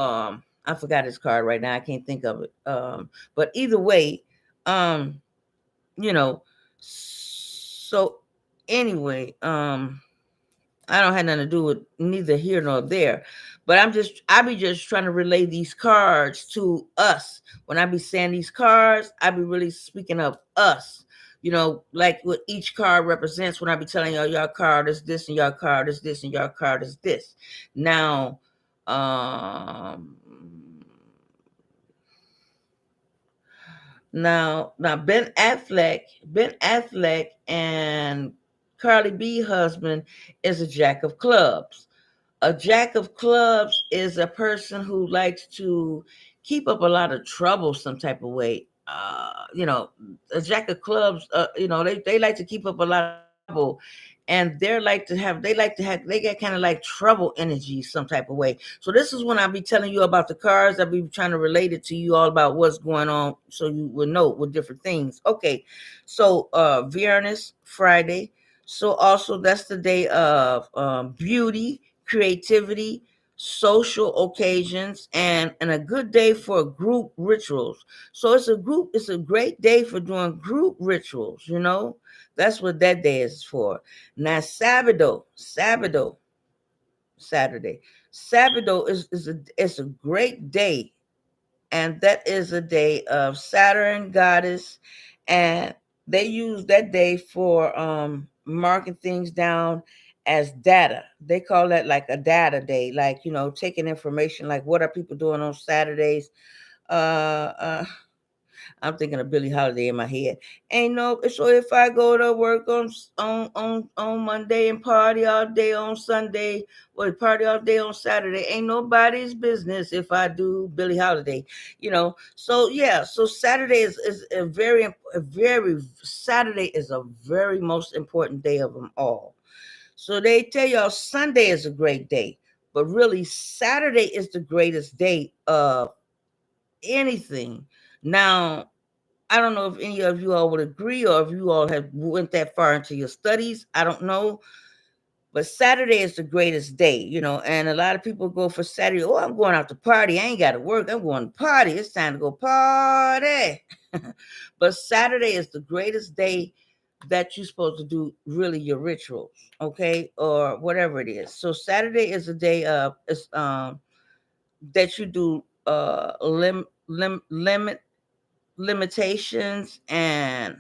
I forgot his card right now. I can't think of it. But either way, um, you know, so anyway, I don't have nothing to do with neither here nor there. But I be just trying to relay these cards to us. When I be saying these cards, I be really speaking of us. Like what each card represents. When I be telling y'all, your card is this, and your card is this, and your card is this. Now, now Ben Affleck and Carly B husband is a jack of clubs. A jack of clubs is a person who likes to keep up a lot of trouble some type of way. A jack of clubs, they like to keep up a lot of trouble, and they get kind of like trouble energy some type of way. So this is when I be telling you about the cards. I be trying to relate it to you all about what's going on, so you will know with different things. Okay, so Viernes, Friday. So also that's the day of beauty, creativity, social occasions, and a good day for group rituals. So it's a great day for doing group rituals. That's what that day is for. Now Saturday. Sabado is a great day, and that is a day of Saturn goddess, and they use that day for marking things down as data. They call that like a data day, like taking information like what are people doing on Saturdays. I'm thinking of Billie Holiday in my head. Ain't no so if I go to work on Monday and party all day on Sunday, or party all day on Saturday, ain't nobody's business if I do Billie Holiday. So yeah, so Saturday is a very Saturday is a very most important day of them all. So they tell y'all Sunday is a great day, but really Saturday is the greatest day of anything. Now, I don't know if any of you all would agree or if you all have went that far into your studies. I don't know. But Saturday is the greatest day. And a lot of people go for Saturday. Oh, I'm going out to party. I ain't got to work. I'm going to party. It's time to go party. But Saturday is the greatest day that you're supposed to do really your rituals, okay, or whatever it is. So Saturday is a day of that you do limitations and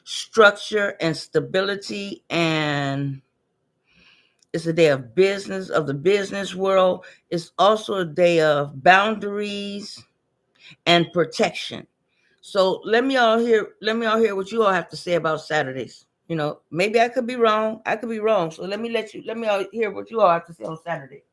structure and stability, and it's a day of business, of the business world. It's also a day of boundaries and protection. So let me all hear what you all have to say about Saturdays. Maybe I could be wrong. I could be wrong. So let me all hear what you all have to say on Saturday.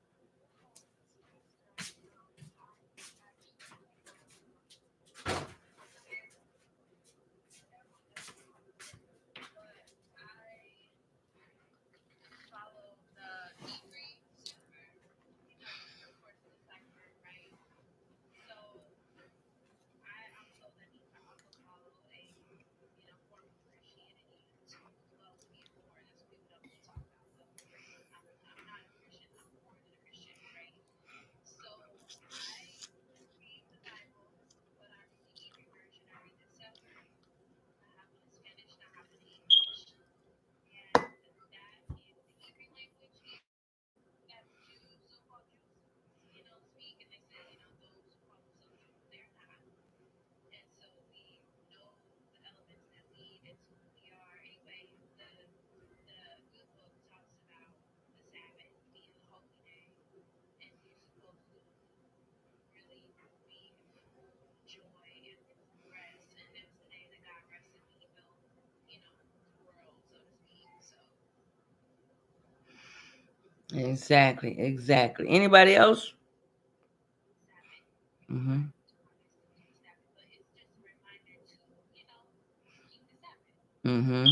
Exactly, exactly. Anybody else? Mm-hmm. Mm-hmm.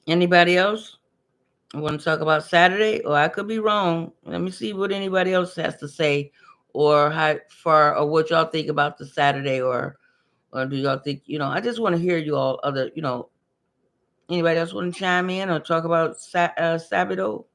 Anybody else? I want to talk about Saturday, or I could be wrong. Let me see what anybody else has to say, or how far, or what y'all think about the Saturday, or do y'all think? I just want to hear you all. Anybody else want to chime in or talk about Sabado?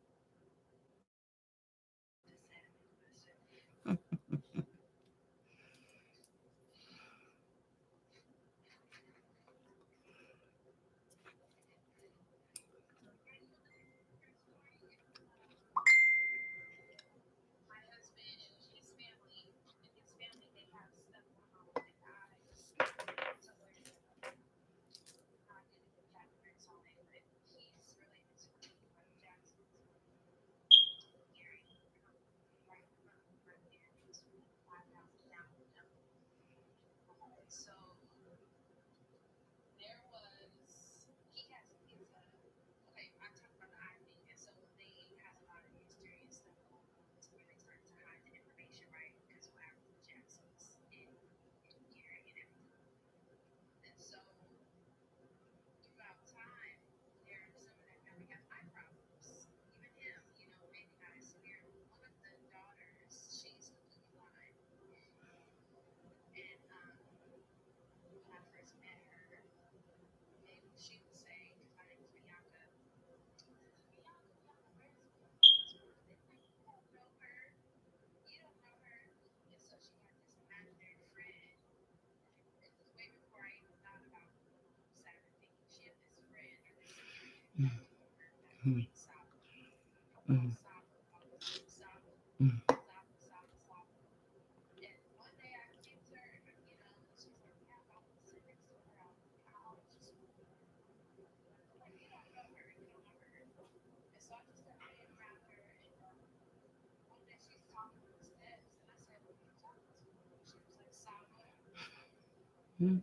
Mhm. Mhm. Hmm.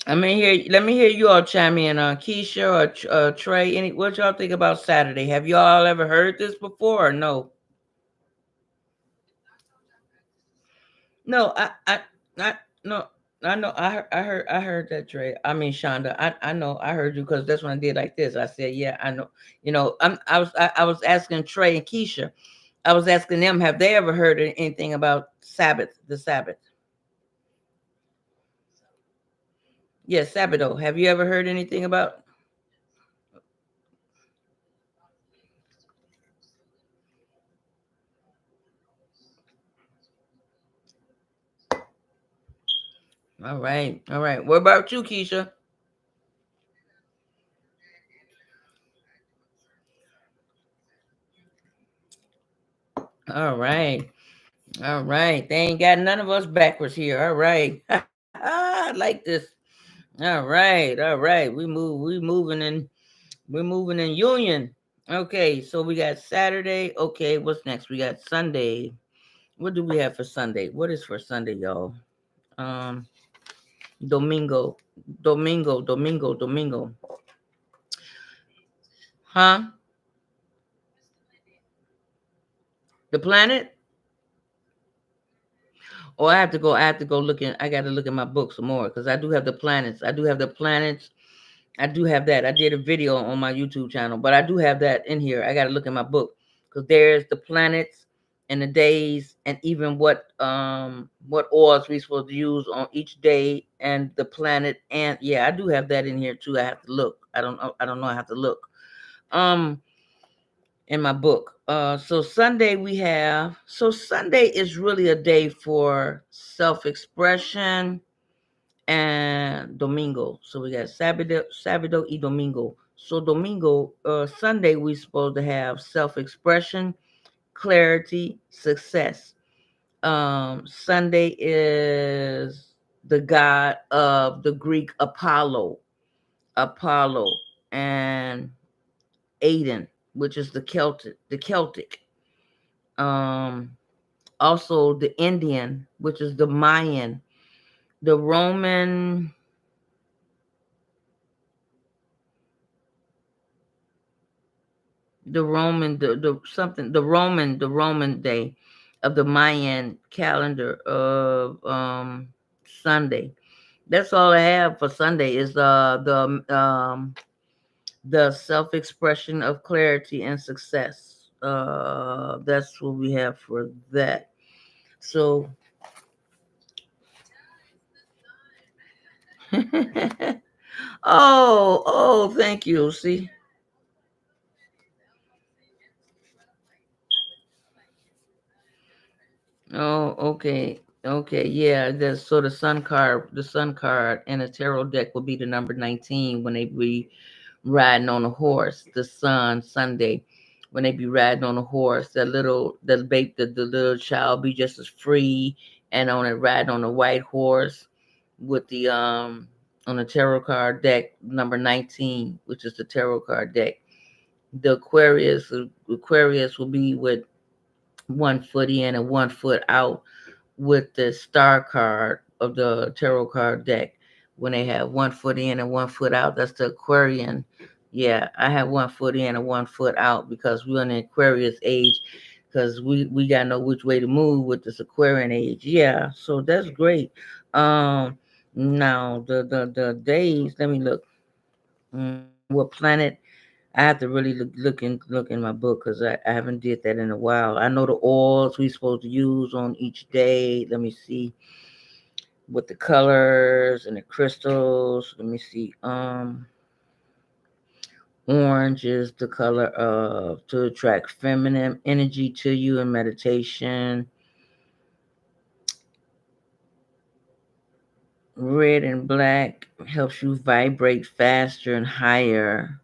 Let me hear you all chime in. Keisha or Trey. What y'all think about Saturday? Have y'all ever heard this before or no? No, I no. I know. I heard that, Trey. I mean, Shonda. I know. I heard you because that's when I did like this. I said, yeah, I know. I was asking Trey and Keisha. I was asking them, have they ever heard anything about Sabbath, the Sabbath? Yes, Sabbath. Have you ever heard anything about? All right, all right. What about you, Keisha? All right, all right. They ain't got none of us backwards here. All right, I like this. All right, all right. We're moving in union. Okay, so we got Saturday. Okay, what's next? We got Sunday. What do we have for Sunday? What is for Sunday, y'all? Um, Domingo. Huh? The planet? Oh, I have to go. I have to go look in. I got to look in my book some more because I do have the planets. I do have the planets. I do have that. I did a video on my YouTube channel, but I do have that in here. I got to look in my book because there's the planets and the days and even what oils we supposed to use on each day and the planet, and yeah, I do have that in here too. I have to look. I don't know. I don't know. I have to look. Um, in my book. So Sunday is really a day for self-expression and Domingo. So we got Sábado y Domingo. So Domingo, Sunday we supposed to have self-expression, clarity, success. Sunday is the god of the Greek Apollo, and Aiden, which is the Celtic. Um, Also the Indian, which is the Mayan, the Roman, the something, the Roman day of the Mayan calendar of Sunday. That's all I have for Sunday is the self expression of clarity and success. That's what we have for that. So thank you. See. Oh, okay. Okay, yeah. The sun card and a tarot deck will be the number 19 when they be riding on a horse. The sun Sunday, when they be riding on a horse, the little child be just as free and on it riding on a white horse with the on the tarot card deck number 19, which is the tarot card deck. The Aquarius will be with 1 foot in and 1 foot out with the star card of the tarot card deck. When they have 1 foot in and 1 foot out, that's the Aquarian. Yeah, I have 1 foot in and 1 foot out because we're in the Aquarius age because we got to know which way to move with this Aquarian age. Yeah, so that's great. Now the days, let me look. What planet? I have to really look in my book because I haven't did that in a while. I know the oils we supposed to use on each day. Let me see with the colors and the crystals. Let me see. Orange is the color of to attract feminine energy to you in meditation. Red and black helps you vibrate faster and higher.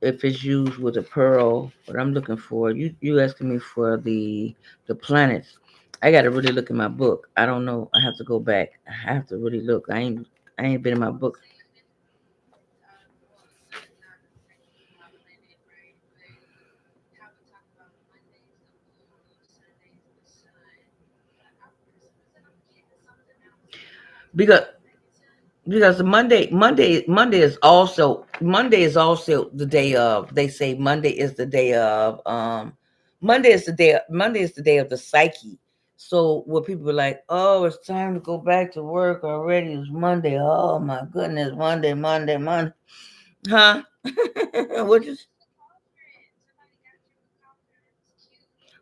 if it's used with a pearl. What I'm looking for, you asking me for the planets. I got to really look in my book. I don't know. I have to go back. I have to really look. I ain't been in my book. Because Monday is also the day of, they say Monday is the day of Monday is the day of the psyche. So what people are like, oh, it's time to go back to work already. It's Monday. Oh my goodness, Monday, Monday, Monday. Huh? What you?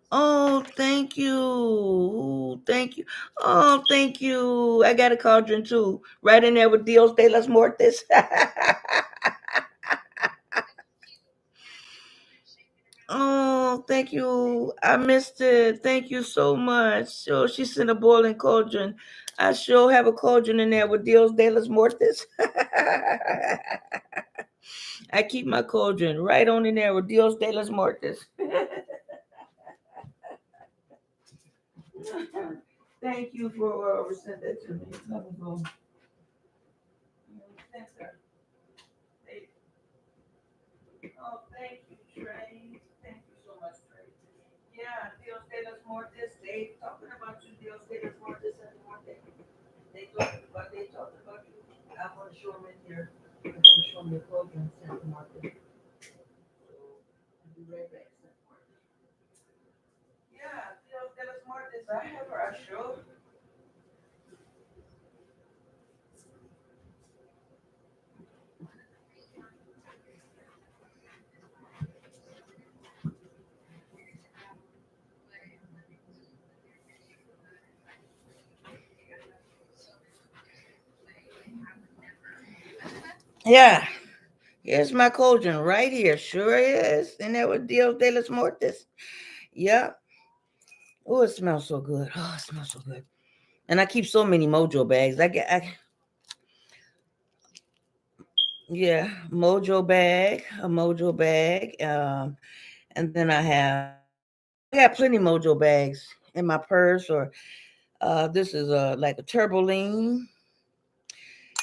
Oh, thank you. Ooh, thank you. Oh, thank you. I got a cauldron too. Right in there with Dios de las Muertes. Oh, thank you. I missed it. Thank you so much. Sure, she sent a boiling cauldron. I sure have a cauldron in there with Dios de los Muertes. I keep my cauldron right on in there with Dios de los Muertes. Thank you for sending that to me. Let me go. Oh, thank you, Trey. Thank you so much, Trey. Yeah, Dios de los Muertes. They talking about you, Dios de los Muertes and the Muerte. They talked about you. I'm gonna show them in here. I'm gonna show them the program Santa Marta. So I'll be right back, Santa Marta. Yeah, Dios de los Muertes. I have her. I sure. Yeah, here's my cauldron right here. Sure is. And that was Dios de los Muertes. Yep. Oh, it smells so good. Oh, it smells so good. And I keep so many Mojo bags. Yeah, a Mojo bag. And then I got plenty Mojo bags in my purse. Or this is like a turboline.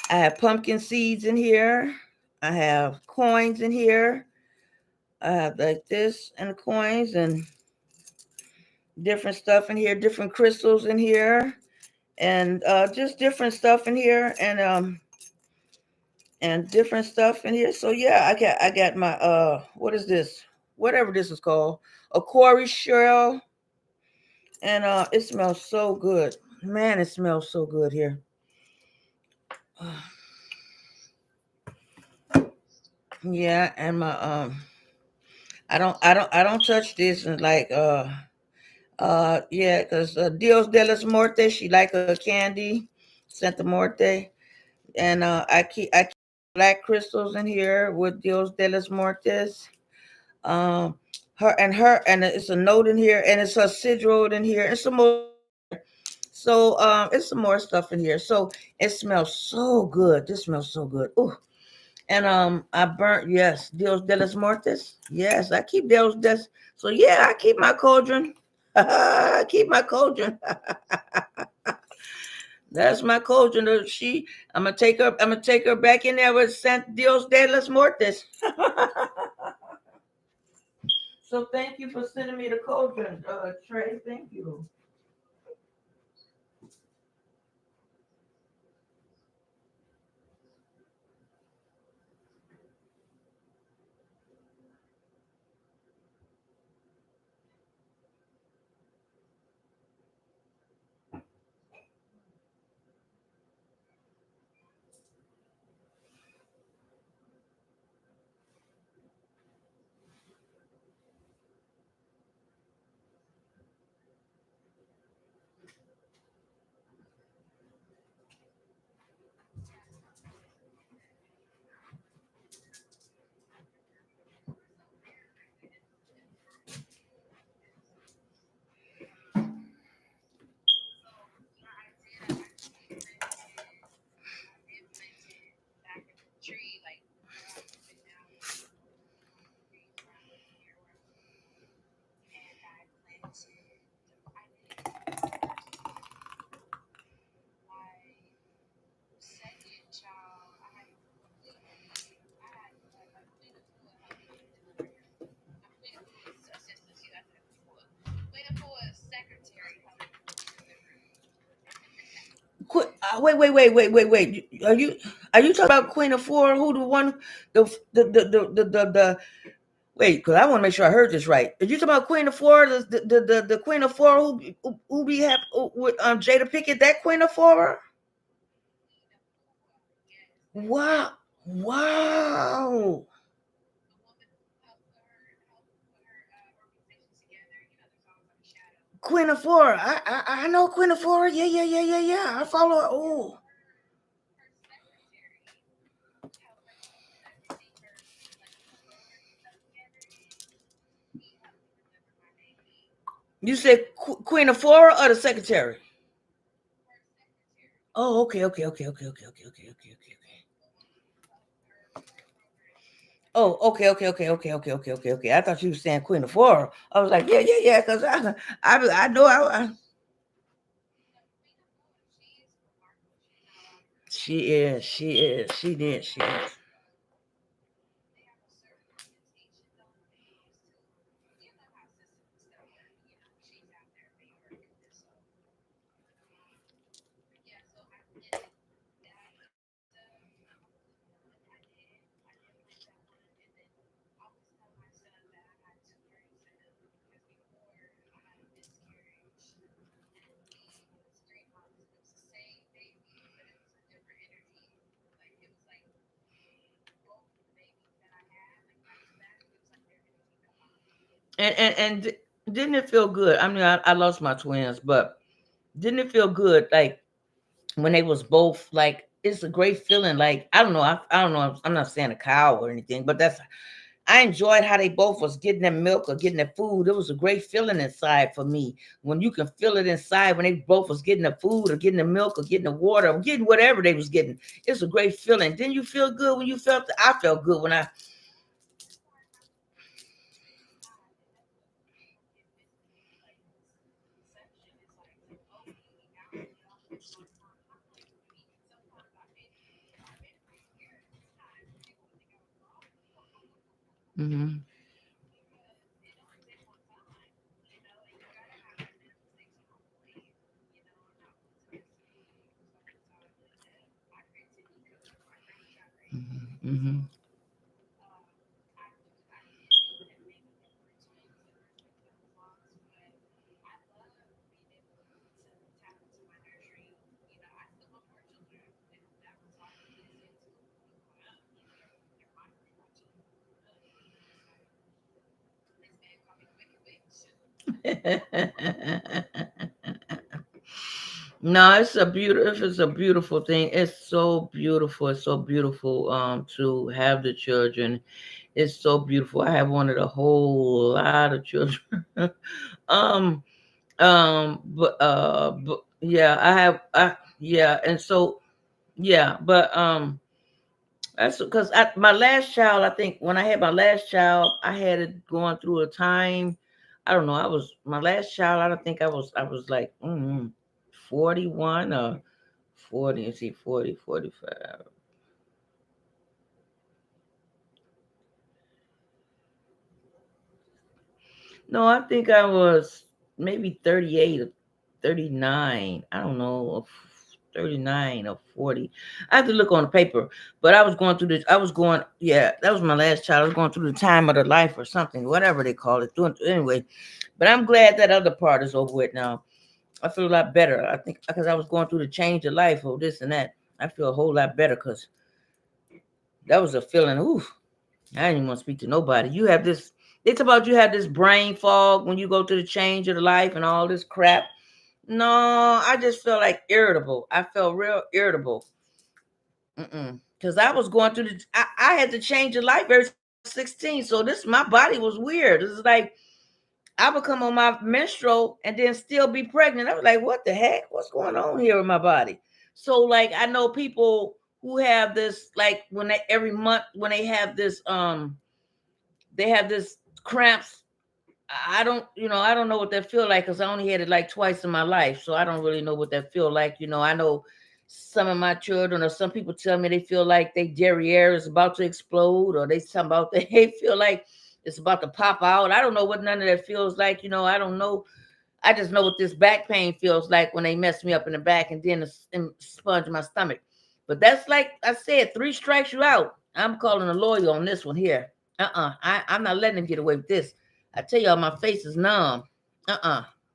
I have pumpkin seeds in here. I have coins in here. I have like this and coins and different stuff in here, different crystals in here, and just different stuff in here, and different stuff in here. So yeah, I got my what is this? Whatever this is called, a quarry shell, and it smells so good. Man, it smells so good here. Yeah, and my I don't touch this and like yeah, because Dios de las Muertes, she like a candy, Santa Muerte, and I keep black crystals in here with Dios de las Muertes. Um, her and it's a note in here, and it's a sigil in here, and some more stuff in here. So it's some more stuff in here. So it smells so good. This smells so good. Ooh. And I burnt, yes, Dios de las Muertes. Yes, I keep Dios des. So yeah, I keep my cauldron. I keep my cauldron. That's my cauldron. I'm gonna take her back in there with Sant Dios de las Muertes. So thank you for sending me the cauldron, Trey. Thank you. Wait. Are you talking about Queen of Four? Who the one the wait? Because I want to make sure I heard this right. Are you talking about Queen of Four? The Queen of Four who be happy with Jada Pickett? That Queen of Four? Wow, wow. Queen of Four. I know Queen of Four. Yeah. I follow her. Oh, you said Queen of Four or the secretary? Oh, okay. Oh, okay. I thought you were saying Queen of Four. I was like, yeah. Because I know she is. And didn't it feel good? I mean, I lost my twins, but didn't it feel good? Like when they was both like, it's a great feeling. Like I don't know, I don't know. I'm not saying a cow or anything, but that's I enjoyed how they both was getting their milk or getting their food. It was a great feeling inside for me when you can feel it inside when they both was getting the food or getting the milk or getting the water or getting whatever they was getting. It's a great feeling. Didn't you feel good when you felt? I felt good when I. Mm-hmm. Mm-hmm. Mm-hmm. No, it's a beautiful thing. It's so beautiful. It's so beautiful to have the children. It's so beautiful. I have wanted a whole lot of children. um but yeah, yeah, and so yeah, but that's because my last child, I think when I had my last child, I had it going through a time. I don't know. I was my last child. I don't think I was like 41 or 40. Let's see, 40, 45. No, I think I was maybe 38 or 39. I don't know, or 39 or 40. I have to look on the paper. But I was going through this. I was going, yeah, that was my last child. I was going through the time of the life or something, whatever they call it. Anyway, but I'm glad that other part is over with now. I feel a lot better. I think because I was going through the change of life or this and that. I feel a whole lot better because that was a feeling. Ooh, I didn't even want to speak to nobody. You have this. It's about you have this brain fog when you go to the change of the life and all this crap. No, I just feel like irritable. I felt real irritable. Because I was going through I had to change the life verse 16. So this, my body was weird. It's like I would come on my menstrual and then still be pregnant. I was like, what the heck? What's going on here with my body? So like I know people who have this, like when they every month when they have this cramps. I don't know what that feel like because I only had it like twice in my life, so I don't really know what that feel like. I know some of my children or some people tell me they feel like their derriere is about to explode, or they talking about they feel like it's about to pop out. I don't know what none of that feels like. I don't know. I just know what this back pain feels like when they mess me up in the back and then sponge my stomach. But that's like I said, three strikes you out. I'm calling a lawyer on this one here. I'm not letting them get away with this. I tell y'all, my face is numb.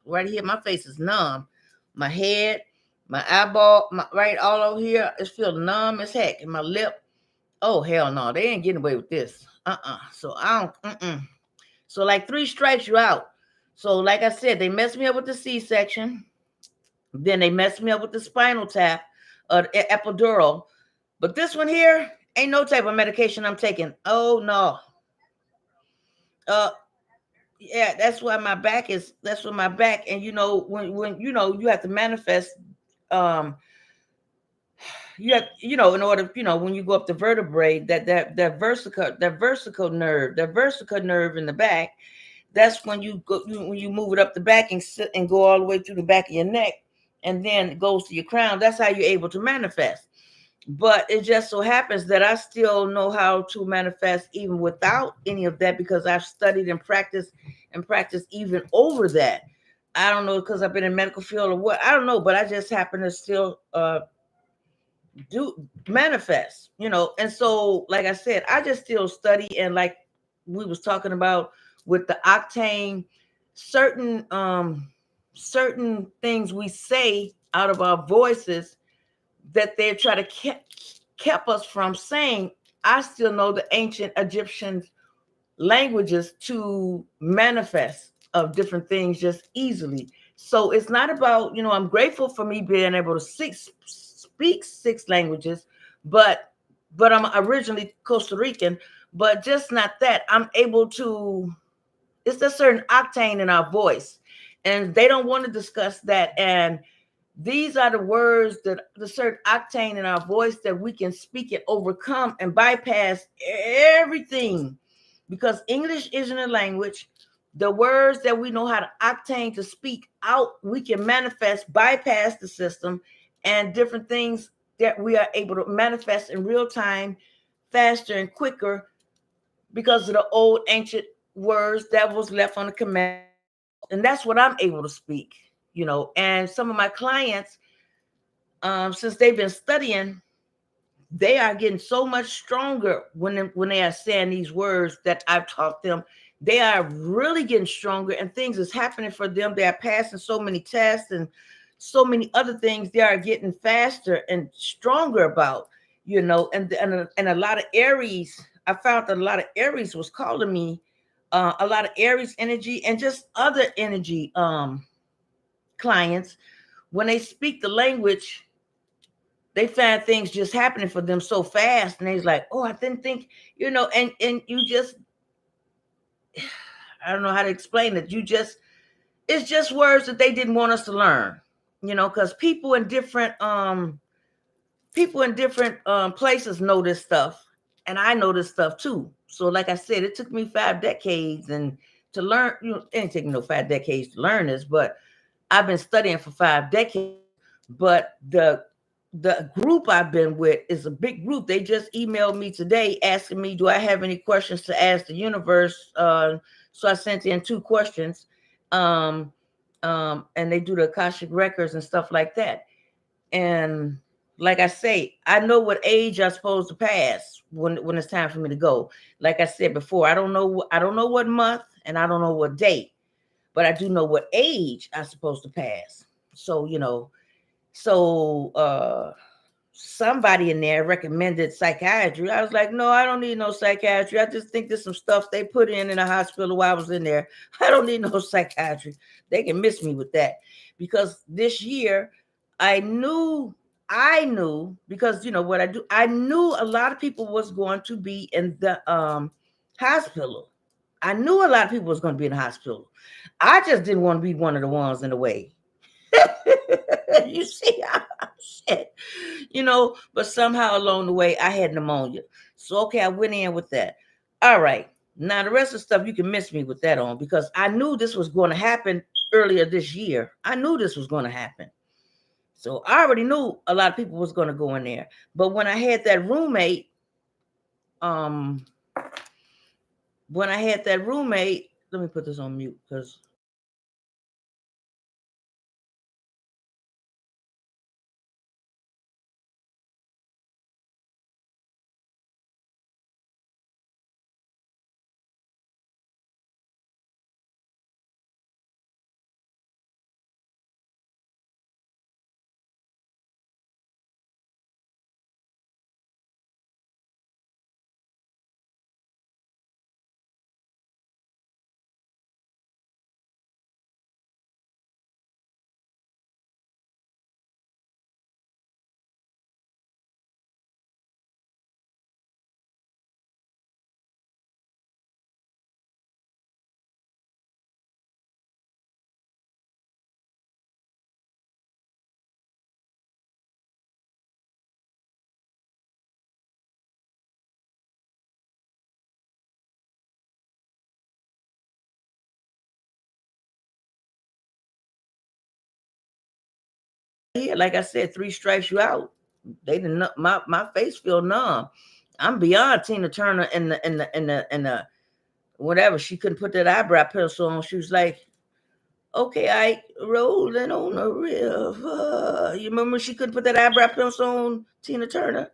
Right here, my face is numb. My head, my eyeball, right all over here, it feels numb as heck. And my lip, oh hell no, they ain't getting away with this. So I don't. So like three strikes you out. So like I said, they messed me up with the C-section. Then they messed me up with the spinal tap, epidural. But this one here ain't no type of medication I'm taking. Oh no. Uh, yeah, that's why my back is. That's what my back. And when you have to manifest. Um, you have in order when you go up the vertebrae that versicle nerve in the back. That's when you go when you move it up the back and sit and go all the way through the back of your neck, and then it goes to your crown. That's how you're able to manifest. But it just so happens that I still know how to manifest even without any of that because I've studied and practiced even over that. I don't know because I've been in medical field or what. I don't know, but I just happen to still do manifest. And so like I said, I just still study, and like we was talking about with the octane, certain things we say out of our voices that they try to kept us from saying. I still know the ancient Egyptian languages to manifest of different things just easily. So it's not about, I'm grateful for me being able to speak six languages, but I'm originally Costa Rican, but just not that. I'm able to, it's a certain octane in our voice, and they don't want to discuss that. And these are the words that the certain octane in our voice that we can speak and overcome and bypass everything, because English isn't a language. The words that we know how to octane to speak out, we can manifest, bypass the system, and different things that we are able to manifest in real time, faster and quicker because of the old ancient words that was left on the command walls. And that's what I'm able to speak. And some of my clients, since they've been studying, they are getting so much stronger when they are saying these words that I've taught them. They are really getting stronger, and things is happening for them. They are passing so many tests and so many other things. They are getting faster and stronger about. And a lot of Aries. I found that a lot of Aries was calling me, a lot of Aries energy and just other energy clients. When they speak the language, they find things just happening for them so fast, and they's like, oh, I didn't think. And you just, I don't know how to explain it. It's just words that they didn't want us to learn. Because people in different places know this stuff, and I know this stuff too. So like I said, it took me 5 decades and to learn. It ain't taking no 5 decades to learn this, but I've been studying for 5 decades. But the group I've been with is a big group. They just emailed me today asking me, do I have any questions to ask the universe? So I sent in 2 questions. Um, and they do the Akashic records and stuff like that. And like I say, I know what age I'm supposed to pass when it's time for me to go. Like I said before, I don't know what month and I don't know what date, but I do know what age I'm supposed to pass. So somebody in there recommended psychiatry. I was like, no, I don't need no psychiatry. I just think there's some stuff they put in a hospital while I was in there. I don't need no psychiatry. They can miss me with that. Because this year I knew because what I do, I knew a lot of people was going to be in the hospital. I knew a lot of people was going to be in the hospital. I just didn't want to be one of the ones in the way. You see how shit, but somehow along the way I had pneumonia. So okay, I went in with that. All right. Now the rest of the stuff you can miss me with that on, because I knew this was going to happen earlier this year. I knew this was going to happen. So I already knew a lot of people was going to go in there. But um when I had that roommate, let me put this on mute because here, like I said, three strikes you out. They didn't. My face feel numb. I'm beyond Tina Turner and the whatever. She couldn't put that eyebrow pencil on. She was like, "Okay, I rolling on the river." You remember she couldn't put that eyebrow pencil on Tina Turner?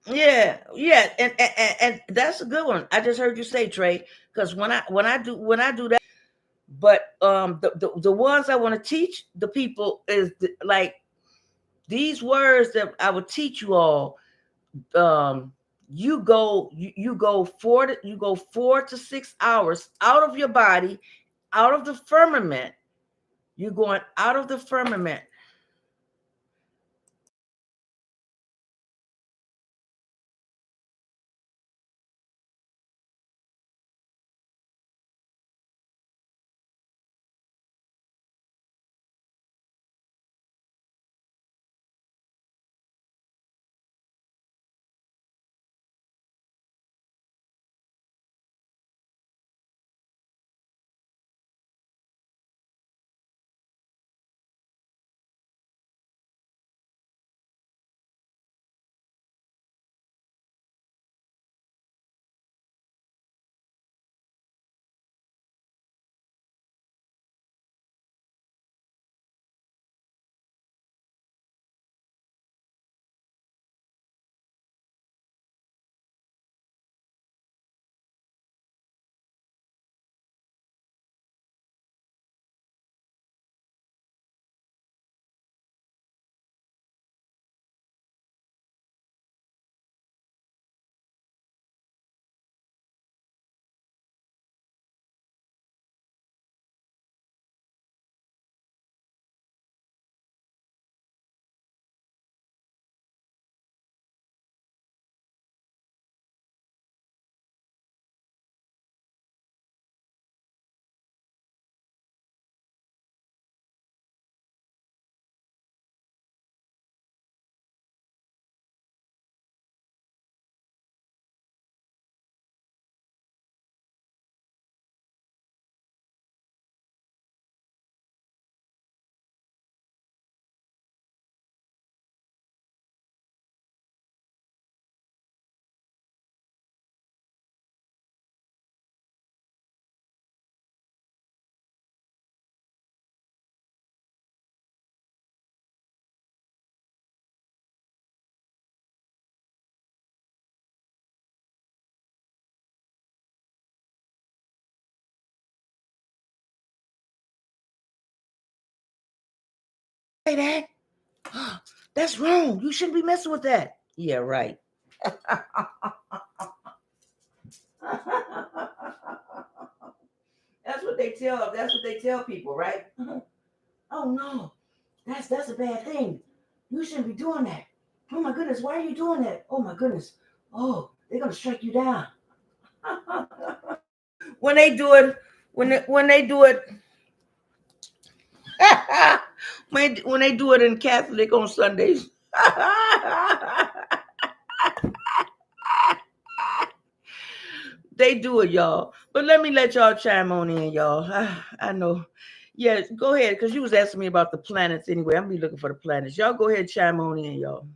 Yeah, yeah, and that's a good one. I just heard you say, Trey, because when I do that, but the ones I want to teach the people is like these words that I would teach you all. Um, you go 4 to 6 hours out of your body, out of the firmament. You're going out of the firmament. Say that. That's wrong. You shouldn't be messing with that. Yeah, right. That's what they tell people, right? Oh no, that's a bad thing. You shouldn't be doing that. Oh my goodness, why are you doing that? Oh my goodness. Oh, they're gonna strike you down. When they do it, when they do it, when they do it in Catholic on Sundays. They do it, y'all. But let y'all chime on in, y'all. I know. Yeah, go ahead, because you was asking me about the planets anyway. I'm be looking for the planets. Y'all go ahead and chime on in, y'all.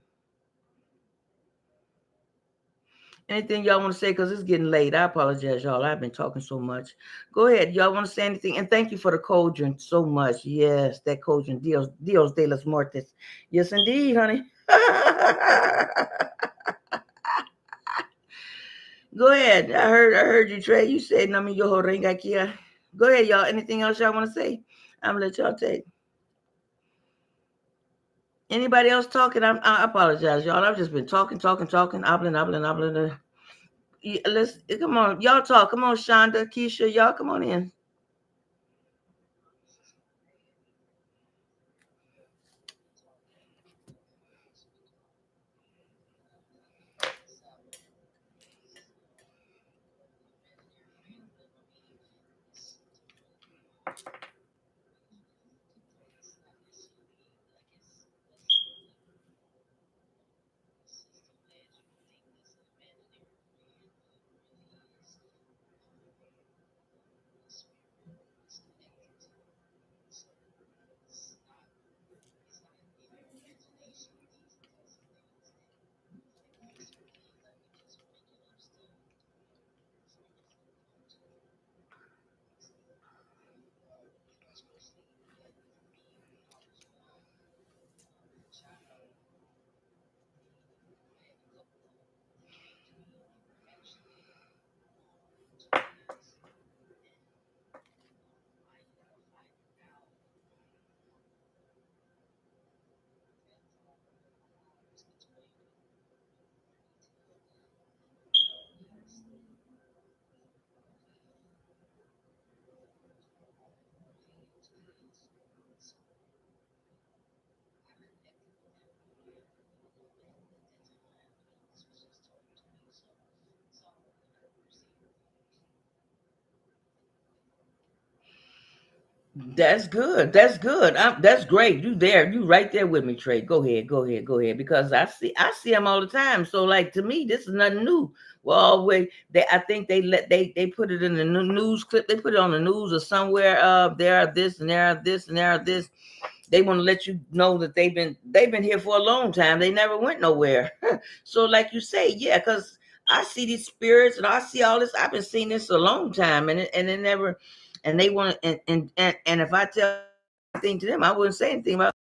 Anything y'all want to say? Because it's getting late. I apologize, y'all. I've been talking so much. Go ahead. Y'all want to say anything? And thank you for the cauldron so much. Yes, that cauldron. Dios de los Muertes. Yes, indeed, honey. Go ahead. I heard you, Trey. You said Nami Yoho Renga Kia. Go ahead, y'all. Anything else y'all want to say? I'm gonna let y'all take. Anybody else talking? I apologize, y'all. I've just been talking, hobbling. Let's come on, y'all talk. Come on, Shonda, Keisha, y'all come on in. That's good. That's good. That's great. You there? You right there with me, Trey. Go ahead. Go ahead. Go ahead. Because I see them all the time. So like to me, this is nothing new. Well, always I think they put it in the news clip. They put it on the news or somewhere. There are this and there are this and there are this. They want to let you know that they've been here for a long time. They never went nowhere. So like you say, yeah, because I see these spirits and I see all this. I've been seeing this a long time, and it never. And they want to, and if I tell anything to them, I wouldn't say anything about.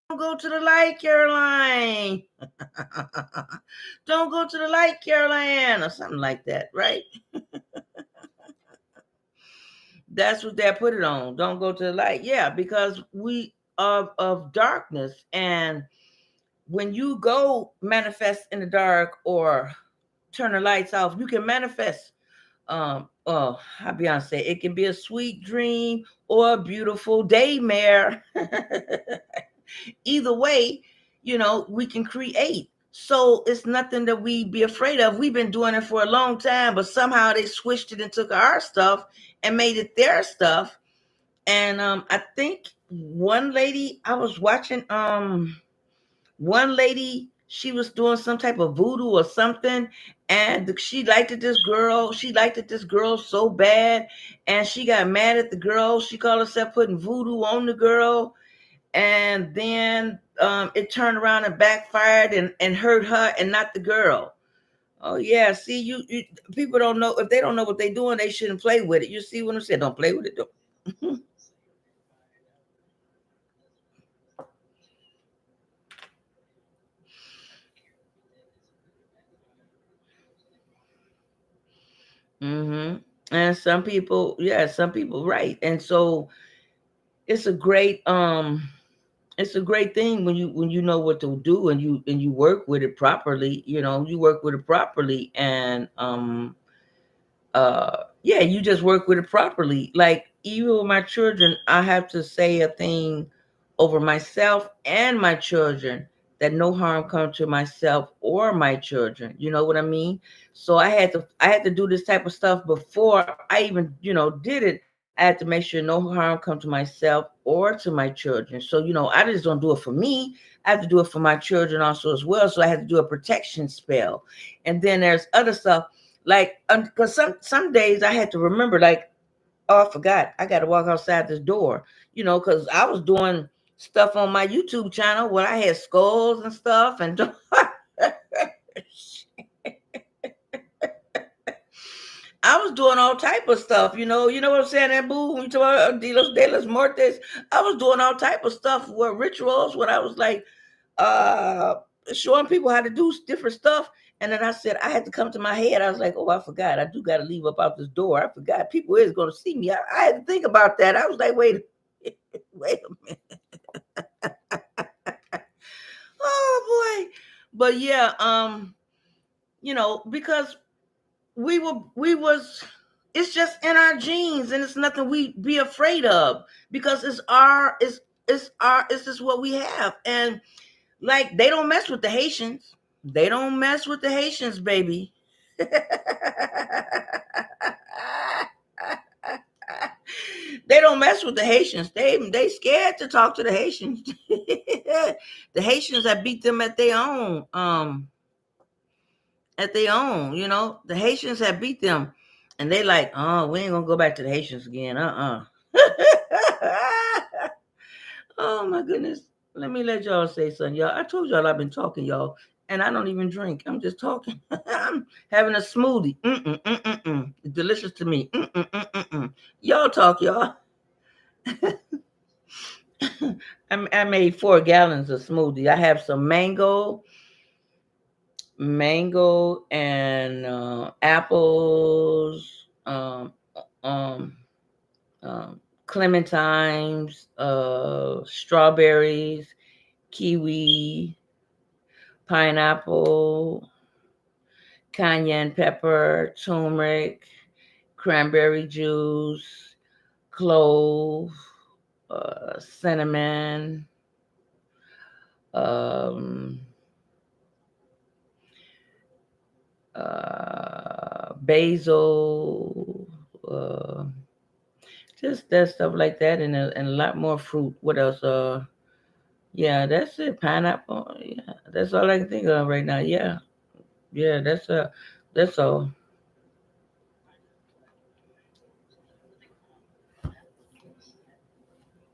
Don't go to the light, Caroline. Don't go to the light, Caroline, or something like that, right? That's what they put it on. Don't go to the light. Yeah, because we of darkness, and when you go manifest in the dark or turn the lights off, you can manifest how Beyonce, it can be a sweet dream or a beautiful daymare. Either way, we can create. So it's nothing that we be afraid of. We've been doing it for a long time, but somehow they switched it and took our stuff and made it their stuff. And I think one lady I was watching, one lady, she was doing some type of voodoo or something, and she liked it, this girl. She liked it, this girl so bad, and she got mad at the girl. She called herself putting voodoo on the girl, and then it turned around and backfired and hurt her and not the girl. Oh yeah, see, you people don't know. If they don't know what they're doing, they shouldn't play with it. You see what I'm saying? Don't play with it. Don't. Mm-hmm. And some people, yeah, some people, right. And so it's a great it's a great thing when you know what to do, and you work with it properly. You work with it properly, and yeah, you just work with it properly. Like even with my children, I have to say a thing over myself and my children, that no harm come to myself or my children. You know what I mean? So I had to do this type of stuff before I even did it. I had to make sure no harm come to myself or to my children. So I just don't do it for me. I have to do it for my children also as well. So I had to do a protection spell. And then there's other stuff, like because some days I had to remember, like, oh, I forgot, I got to walk outside this door, because I was doing stuff on my YouTube channel where I had skulls and stuff, and I was doing all type of stuff, you know what I'm saying, that boo, when you talk about de los Muertes, I was doing all type of stuff with rituals when I was like uh showing people how to do different stuff. And then I said I had to come to my head. I was like, oh, I forgot. I do got to leave up out this door. I forgot people is going to see me. I had to think about that. I was like, wait, wait a minute. Oh boy. But yeah, because we was it's just in our genes, and it's nothing we be afraid of, because it's just what we have. And like, they don't mess with the Haitians. They don't mess with the Haitians, baby. They don't mess with the Haitians. They scared to talk to the Haitians. The Haitians have beat them at their own. The Haitians have beat them, and they like, oh, we ain't gonna go back to the Haitians again. Oh my goodness. Let me let y'all say something, y'all. I told y'all I've been talking, y'all, and I don't even drink. I'm just talking. I'm having a smoothie. It's delicious to me. Y'all talk, y'all. I made 4 gallons of smoothie. I have some mango and apples, um, clementines, strawberries, kiwi, pineapple, cayenne pepper, turmeric, cranberry juice, clove, cinnamon, um, basil, just that stuff like that, and a lot more fruit. What else? Yeah, that's it. Pineapple. Yeah, that's all I can think of right now. Yeah, yeah, that's all.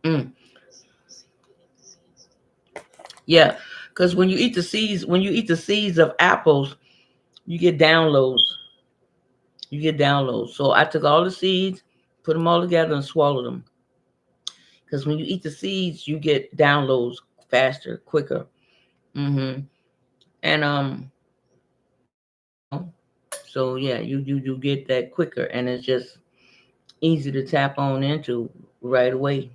Mm, yeah, because when you eat the seeds of apples, you get downloads. You get downloads. So I took all the seeds, put them all together, and swallowed them. Because when you eat the seeds, you get downloads faster, quicker. And so yeah, you get that quicker, and it's just easy to tap on into right away.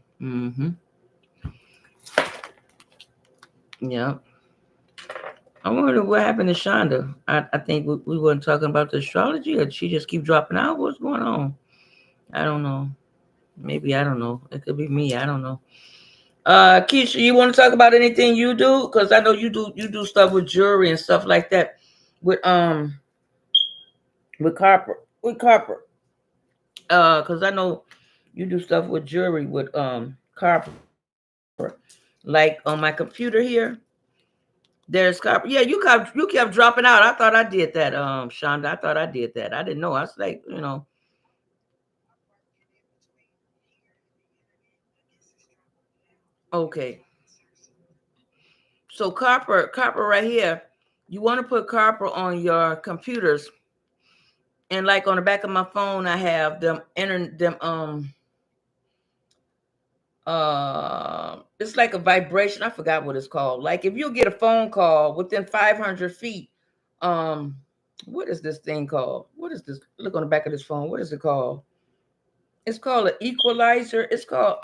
Yeah. I wonder what happened to Shonda. I think we weren't talking about the astrology, or she just keep dropping out. What's going on? I don't know. Maybe I don't know. It could be me. I don't know. Keisha, you want to talk about anything you do? Because I know you do stuff with jewelry and stuff like that. With with copper. Because I know you do stuff with jewelry with copper. Like on my computer here, there's copper. Yeah, you kept dropping out. I thought I did that, Shonda. I thought I did that. I didn't know. I was like. Okay. So copper right here. You want to put copper on your computers, and like on the back of my phone, I have them enter them. It's like a vibration. I forgot what it's called. Like if you get a phone call within 500 feet, um, what is this thing called? What is this? Look on the back of this phone. What is it called? It's called an equalizer. It's called,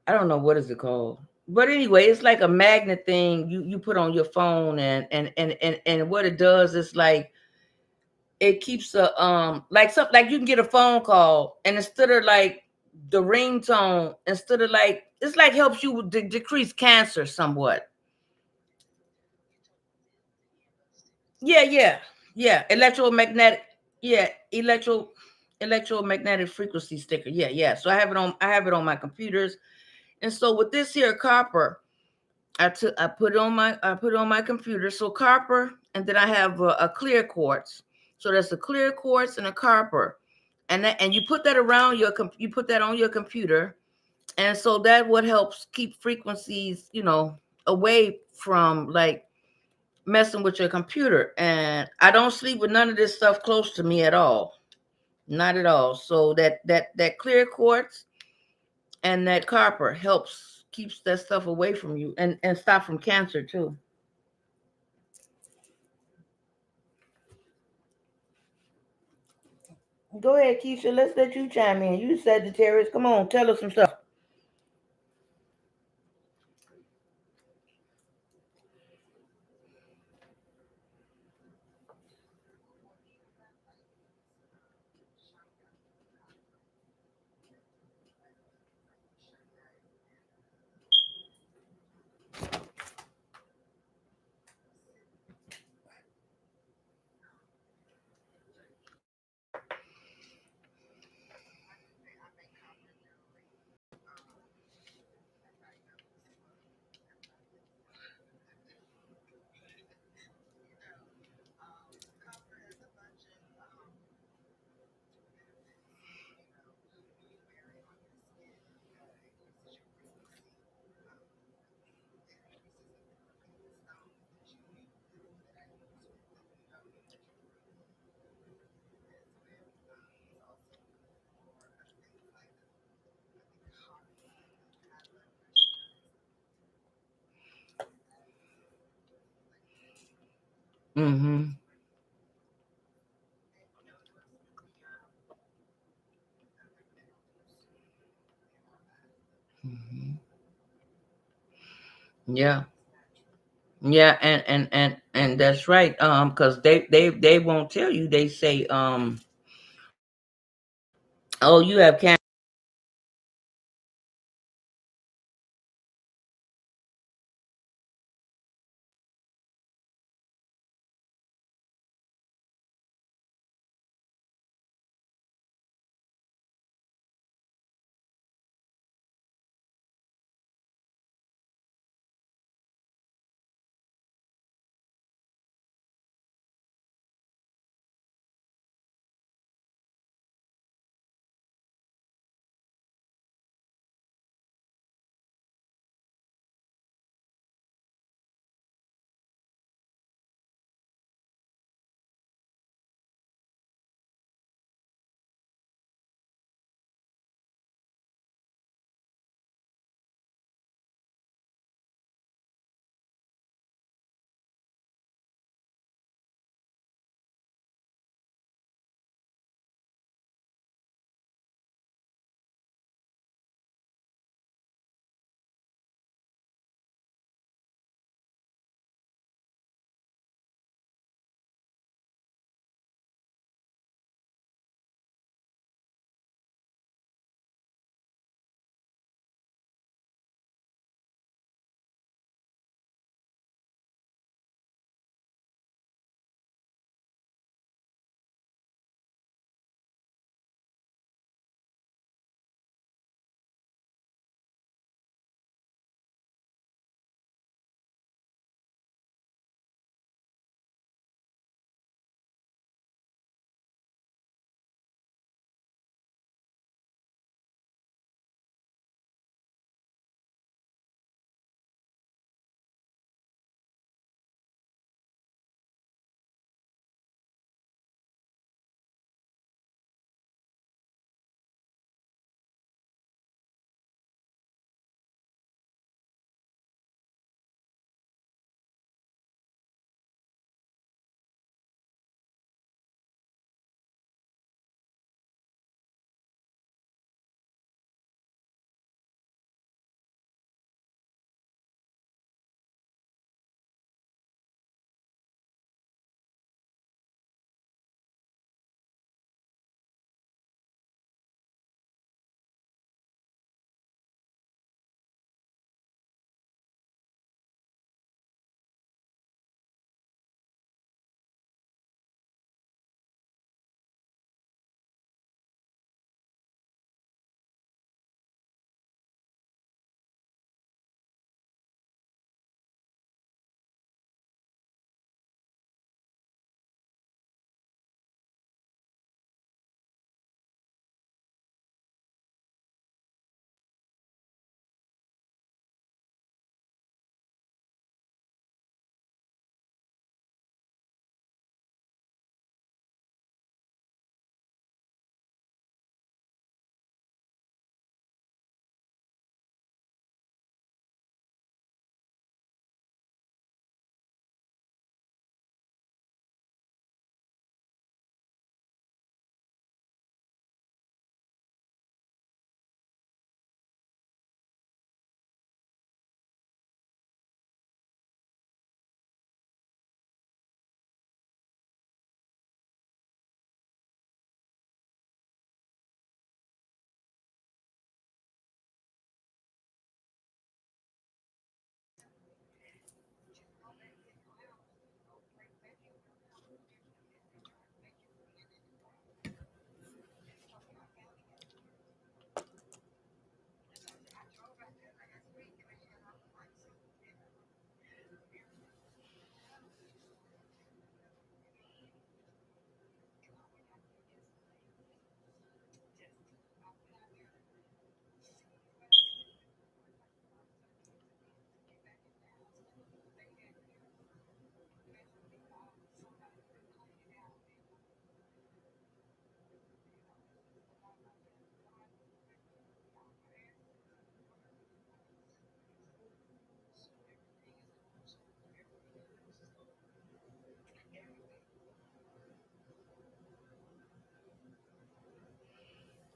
I don't know what is it called. But anyway, it's like a magnet thing you put on your phone, and what it does is like it keeps a like something, like you can get a phone call, and instead of like the ringtone, instead of like, it's like helps you decrease cancer somewhat. Yeah, yeah, yeah. Electromagnetic. Yeah, electromagnetic frequency sticker. Yeah, yeah. So I have it on my computers. And so with this here copper, I put it on my computer. So copper, and then I have a clear quartz. So that's a clear quartz and a copper, and you put that around you put that on your computer, and so that what helps keep frequencies away from like messing with your computer. And I don't sleep with none of this stuff close to me at all. Not at all. So that clear quartz and that copper helps keeps that stuff away from you and stop from cancer too. Go ahead, Keisha. Let's let you chime in. You Sagittarius. Come on, tell us some stuff. Mm-hmm. Mm-hmm. Yeah. Yeah, and that's right. Because they won't tell you. They say, oh, you have cancer.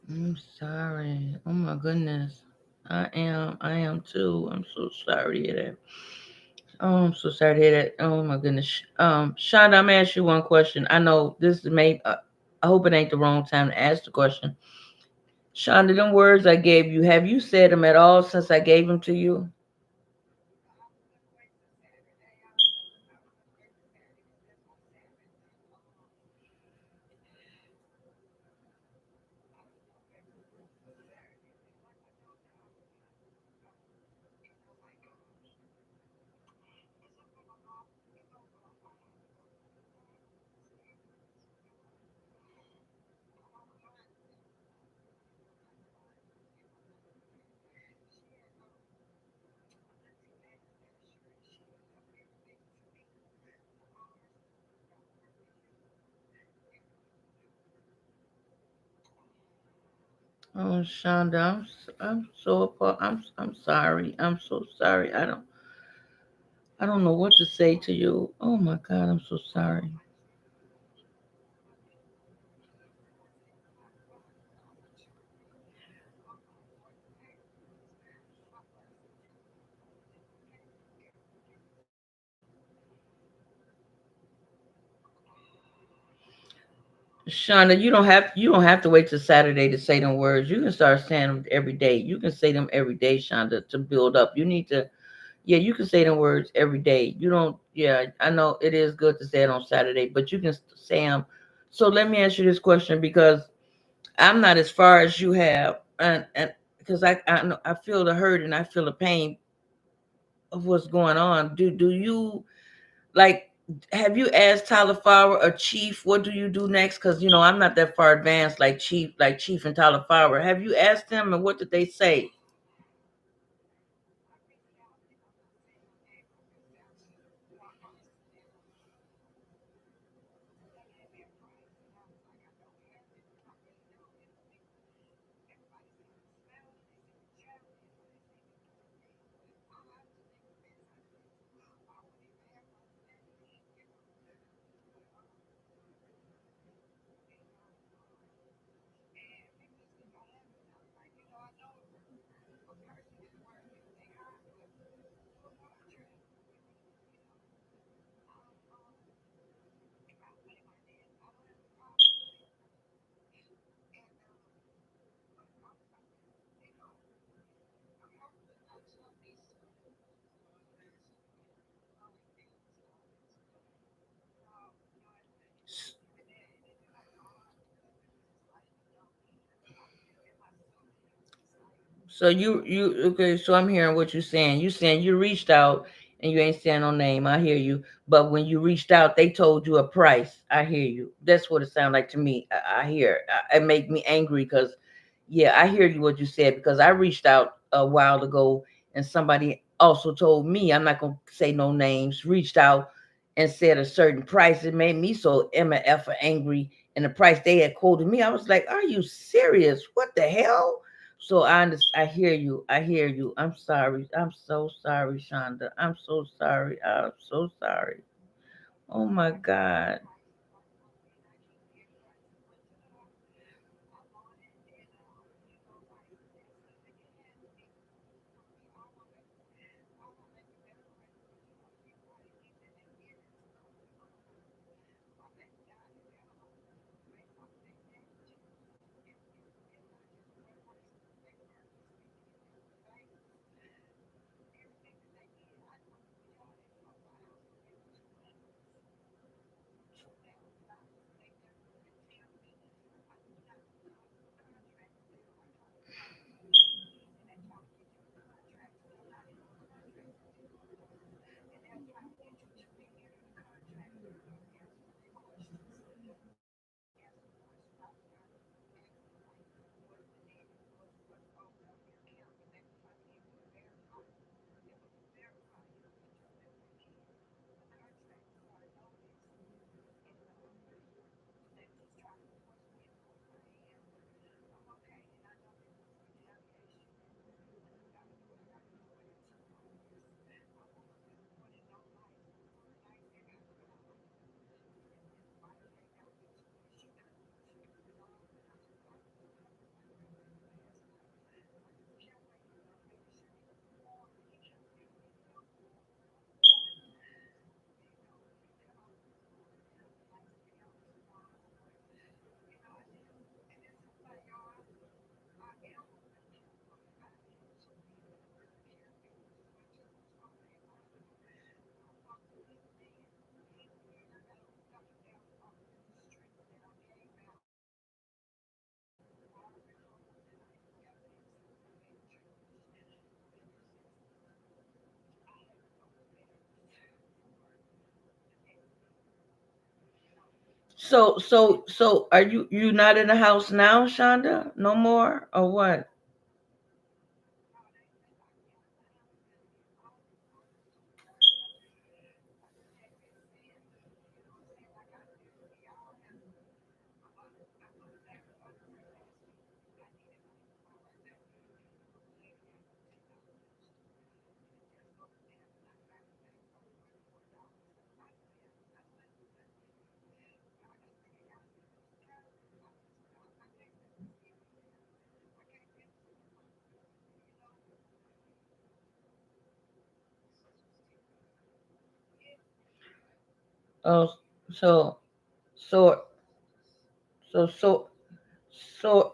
I'm sorry. Oh my goodness. I am. I am too. I'm so sorry to hear that. Oh, I'm so sorry to hear that. Oh my goodness. Shonda, I'm gonna ask you one question. I know this may. I hope it ain't the wrong time to ask the question. Shonda, them words I gave you, have you said them at all since I gave them to you? Oh, Shonda, I'm so I'm sorry. I'm so sorry. I don't know what to say to you. Oh my God, I'm so sorry. Shonda, you don't have to wait till Saturday to say them words. You can start saying them every day. You can say them every day, Shonda, to build up. You need to, yeah, you can say them words every day. You don't, yeah, I know it is good to say it on Saturday, but you can say them. So let me ask you this question because I'm not as far as you have, and because I feel the hurt and I feel the pain of what's going on. Do you like? Have you asked Tyler Flower or Chief what do you do next? Because I'm not that far advanced like Chief and Tyler Flower. Have you asked them and what did they say? So you okay? So I'm hearing what you're saying. You saying you reached out and you ain't saying no name. I hear you. But when you reached out, they told you a price. I hear you. That's what it sounded like to me. I hear. It make me angry because, yeah, I hear you what you said because I reached out a while ago and somebody also told me I'm not gonna say no names. Reached out and said a certain price. It made me so MF angry. And the price they had quoted me, I was like, "Are you serious? What the hell?" So I hear you. I hear you. I'm sorry. I'm so sorry, Shonda. I'm so sorry. I'm so sorry. Oh my God. So are you not in the house now, Shonda? No more or what? Oh, so so so so so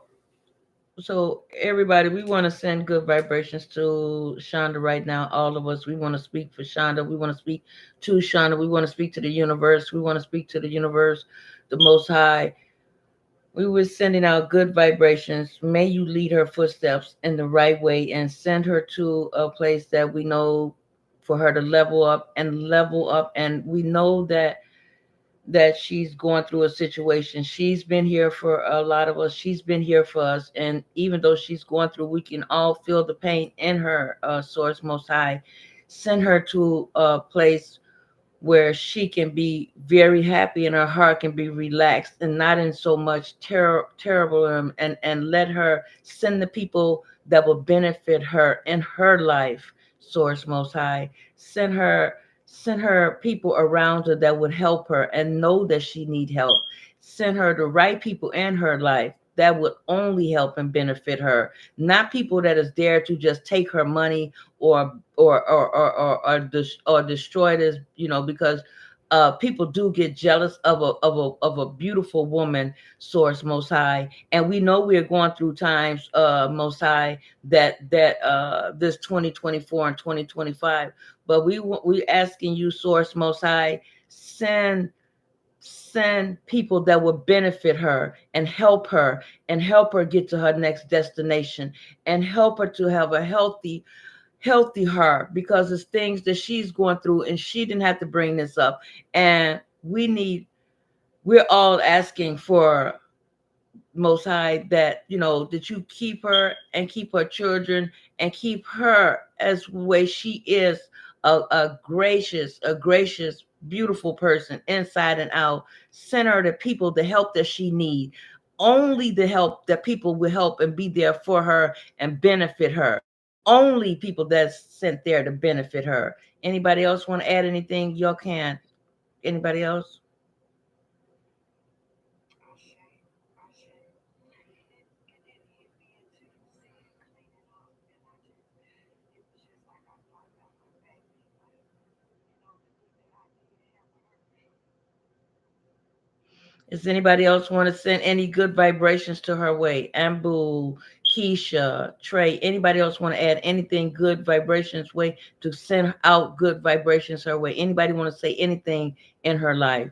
so everybody, we want to send good vibrations to Shonda right now. All of us, we want to speak for Shonda. We want to speak to Shonda. We want to speak to the universe. We want to speak to the universe, the Most High. We were sending out good vibrations. May you lead her footsteps in the right way and send her to a place that we know for her to level up and level up. And we know that she's going through a situation. She's been here for a lot of us. She's been here for us. And even though she's going through, we can all feel the pain in her, Source Most High. Send her to a place where she can be very happy and her heart can be relaxed and not in so much terrible and let her send the people that will benefit her in her life. Source Most High, send her people around her that would help her and know that she need help. Send her the right people in her life that would only help and benefit her, not people that is there to just take her money or destroy this, because people do get jealous of a beautiful woman. Source Most High, and we know we're going through times, Most High, that this 2024 and 2025, but we asking you, Source Most High, send people that will benefit her and help her get to her next destination and help her to have a healthy heart, because it's things that she's going through and she didn't have to bring this up. And we're all asking for, Most High, that that you keep her and keep her children and keep her as the way she is, a gracious, beautiful person inside and out. Send her the people, the help that she need, only the help that people will help and be there for her and benefit her. Only people that's sent there to benefit her. Anybody else want to add anything? Y'all can. Anybody else? Does anybody else want to send any good vibrations to her way? Ambu, Keisha, Trey, anybody else want to add anything good vibrations way to send out good vibrations her way? Anybody want to say anything in her life?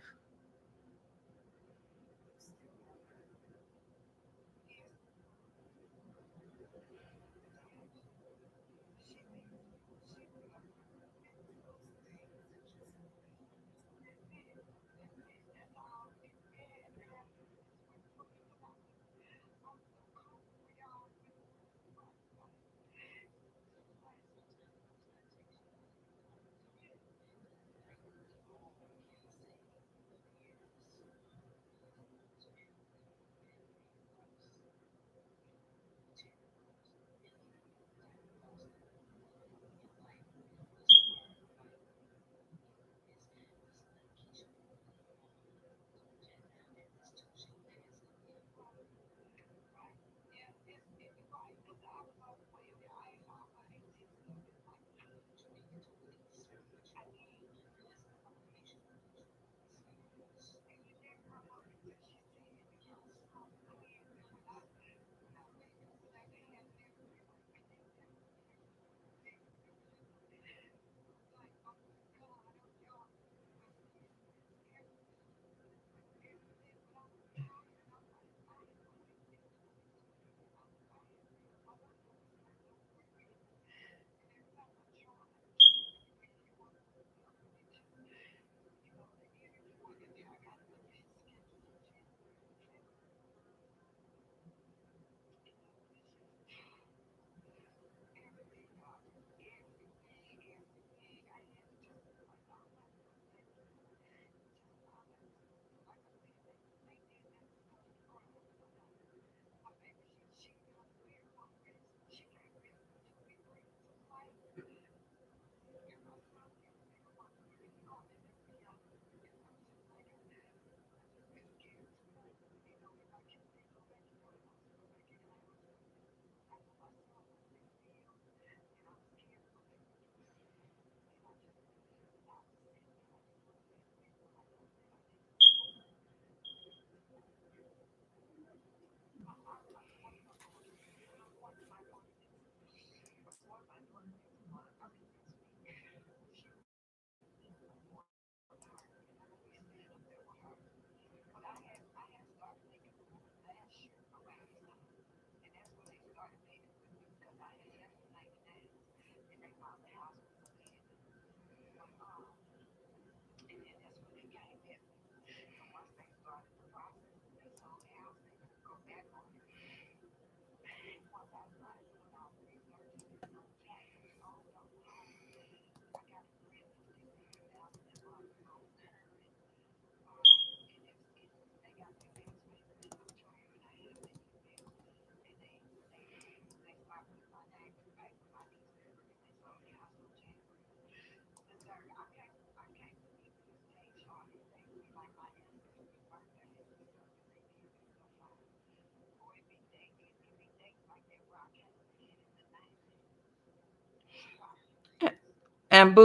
And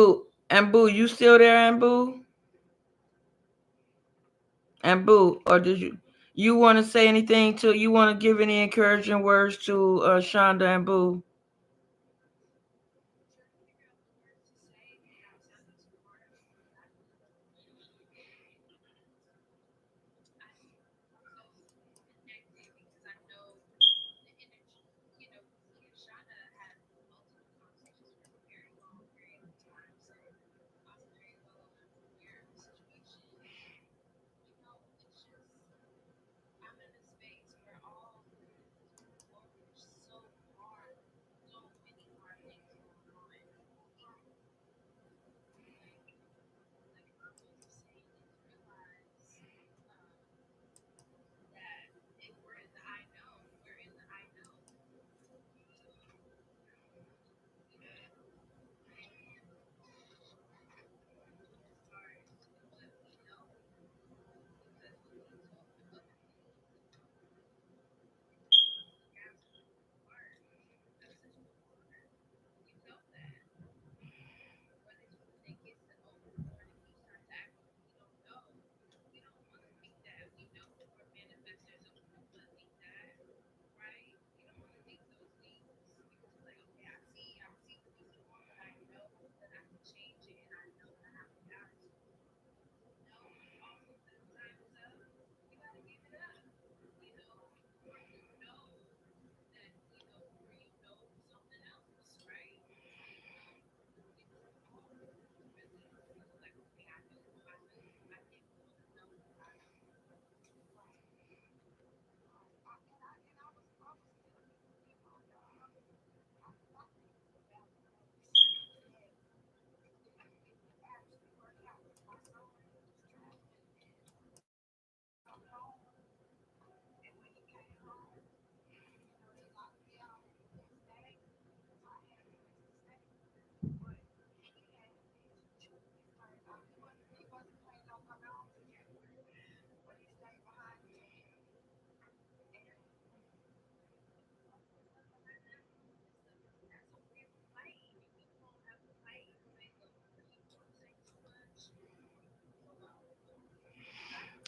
Boo, you still there, and Boo? And Boo, or did you want to say anything to you want to give any encouraging words to Shonda and Boo?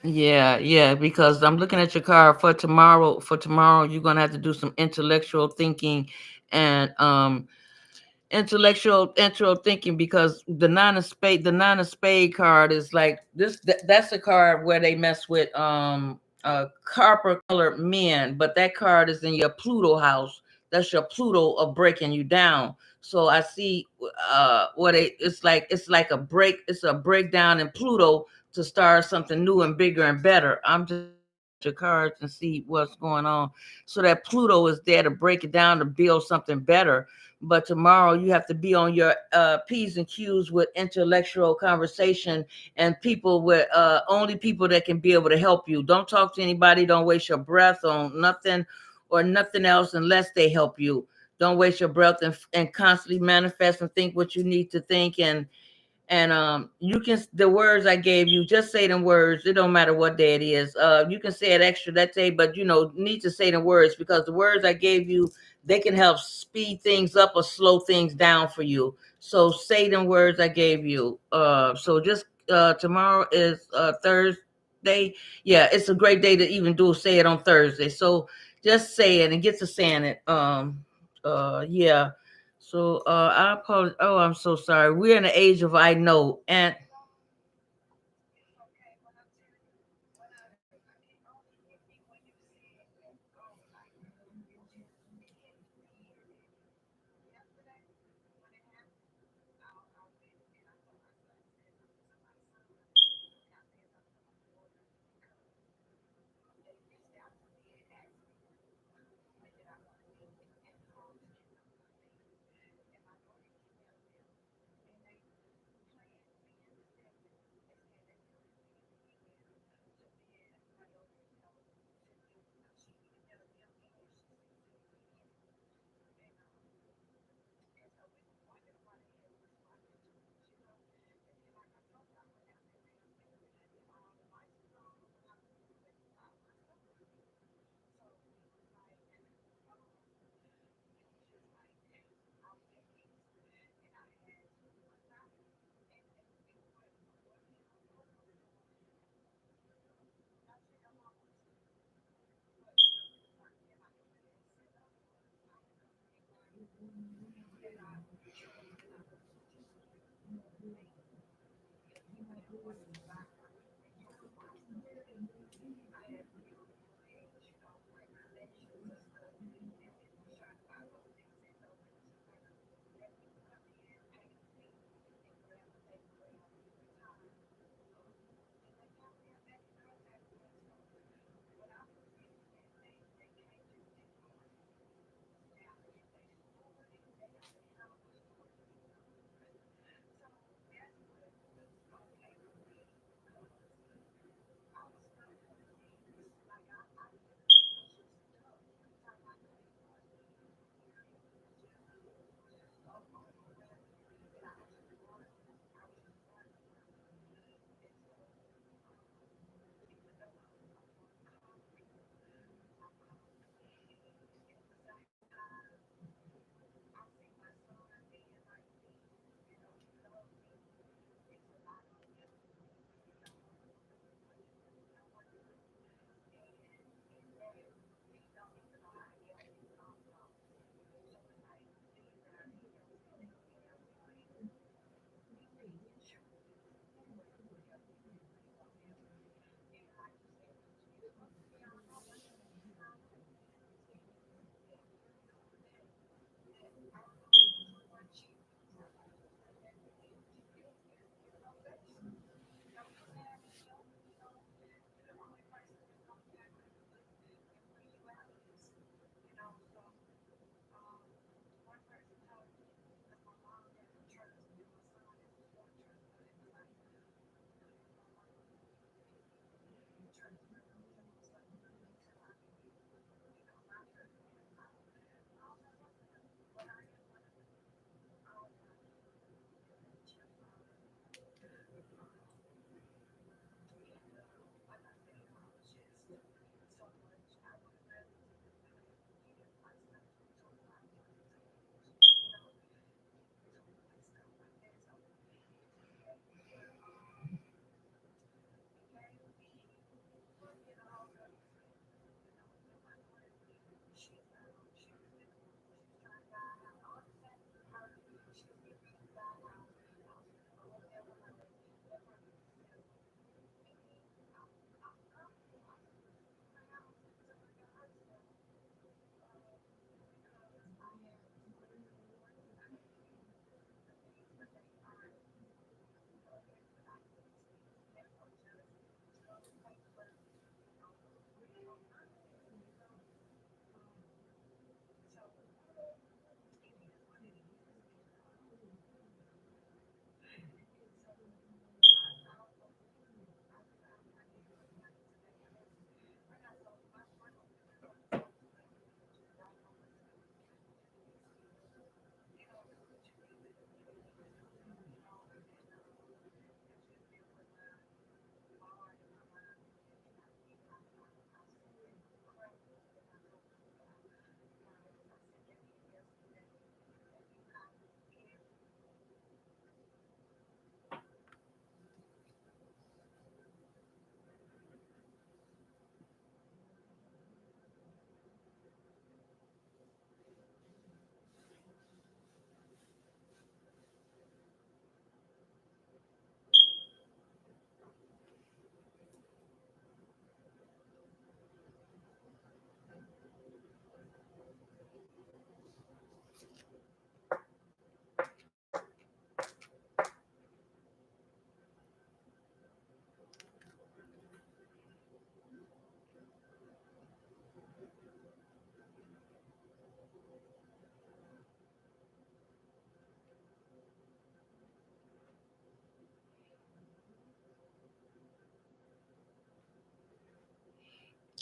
Yeah, yeah, because I'm looking at your card for tomorrow. For tomorrow, you're gonna have to do some intellectual thinking and intellectual thinking because the nine of spade card is like this that's a card where they mess with copper colored men, but that card is in your Pluto house. That's your Pluto of breaking you down. So I see it's like it's a breakdown in Pluto to start something new and bigger and better. I'm just looking at your cards and see what's going on. So that Pluto is there to break it down to build something better, but tomorrow you have to be on your P's and Q's with intellectual conversation and people with only people that can be able to help you. Don't talk to anybody. Don't waste your breath on nothing or nothing else unless they help you. Don't waste your breath and constantly manifest and think what you need to think, and you can the words I gave you, just say them words. It don't matter what day it is. You can say it extra that day, but need to say the words because the words I gave you, they can help speed things up or slow things down for you. So say them words I gave you. So just tomorrow is Thursday. Yeah, it's a great day to even do say it on Thursday. So just say it and get to saying it. Yeah. So I apologize. Oh, I'm so sorry. We're in the age of I know, and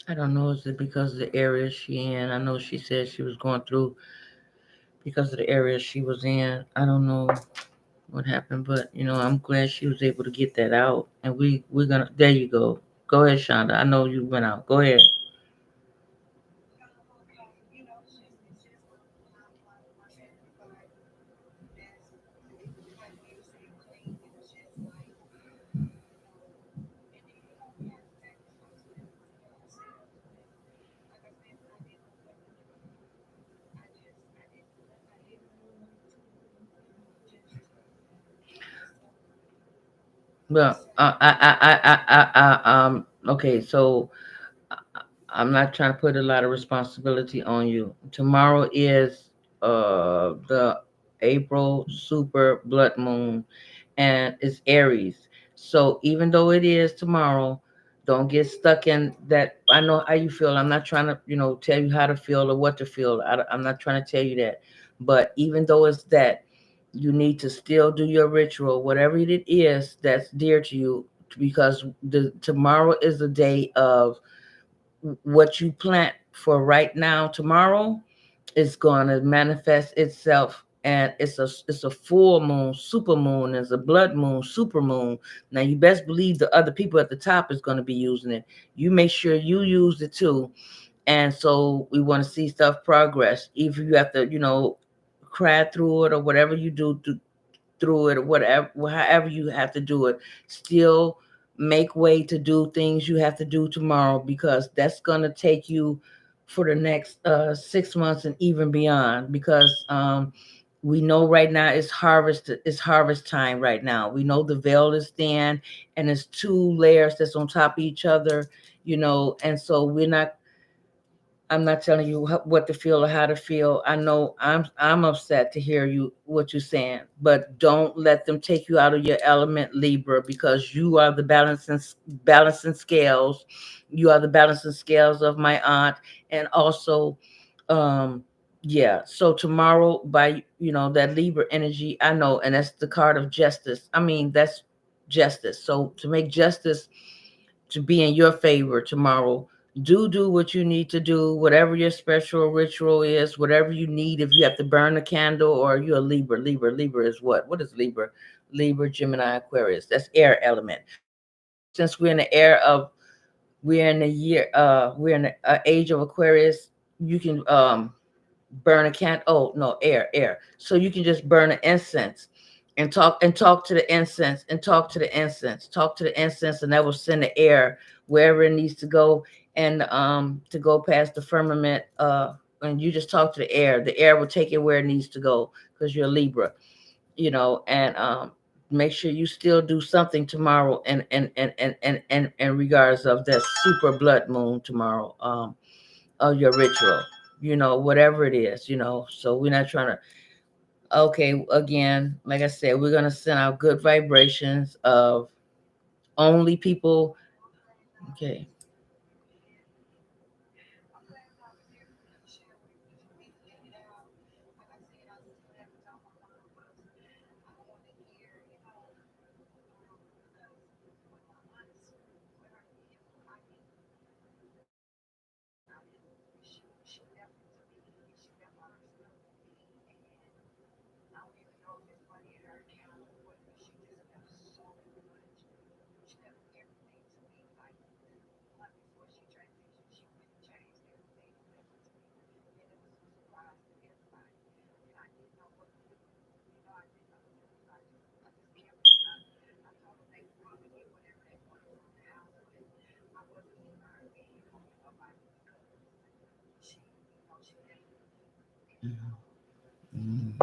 I don't know. Is it because of the area she in? I know she said she was going through because of the area she was in. I don't know what happened, but I'm glad she was able to get that out. And we're gonna. There you go. Go ahead, Shonda. I know you went out. Go ahead. Well, okay, so I'm not trying to put a lot of responsibility on you. Tomorrow is the April super blood moon, and it's Aries. So even though it is tomorrow, don't get stuck in that. I know how you feel. I'm not trying to, tell you how to feel or what to feel. I'm not trying to tell you that. But even though it's that, you need to still do your ritual, whatever it is that's dear to you, because the tomorrow is the day of what you plant for right now. Tomorrow is going to manifest itself, and it's a full moon. Super moon is a blood moon. Super moon. Now you best believe the other people at the top is going to be using it. You make sure you use it too. And so we want to see stuff progress. If you have to, cry through it or whatever you do through it, or whatever, however you have to do it, still make way to do things you have to do tomorrow, because that's going to take you for the next 6 months and even beyond. Because we know right now it's harvest time right now. We know the veil is thin, and it's two layers that's on top of each other, and so I'm not telling you what to feel or how to feel. I know I'm upset to hear what you're saying, but don't let them take you out of your element, Libra, because you are the balancing scales. You are the balancing scales of my aunt, and also, um, yeah. So tomorrow, by that Libra energy, I know, and that's the card of justice. I mean, that's justice. So to make justice to be in your favor tomorrow, do what you need to do, whatever your special ritual is, whatever you need. If you have to burn a candle, or you're a Libra is what is Libra, Gemini, Aquarius, that's air element. So since we're in the year we're in the age of Aquarius, you can burn a can oh no, air, so you can just burn an incense, and talk to the incense, and that will send the air wherever it needs to go, and to go past the firmament, and you just talk to the air will take it where it needs to go, because you're a Libra, and make sure you still do something tomorrow, and regards of that super blood moon tomorrow, of your ritual, whatever it is, so we're not trying to. Okay, again, like I said, we're gonna send out good vibrations of only people. Okay. Mhm.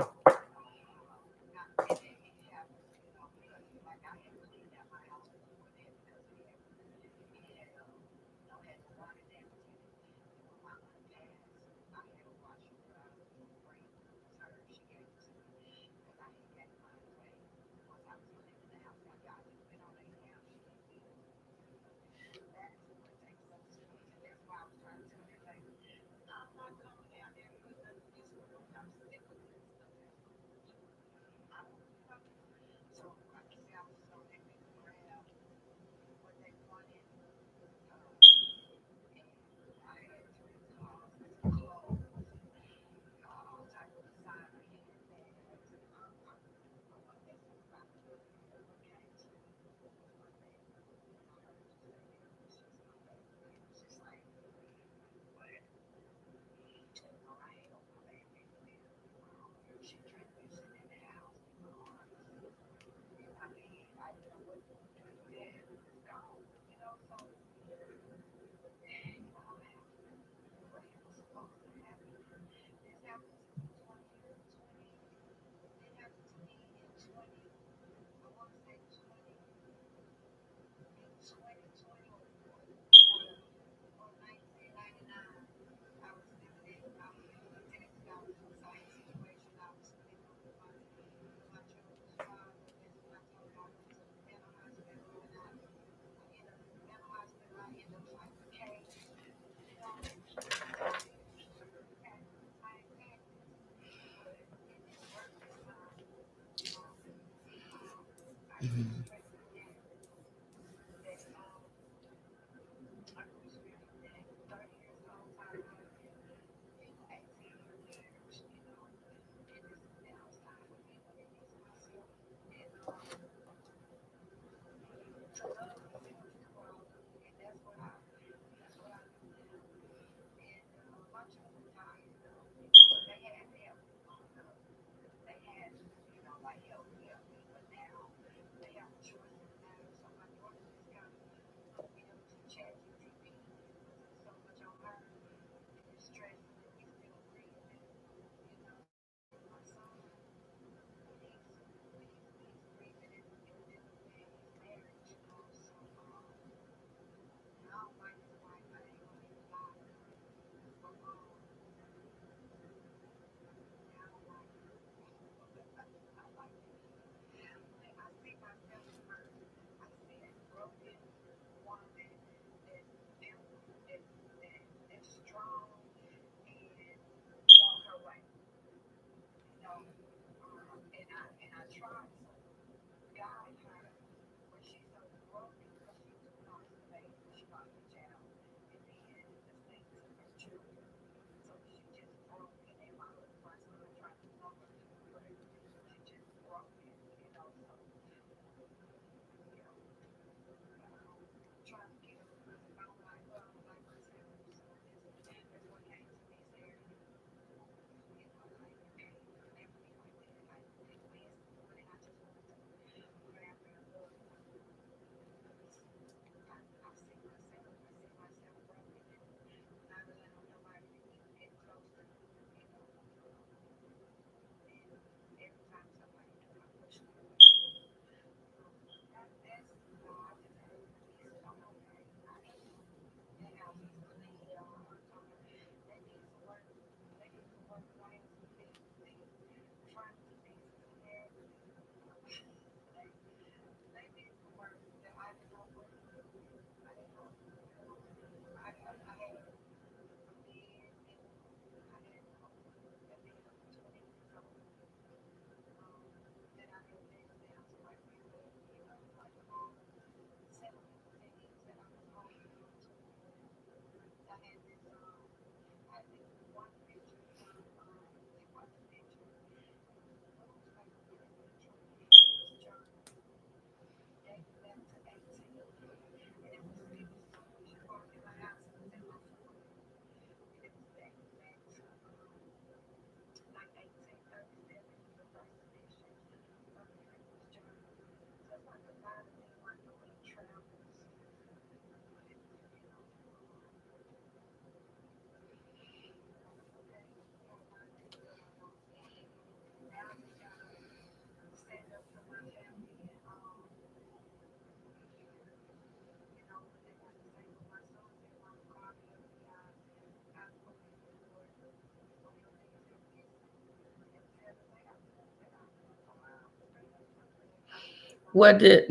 what did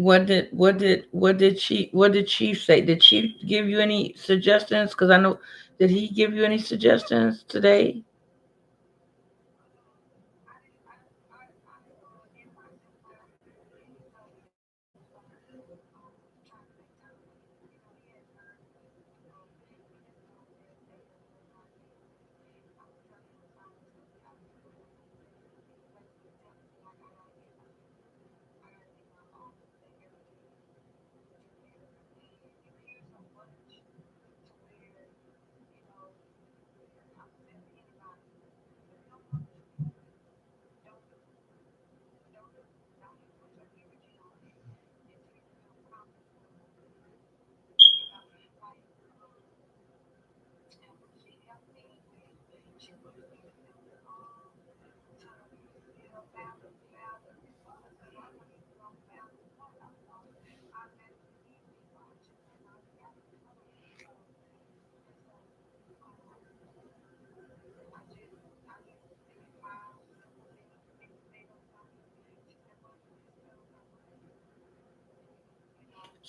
Chief say? Did Chief give you any suggestions? Because I know, did he give you any suggestions today?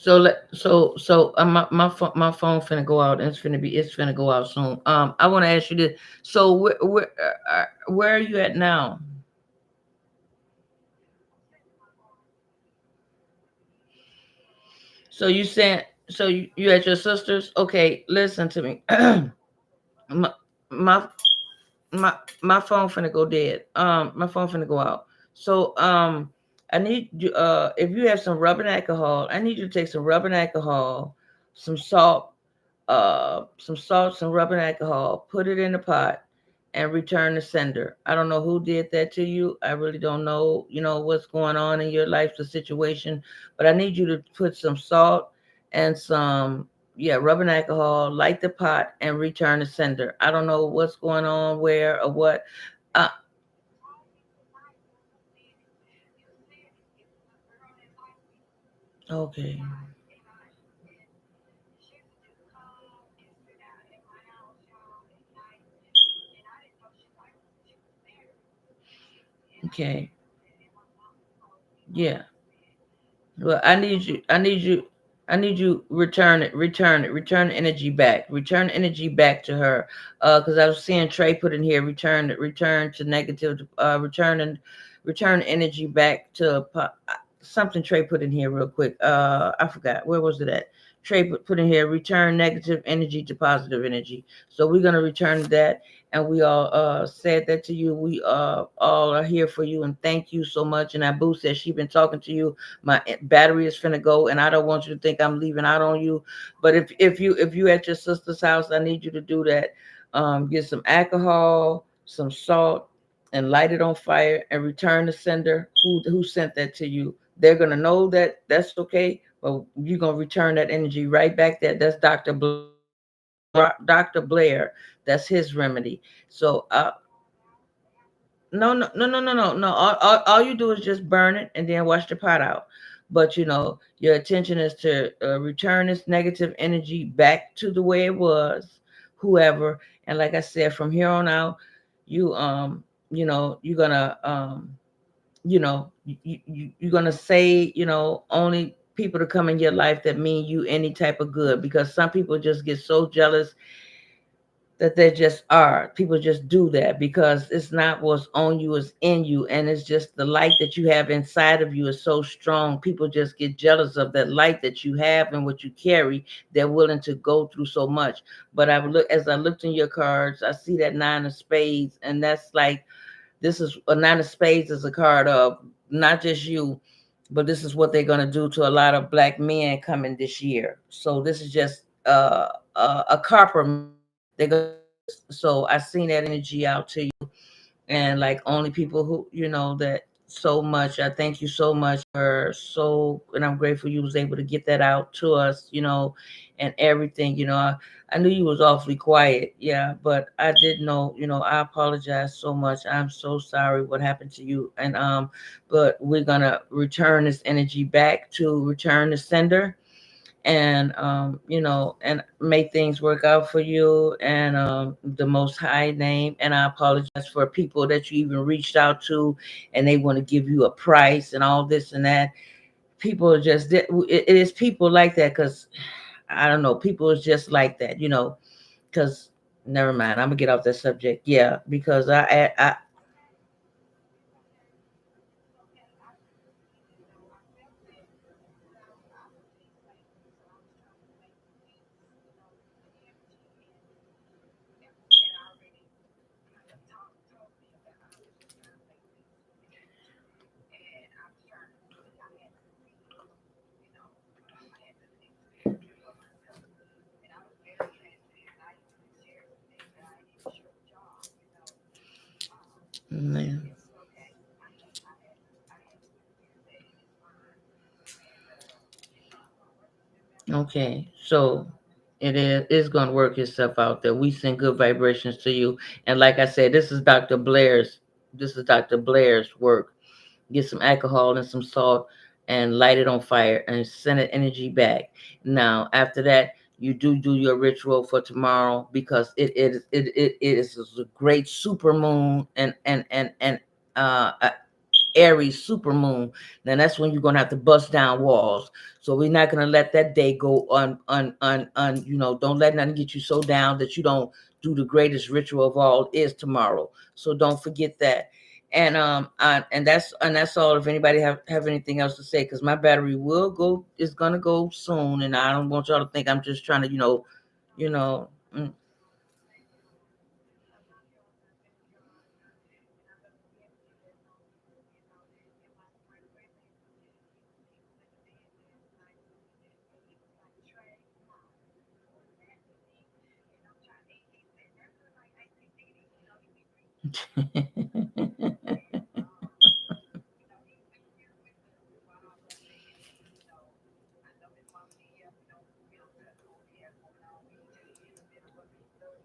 My phone finna go out, and it's finna go out soon. I want to ask you this. So where are you at now? So you saying, you at your sister's? Okay, listen to me. my my my my phone finna go dead. My phone finna go out. So I need you. If you have some rubbing alcohol, I need you to take some rubbing alcohol, some salt, some rubbing alcohol. Put it in a pot and return the sender. I don't know who did that to you. I really don't know. What's going on in your life, the situation, but I need you to put some salt and some, yeah, rubbing alcohol, light the pot, and return the sender. I don't know what's going on, where or what. Uh, okay, okay, yeah. Well, I need you return energy back. Return energy back to her. Because I was seeing Trey put in here, return to negative, return energy back to something Trey put in here real quick. I forgot. Where was it at? Trey put in here, return negative energy to positive energy. So we're gonna return that, and we all said that to you. We all are here for you, and thank you so much. And Abu said she been talking to you. My battery is finna go, and I don't want you to think I'm leaving out on you. But if you at your sister's house, I need you to do that. Get some alcohol, some salt, and light it on fire, and return the sender who sent that to you. They're gonna know that that's okay, but you're gonna return that energy right back there. That's Dr. Blair. That's his remedy. So no, no, no, no, no, no, no. All you do is just burn it and then wash the pot out. But your intention is to return this negative energy back to the way it was, whoever. And like I said, from here on out, you you're gonna you're gonna say only people to come in your life that mean you any type of good, because some people just get so jealous that they just are. People just do that because it's not what's on you, it's in you. And it's just the light that you have inside of you is so strong. People just get jealous of that light that you have and what you carry. They're willing to go through so much. But as I looked in your cards, I see that nine of spades, and that's like, this is a nine of spades is a card of not just you, but this is what they're going to do to a lot of black men coming this year. So this is just a copper man. They're going to do this. So I seen that energy out to you, and like only people who that so much. I thank you so much for and I'm grateful you was able to get that out to us, and everything. I knew you was awfully quiet, yeah, but I didn't know. I apologize so much. I'm so sorry what happened to you, and but we're gonna return this energy back to return the sender, and and make things work out for you, and the most high name. And I apologize for people that you even reached out to, and they want to give you a price and all this and that. people are just it is people like that because I don't know, people is just like that, you know, because never mind, I'm gonna get off that subject. Yeah, because I man. Okay, so it's gonna work itself out there. We send good vibrations to you, and like I said, this is Dr. Blair's work. Get some alcohol and some salt and light it on fire and send an energy back. Now, after that, you do your ritual for tomorrow because it is a great super moon and Aries super moon. Then that's when you're gonna have to bust down walls. So we're not gonna let that day go on. You know, don't let nothing get you so down that you don't do the greatest ritual of all is tomorrow. So don't forget that. And that's all. If anybody have anything else to say, because my battery will go is gonna go soon, and I don't want y'all to think I'm just trying to you know. Mm.